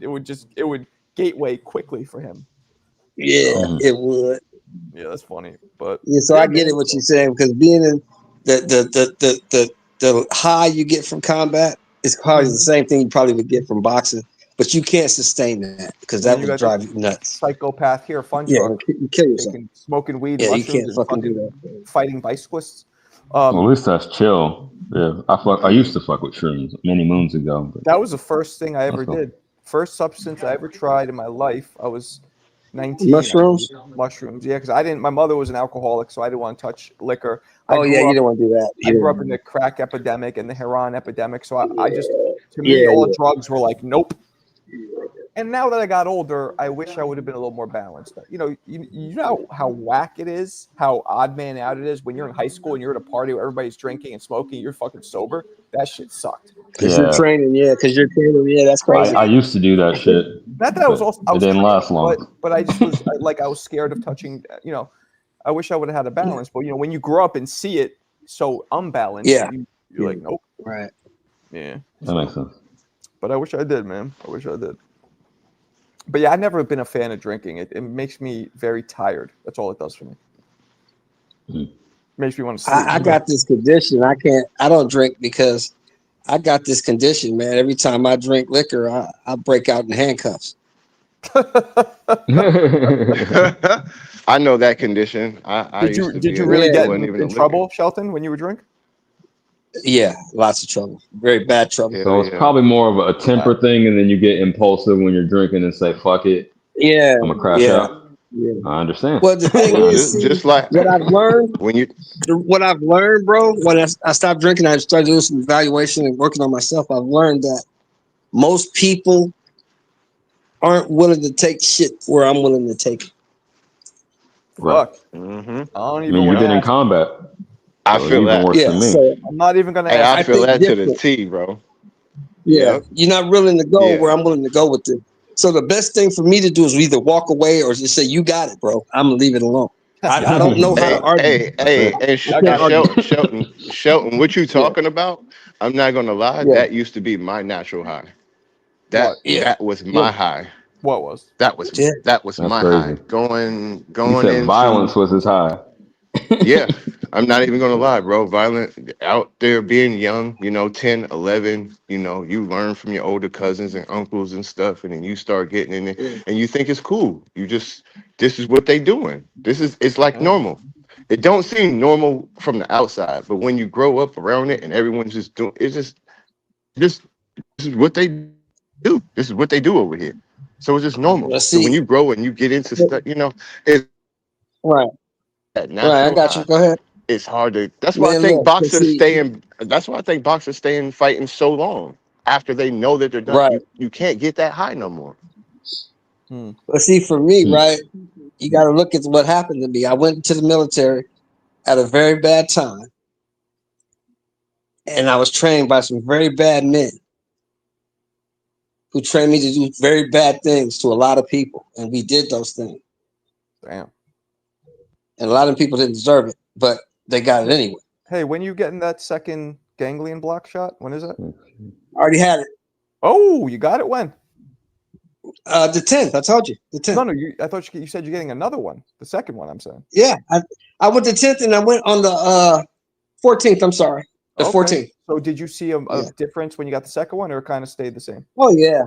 It would gateway quickly for him. Yeah, it would. Yeah, that's funny. But so I get it what you're saying, because being in the high you get from combat is probably the same thing you probably would get from boxing, but you can't sustain that because that would drive you nuts. Psychopath here, fun drug. You kill yourself. Smoking weed, you can't fucking do that. Fighting bicyclists. Well, at least that's chill. Yeah, I used to fuck with shrooms many moons ago. That was the first thing I ever did. First substance I ever tried in my life. I was 19. Mushrooms, yeah, because my mother was an alcoholic, so I didn't want to touch liquor. You don't want to do that. I grew up in the crack epidemic and the heroin epidemic, so I just, to me, all drugs were like, nope. And now that I got older, I wish I would have been a little more balanced. You know how whack it is, how odd man out it is when you're in high school and you're at a party where everybody's drinking and smoking, you're fucking sober. That shit sucked. Because you're training, that's crazy. I used to do that shit. Not that I was also. It didn't last long. But I just was I was scared of touching. I wish I would have had a balance. But when you grow up and see it so unbalanced, you're like, nope. Right. Yeah. That makes sense. But I wish I did, man. I wish I did. But yeah, I've never been a fan of drinking. It makes me very tired. That's all it does for me. Makes me want to sleep. I got this condition. I don't drink because I got this condition, man. Every time I drink liquor, I break out in handcuffs. I know that condition. Did you really get in trouble, Shelton, when you were drinking? Yeah, lots of trouble. Very bad trouble. So it's probably more of a temper thing, and then you get impulsive when you're drinking and say, fuck it. Yeah. I'm going to crash out. Yeah. I understand. Well, the thing is, just like what I've learned, bro, when I stopped drinking, I started doing some evaluation and working on myself. I've learned that most people aren't willing to take shit where I'm willing to take it. Fuck. Mm-hmm. I don't even you've been in combat. I feel that. So I'm not even gonna. I feel that to the T, bro. Yeah, you're not willing to go where I'm willing to go with it. So the best thing for me to do is either walk away or just say, "You got it, bro. I'm gonna leave it alone." I don't know how to argue. Shelton, what you talking about? I'm not gonna lie. That used to be my natural high. That was my high. What was? That was my crazy. high. Going in. Violence was his high. Yeah, I'm not even gonna lie, bro. Violent out there, being young, 10, 11, you learn from your older cousins and uncles and stuff, and then you start getting in it, and you think it's cool. This is what they doing. It's like normal. it don't seem normal from the outside, but when you grow up around it and everyone's just doing it's just this is what they do. This is what they do over here. So it's just normal. Let's So when see. you grow and you get into stuff, you know, it's Right. that Right. I natural got you. high. Go ahead. It's hard to. That's why I Man, think look. Let's boxers see. stay in. That's why I think boxers stay in fighting so long after they know that they're done. Right. You can't get that high no more. But see, for me, right, you got to look at what happened to me. I went into the military at a very bad time, and I was trained by some very bad men who trained me to do very bad things to a lot of people, and we did those things. Damn. And a lot of people didn't deserve it, but they got it anyway. Hey, when you getting that second ganglion block shot? When is that? I already had it. Oh, you got it when? The 10th. I told you. The 10th. No, I thought you said you're getting another one. The second one, I'm saying. Yeah, I went the 10th, and I went on the 14th. I'm sorry, the 14th. So did you see a difference when you got the second one, or it kind of stayed the same? Oh yeah,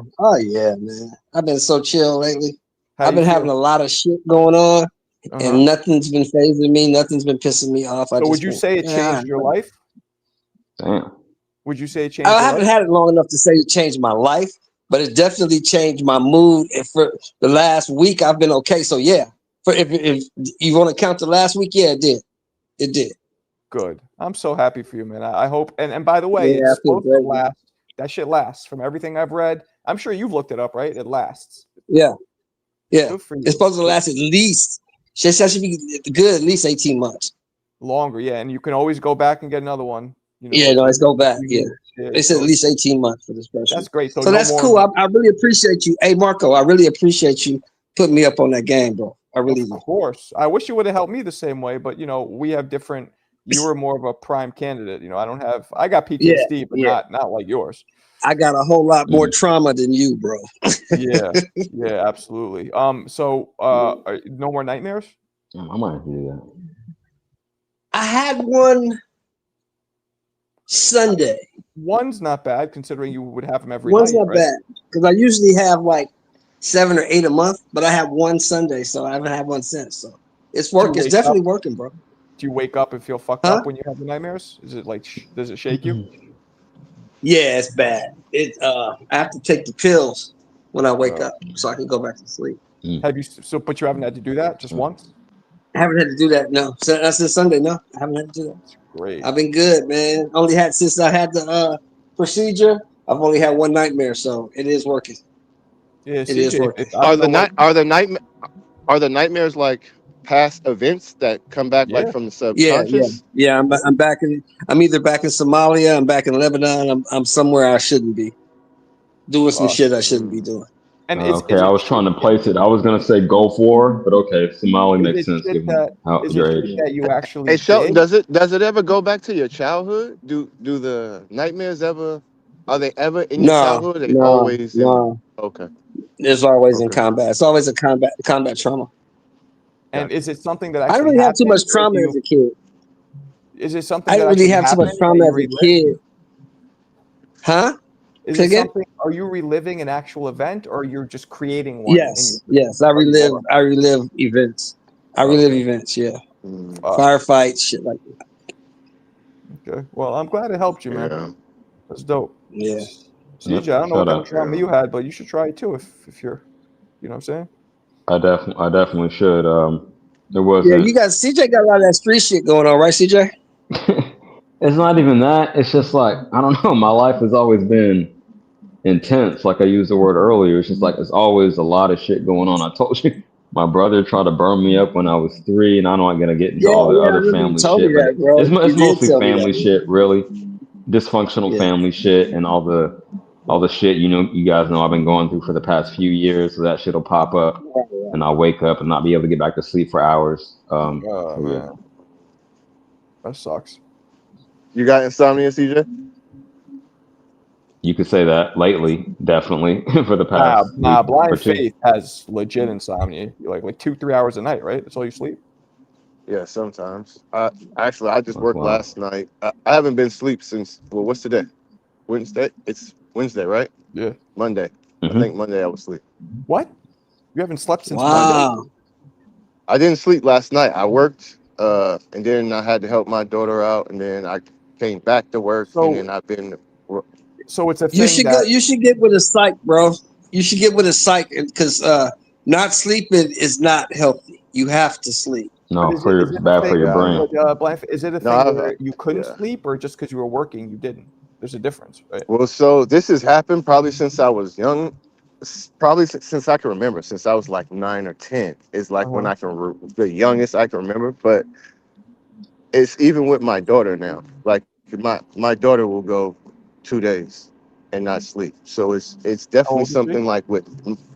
man. I've been so chill lately. I've been having a lot of shit going on, and nothing's been phasing me. Nothing's been pissing me off. So would you say it changed your life? Damn. Would you say it changed? I haven't had it long enough to say it changed my life, but it definitely changed my mood. And for the last week, I've been okay. So yeah, for if you want to count the last week, yeah, it did. It did. Good. I'm so happy for you, man. I hope. And by the way, Yeah, it's supposed to last. That shit lasts. From everything I've read, I'm sure you've looked it up, right? It lasts. Yeah. Good for you. It's supposed to last at least. That should be good. At least 18 months. Longer, yeah. And you can always go back and get another one. You know, yeah, no, let's go back. Yeah. They said so at least 18 months for this special. That's great. So no that's cool. I really appreciate you. Hey, Marco, I really appreciate you putting me up on that game, bro. I really do. Of course. I wish you would have helped me the same way, but, you know, we have different. You were more of a prime candidate. You know, I got PTSD, but not like yours. I got a whole lot more trauma than you, bro. Yeah, absolutely. So no more nightmares? I might do that. I had one Sunday. One's not bad considering you would have them every One's night. One's not bad because I usually have like 7 or 8 a month, but I have one Sunday, so I haven't had one since. So it's working. It's definitely working, bro. Do you wake up and feel fucked up when you have the nightmares? Is it like does it shake you? Yeah, it's bad. I have to take the pills when I wake up so I can go back to sleep. Have you but you haven't had to do that just once? I haven't had to do that. No, so that's this Sunday. No, I haven't had to do that. Great. I've been good, man. Only had since I had the procedure. I've only had one nightmare, so it is working. Yeah, it is working. Are the nightmares like past events that come back like from the subconscious? Yeah. I'm back in. I'm either back in Somalia. I'm back in Lebanon. I'm somewhere I shouldn't be doing some shit I shouldn't be doing. And okay, I was trying to place it. I was gonna say Gulf War, but okay, Somali makes sense given your age. That you actually hey, Shelton, does it ever go back to your childhood? Do the nightmares ever? Are they ever in your childhood? They always okay. It's always in combat. It's always a combat trauma. And is it something that I didn't really have too much trauma as a kid? Is it something I didn't really have too much trauma as a kid? Huh? Is it something? Are you reliving an actual event, or you're just creating one? Yes. I relive events. I relive events. Yeah. Firefights, shit like that. Okay. Well, I'm glad it helped you, man. Yeah. That's dope. Yeah. CJ, I don't know what kind of trauma you had, but you should try it too if you're, you know what I'm saying? I definitely should. There was you got CJ got a lot of that street shit going on, right, CJ? It's not even that. It's just like, I don't know. My life has always been intense. Like I used the word earlier. It's just like, it's always a lot of shit going on. I told you, my brother tried to burn me up when I was 3, and I'm not going to get into all the other family shit. It's mostly family shit, really. Dysfunctional family shit and all the shit, you guys know I've been going through for the past few years. So that shit will pop up and I'll wake up and not be able to get back to sleep for hours. Man. That sucks. You got insomnia, CJ? You could say that lately, definitely for the past. Blind Faith has legit insomnia. Like 2-3 hours a night, right? That's all you sleep. Yeah, sometimes. I just worked last night. I haven't been asleep since. Well, what's today? Wednesday. It's Wednesday, right? Yeah. Monday. I think Monday I was asleep. What? You haven't slept since Monday? I didn't sleep last night. I worked And then I had to help my daughter out, and then I came back to work, and then I've been. So it's a You thing should that go. You should get with a psych, bro. You should get with a psych because not sleeping is not healthy. You have to sleep. No, is it's bad for your brain. Is it a No, thing where you couldn't sleep, or just because you were working you didn't? There's a difference, right? Well, so this has happened probably since I was young, probably since I can remember, since I was like 9 or 10. It's like when I can, the youngest I can remember. But it's even with my daughter now. Like my daughter will go 2 days and not sleep. So it's definitely something like with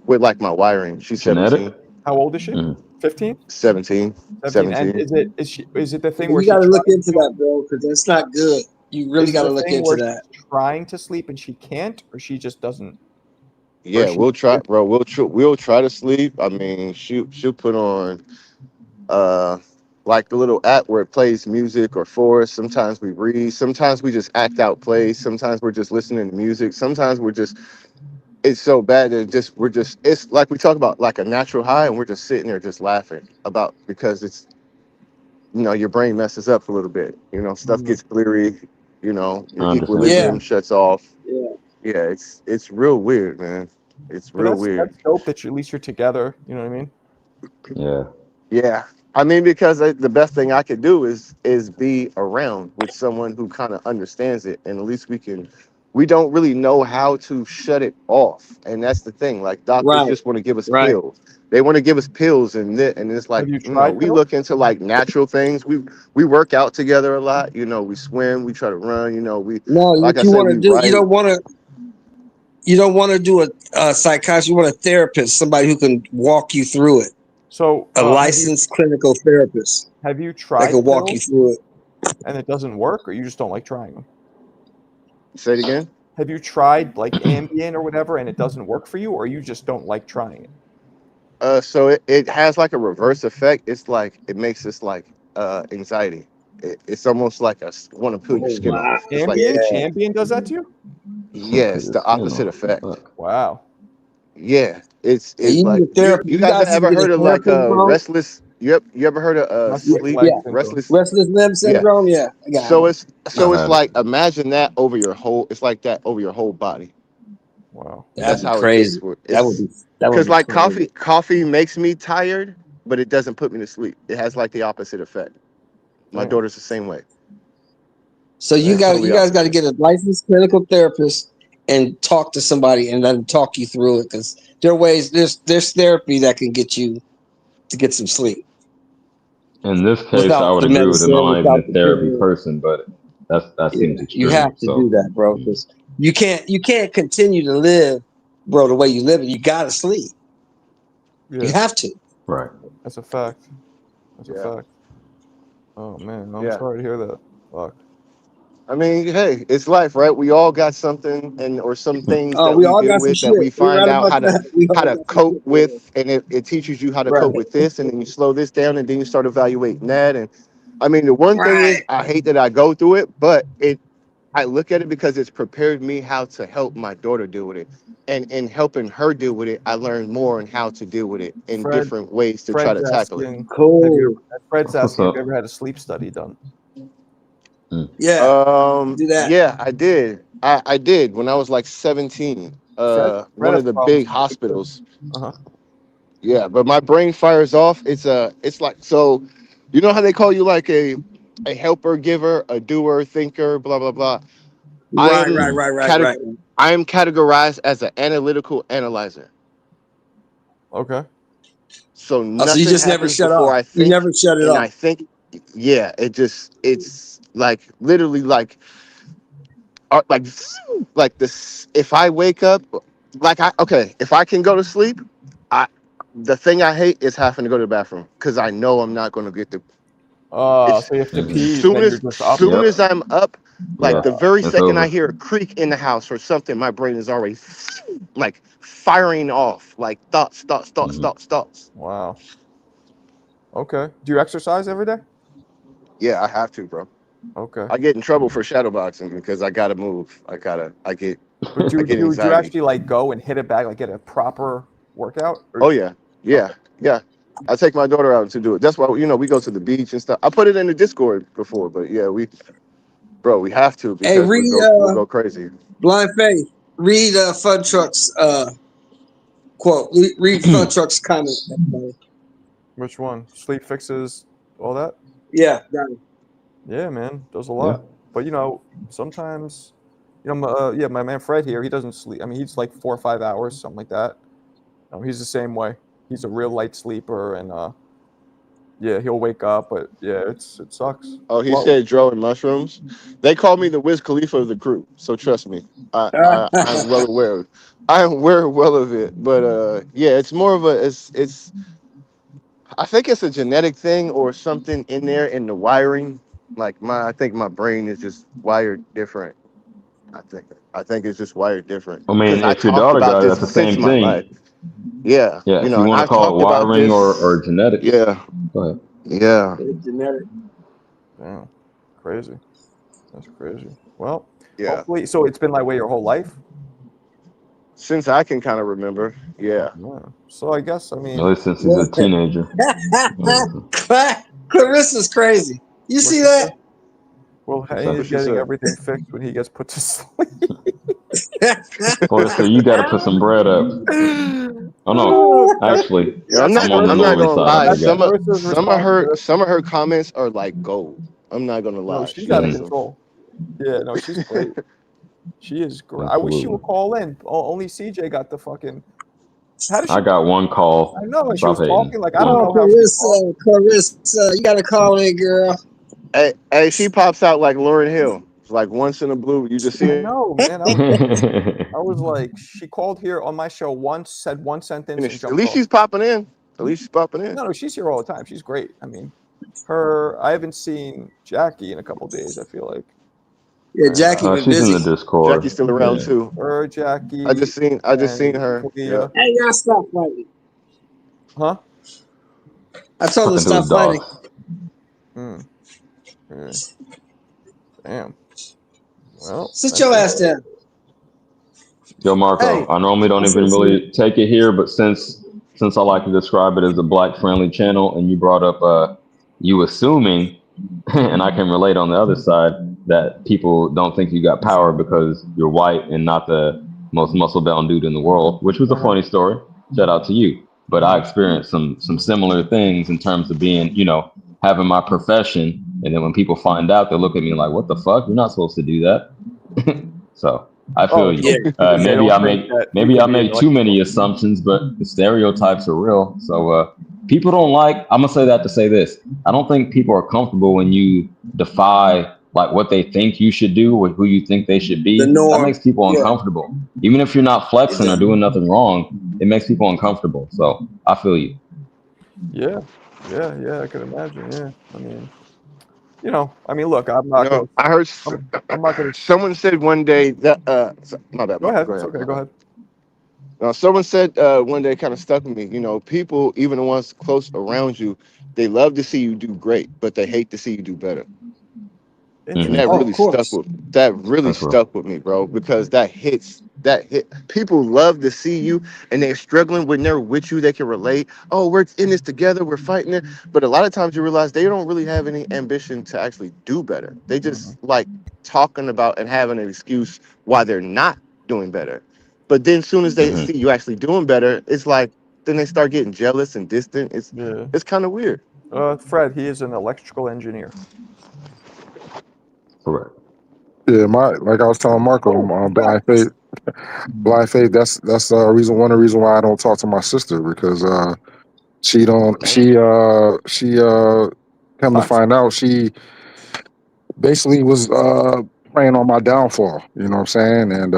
like my wiring. She's Genetic? 17. How old is she? 15? 17. 17. And is it the thing where you got to look into that, bro? Because that's not good. You really got to look into that. Trying to sleep and she can't, or she just doesn't. Yeah, we'll try, bro. We'll try to sleep. I mean, she'll put on like the little app where it plays music or for us. Sometimes we read. Sometimes we just act out plays. Sometimes we're just listening to music. Sometimes we're just. It's so bad that it's like we talk about like a natural high, and we're just sitting there just laughing about because it's your brain messes up a little bit. Stuff gets blurry. Your equilibrium shuts off. Yeah, it's real weird, man. It's real weird. That's dope that at least you're together. You know what I mean? Yeah. Yeah. I mean, because the best thing I could do is be around with someone who kind of understands it, and at least we don't really know how to shut it off, and that's the thing. Like doctors just want to give us pills. They want to give us pills, and it's like we look into like natural things. We work out together a lot. We swim. We try to run. What you want to do? You don't want to do a psychiatrist. You want a therapist, somebody who can walk you through it. So a licensed clinical therapist. Have you tried? That can walk you through it. And it doesn't work, or you just don't like trying them? Say it again. Have you tried like Ambien or whatever, and it doesn't work for you, or you just don't like trying it? So it has like a reverse effect. It's like it makes us like anxiety. It's almost like I want to peel your skin off. It's Ambien does that to you? Yeah, it's the opposite effect. Wow. Yeah, it's like you guys ever heard of like restless? You ever heard of sleep? Restless limb syndrome? Yeah. So it's like imagine that over your whole. It's like that over your whole body. Wow. That's how crazy. That would be because like coffee makes me tired, but it doesn't put me to sleep. It has like the opposite effect. My daughter's the same way. So you guys got to get a licensed clinical therapist and talk to somebody and let them talk you through it, because there are ways. There's therapy that can get you to get some sleep. In this case, I would agree with him. I'm not even a therapy person, but that seems extreme. You have to do that, bro, because you can't continue to live, bro, the way you live. You gotta sleep. You have to. Right. That's a fact. That's a fact. Oh man, I'm sorry to hear that. Fuck. I mean, hey, it's life, right? We all got something or some things that we we all deal got with some that we shit. find We're out right how to cope with, and it teaches you how to cope with this, and then you slow this down, and then you start evaluating that. And I mean, the one thing is, I hate that I go through it, but I look at it because it's prepared me how to help my daughter deal with it. And in helping her deal with it, I learned more on how to deal with it in different ways to try to tackle it. Cool. Fred's asking if you ever had a sleep study done. Yeah. Do that. Yeah, I did. I did when I was like 17. One of the big hospitals. Yeah, but my brain fires off. It's like, so you know how they call you like a helper, giver, a doer, thinker, blah blah blah. Right. I am categorized as an analytical analyzer. Okay. So nothing you just happens never shut before off. I think, you never shut it off. I think, it's like literally like this. If I wake up, if I can go to sleep, the thing I hate is having to go to the bathroom because I know I'm not going to get the. So you have to pee. Soon as I'm up, like the very second I hear a creak in the house or something, my brain is already like firing off, like thoughts. Wow. Okay. Do you exercise every day? Yeah, I have to, bro. Okay. I get in trouble for shadow boxing because I gotta move. I get. But do you actually like go and hit it back, like get a proper workout? Oh yeah. I take my daughter out to do it. That's why we go to the beach and stuff. I put it in the Discord before, but yeah, we have to Hey, because read we'll go crazy. Blind Faith. Read Fun Truck's quote. Read Fun Truck's comment. Which one? Sleep fixes all that? Yeah, got it. Yeah, man, does a lot. But sometimes, my man Fred here, he doesn't sleep. I mean, he's like 4 or 5 hours, something like that. He's the same way. He's a real light sleeper, and he'll wake up, but it sucks. Oh, he said Dro and mushrooms. They call me the Wiz Khalifa of the crew, so trust me, I'm well aware. I am well of it, but it's more of it's. I think it's a genetic thing or something in there in the wiring. Like I think my brain is just wired different. I think it's just wired different. I mean, if your talked daughter about got it, this that's the since same my thing. life. Yeah, Yeah, if you want to call it wiring or genetics. Yeah. Go ahead. Yeah. It's genetic. Damn, crazy. That's crazy. Well, Yeah. hopefully, so it's been that way your whole life? Since I can kind of remember, yeah. So I guess, I mean... At least since he's a teenager. Clarissa's crazy. You see that? Well, Haney's getting everything fixed when he gets put to sleep. Clarissa, you got to put some bread up. Oh no, actually, I'm not gonna lie. Some of her comments are like gold. I'm not gonna lie. No, she's out of control. Yeah, no, she's great. She is great. I wish she would call in. Only CJ got the fucking. I got one call. I know, and she was talking like I don't know how. Clarissa, you gotta call in, girl. Hey, she pops out like Lauryn Hill. It's like once in a blue. You just see it. No, man. I was like, she called here on my show once, said one sentence. And at least she's popping in. No, she's here all the time. She's great. I mean, I haven't seen Jackie in a couple of days. I feel like. Yeah, Jackie was she's busy. in the Discord. Jackie's still around too. Jackie. I just seen her. Yeah. Hey, y'all stop fighting. Huh? I told her to stop fighting. Damn. Well, sit your ass down. Yo, Marco, I normally don't even really take it here, but since I like to describe it as a black friendly channel, and you brought up you assuming, and I can relate on the other side, that people don't think you got power because you're white and not the most muscle bound dude in the world, which was a funny story. Shout out to you. But I experienced some similar things in terms of being, having my profession, and then when people find out, they look at me like, "What the fuck? You're not supposed to do that." So I feel you. Maybe I make too many assumptions, but the stereotypes are real. So people don't like. I'm gonna say that to say this. I don't think people are comfortable when you defy like what they think you should do or who you think they should be. That makes people uncomfortable. Even if you're not flexing or doing nothing wrong, it makes people uncomfortable. So I feel you. Yeah, I could imagine. Yeah, I mean, look, I'm not. I heard. I'm not gonna. Someone said one day that. My bad. Go ahead. It's okay. Go ahead. Someone said one day, kind of stuck with me. People, even the ones close around you, they love to see you do great, but they hate to see you do better. And that really stuck with me, bro, because that hit. People love to see you, and they're struggling when they're with you. They can relate. Oh, we're in this together. We're fighting it. But a lot of times you realize they don't really have any ambition to actually do better. They just like talking about and having an excuse why they're not doing better. But then as soon as they see you actually doing better, it's like then they start getting jealous and distant. It's kind of weird. Fred, he is an electrical engineer. Correct. Yeah, like I was telling Marco, I'm blind faith. Blind faith. That's one of the reasons why I don't talk to my sister, because she come to find out, she basically was preying on my downfall. You know what I'm saying? And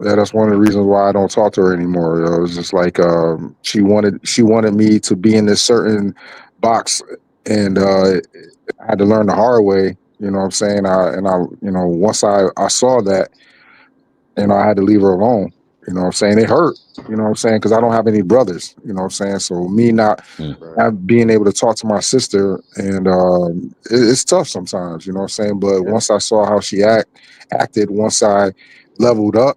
that's one of the reasons why I don't talk to her anymore. It was just like she wanted me to be in this certain box, and I had to learn the hard way. You know what I'm saying? Once I saw that, I had to leave her alone. You know what I'm saying? It hurt. You know what I'm saying? Because I don't have any brothers. You know what I'm saying? So me not being able to talk to my sister, and it's tough sometimes. You know what I'm saying? But once I saw how she acted, once I leveled up,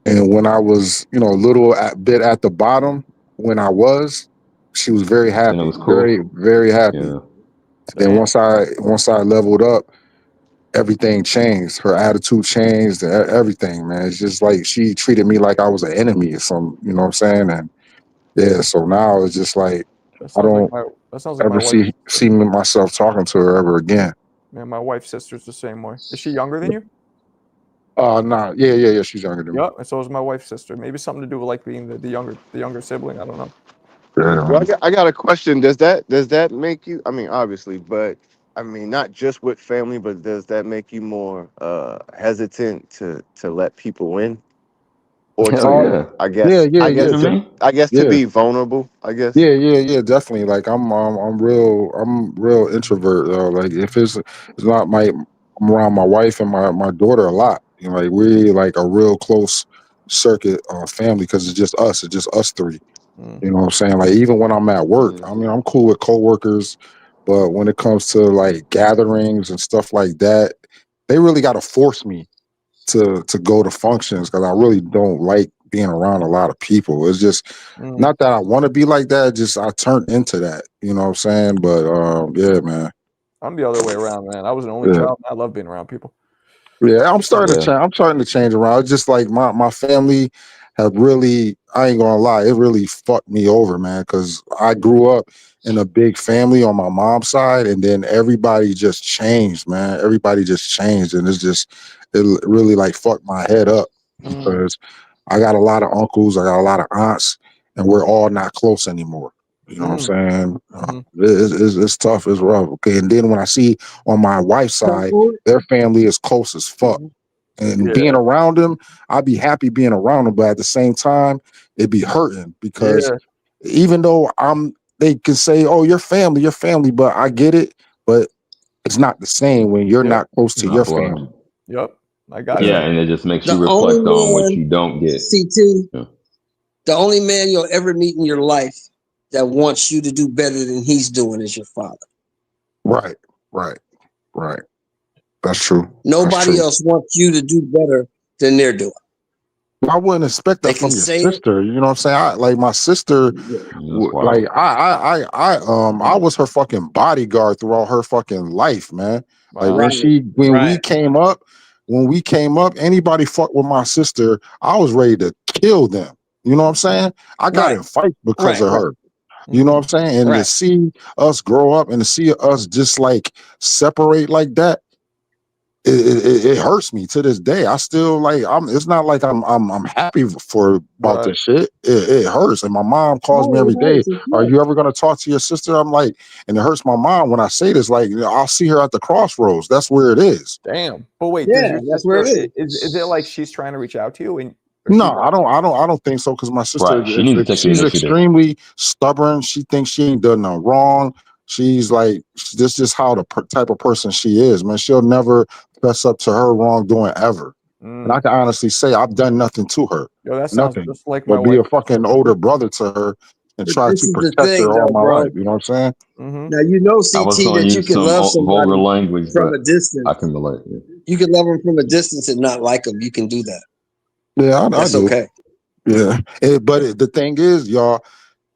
and when I was, a little bit at the bottom, when I was, she was very happy. And it was cool. Very, very happy. Yeah. Then once I leveled up, everything changed. Her attitude changed. Everything, man. It's just like she treated me like I was an enemy or something. You know what I'm saying? And yeah, so now it's just like I don't ever see myself talking to her ever again. Man, my wife's sister's the same way. Is she younger than you? Nah. Yeah. She's younger than me. Yep, and so is my wife's sister. Maybe something to do with like being the younger sibling. I don't know. Well, I got a question. Does that make you? I mean, obviously, but I mean, not just with family, but does that make you more hesitant to let people in, or to? I guess. I guess to be vulnerable. I guess. Yeah, definitely. Like I'm real introvert though. Like if it's not I'm around my wife and my daughter a lot. You know, like we like a real close circuit family because it's just us three. You know what I'm saying? Like even when I'm at work, I mean I'm cool with coworkers, but when it comes to like gatherings and stuff like that, they really got to force me to go to functions because I really don't like being around a lot of people. It's just not that I want to be like that, just I turned into that. You know what I'm saying? But yeah, man. I'm the other way around, man. I was an only child. I love being around people. Yeah, I'm starting to change. I'm starting to change around. It's just like my family have really, I ain't gonna lie, it really fucked me over, man. Because I grew up in a big family on my mom's side, and then everybody just changed, man. Everybody just changed, and it really like fucked my head up because I got a lot of uncles, I got a lot of aunts, and we're all not close anymore. You know what I'm saying? It's tough. It's rough. Okay, and then when I see on my wife's side, their family is close as fuck, and being around them, I'd be happy being around them, but at the same time, it'd be hurting because even though they can say, "Oh, your family," but I get it, but it's not the same when you're not close to your family. Yep, I got you. Yeah, and it just makes you reflect on what you don't get. CT, the only man you'll ever meet in your life that wants you to do better than he's doing is your father. Right. That's true. Nobody else wants you to do better than they're doing. I wouldn't expect that from your sister. You know what I'm saying? Like my sister, like I was her fucking bodyguard throughout her fucking life, man. Like when we came up, anybody fucked with my sister, I was ready to kill them. You know what I'm saying? I got in fights because of her. You know what I'm saying? And to see us grow up and to see us just like separate like that, it hurts me to this day. I still like it's not like I'm happy about this shit. It hurts. And my mom calls me every day. Are you ever gonna talk to your sister? I'm like, and it hurts my mom when I say this, like, I'll see her at the crossroads. That's where it is. Damn. But wait, that's where it is. Is it like she's trying to reach out to you and no, I don't think so because my sister she's extremely stubborn. She thinks she ain't done nothing wrong. She's like, this is how the type of person she is, man. She'll never fess up to her wrongdoing ever. And I can honestly say I've done nothing to her. Yo, that sounds just like my wife. Be a fucking older brother to her and try to protect her all my life. You know what I'm saying? Now you know, CT, that you can love somebody vulgar language from a distance. I can relate. You can love them from a distance and not like them. You can do that. Yeah, that's I do. Okay. Yeah, but the thing is, y'all,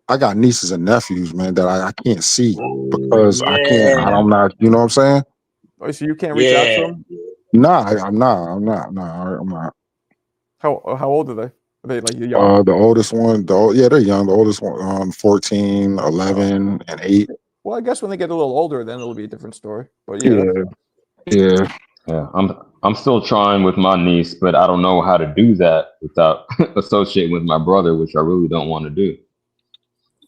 I got nieces and nephews, man, that I can't see because I'm not. You know what I'm saying? Oh, so you can't reach out to them? Nah, I'm not. How old are they? Are they like young? The oldest one, they're young. The oldest one, 14, 11, and 8. Well, I guess when they get a little older, then it'll be a different story. But yeah. I'm still trying with my niece, but I don't know how to do that without associating with my brother, which I really don't want to do.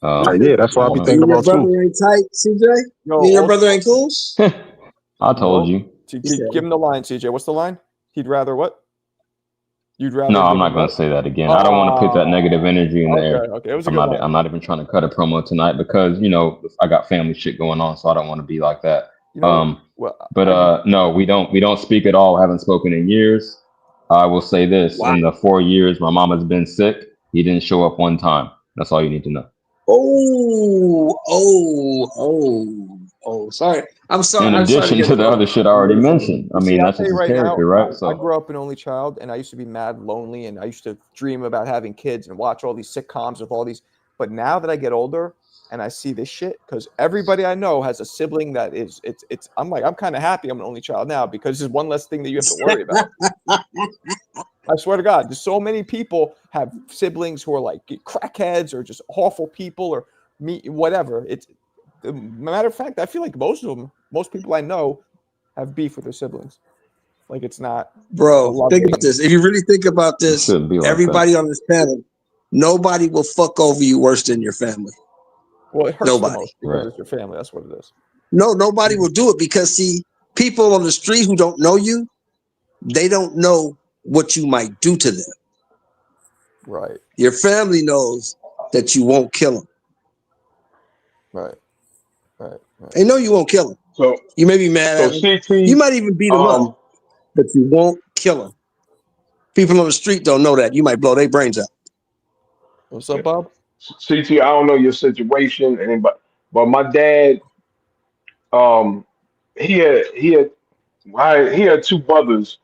That's what I be thinking about too. Your brother ain't tight, CJ? Your brother ain't cool? I told you. Give him the line, CJ. What's the line? He'd rather what? You'd rather? No, I'm not going to say that again. I don't want to put that negative energy in the air. Okay, it was a good line. I'm not even trying to cut a promo tonight because I got family shit going on, so I don't want to be like that. No, we don't speak at all. Haven't spoken in years. I will say this: in the 4 years my mom has been sick, he didn't show up one time. That's all you need to know. Sorry. I'm sorry. In addition to the other shit I already mentioned. I mean, that's just his character, right? I grew up an only child, and I used to be mad lonely, and I used to dream about having kids and watch all these sitcoms with all these But now that I get older and I see this shit, because everybody I know has a sibling that is it's I'm like, I'm kind of happy I'm an only child now because there's one less thing that you have to worry about. I swear to God, there's so many people have siblings who are like crackheads or just awful people or whatever. It's matter of fact, I feel like most people I know have beef with their siblings. Like it's not. Bro, think about this. If you really think about this, everybody on this panel, nobody will fuck over you worse than your family. Well, it hurts nobody. The most because it's your family. That's what it is. No, nobody will do it because see, people on the street who don't know you, they don't know what you might do to them. Right. Your family knows that you won't kill them. Right. They know you won't kill them. So you may be mad at them. You might even beat them up, but you won't kill them. People on the street don't know that. You might blow their brains out. What's up, Bob? CT, I don't know your situation, but my dad, he had two brothers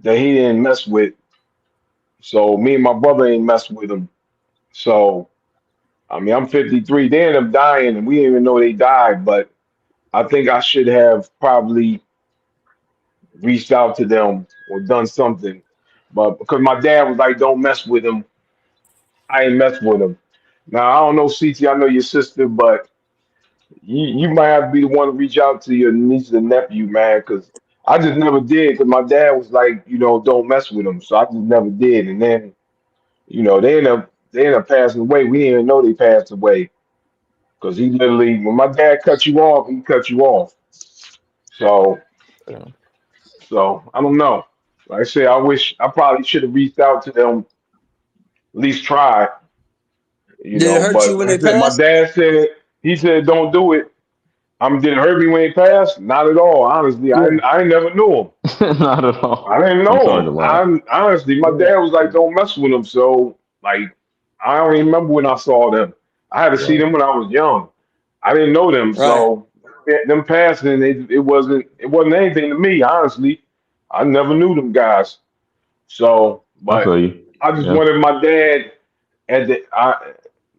that he didn't mess with. So me and my brother ain't messed with him. So I mean, I'm 53. They ended up dying, and we didn't even know they died. But I think I should have probably reached out to them or done something. But because my dad was like, "Don't mess with him," I ain't mess with him. Now I don't know, CT. I know your sister, but you might have to be the one to reach out to your niece and nephew, man. Because I just never did. Because my dad was like, don't mess with him. So I just never did. And then, they end up passing away. We didn't even know they passed away. Because he literally, when my dad cut you off, he cut you off. So, I don't know. Like I said, I probably should have reached out to them, at least try. Did it hurt But you when like they I said, my passed? dad said, don't do it. Did it hurt me when he passed? Not at all. Honestly, I never knew him. Not at all. I didn't know him. Honestly, my dad was like, don't mess with him. So, like, I don't even remember when I saw them. I had to see them when I was young. I didn't know them, so them passing, it wasn't anything to me. Honestly, I never knew them guys. So, I feel but you. I just wanted my dad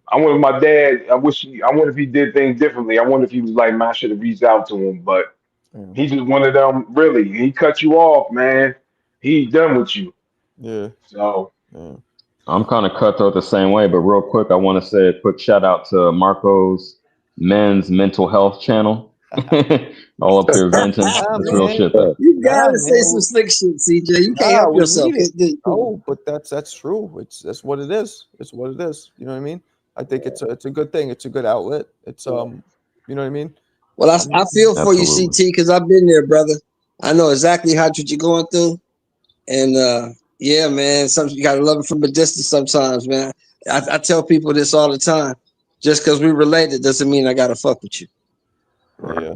I wanted my dad. I wonder if he did things differently. I wonder if he was like, man, I should have reached out to him, but he just one of them. Really, he cut you off, man. He done with you. Yeah. So. I'm kind of cutthroat the same way, but real quick, I want to say a quick shout out to Marco's men's mental health channel. All up here venting. It's real shit though. You gotta say some slick shit, CJ. You can't help yourself. Oh, but that's true. That's what it is. It's what it is. You know what I mean? I think it's a good thing. It's a good outlet. It's you know what I mean? Well, I feel for you, CT, because I've been there, brother. I know exactly what you're going through, and yeah, man. You gotta love it from a distance sometimes, man. I tell people this all the time. Just because we related doesn't mean I gotta fuck with you. Yeah.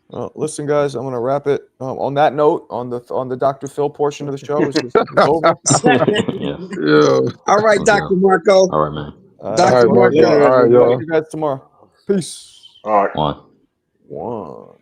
Well, listen, guys, I'm gonna wrap it on that note. On the Dr. Phil portion of the show is over. All right, Dr. Marco. All right, man. Dr. Marco. All right, y'all. See you guys tomorrow. Peace. All right. One.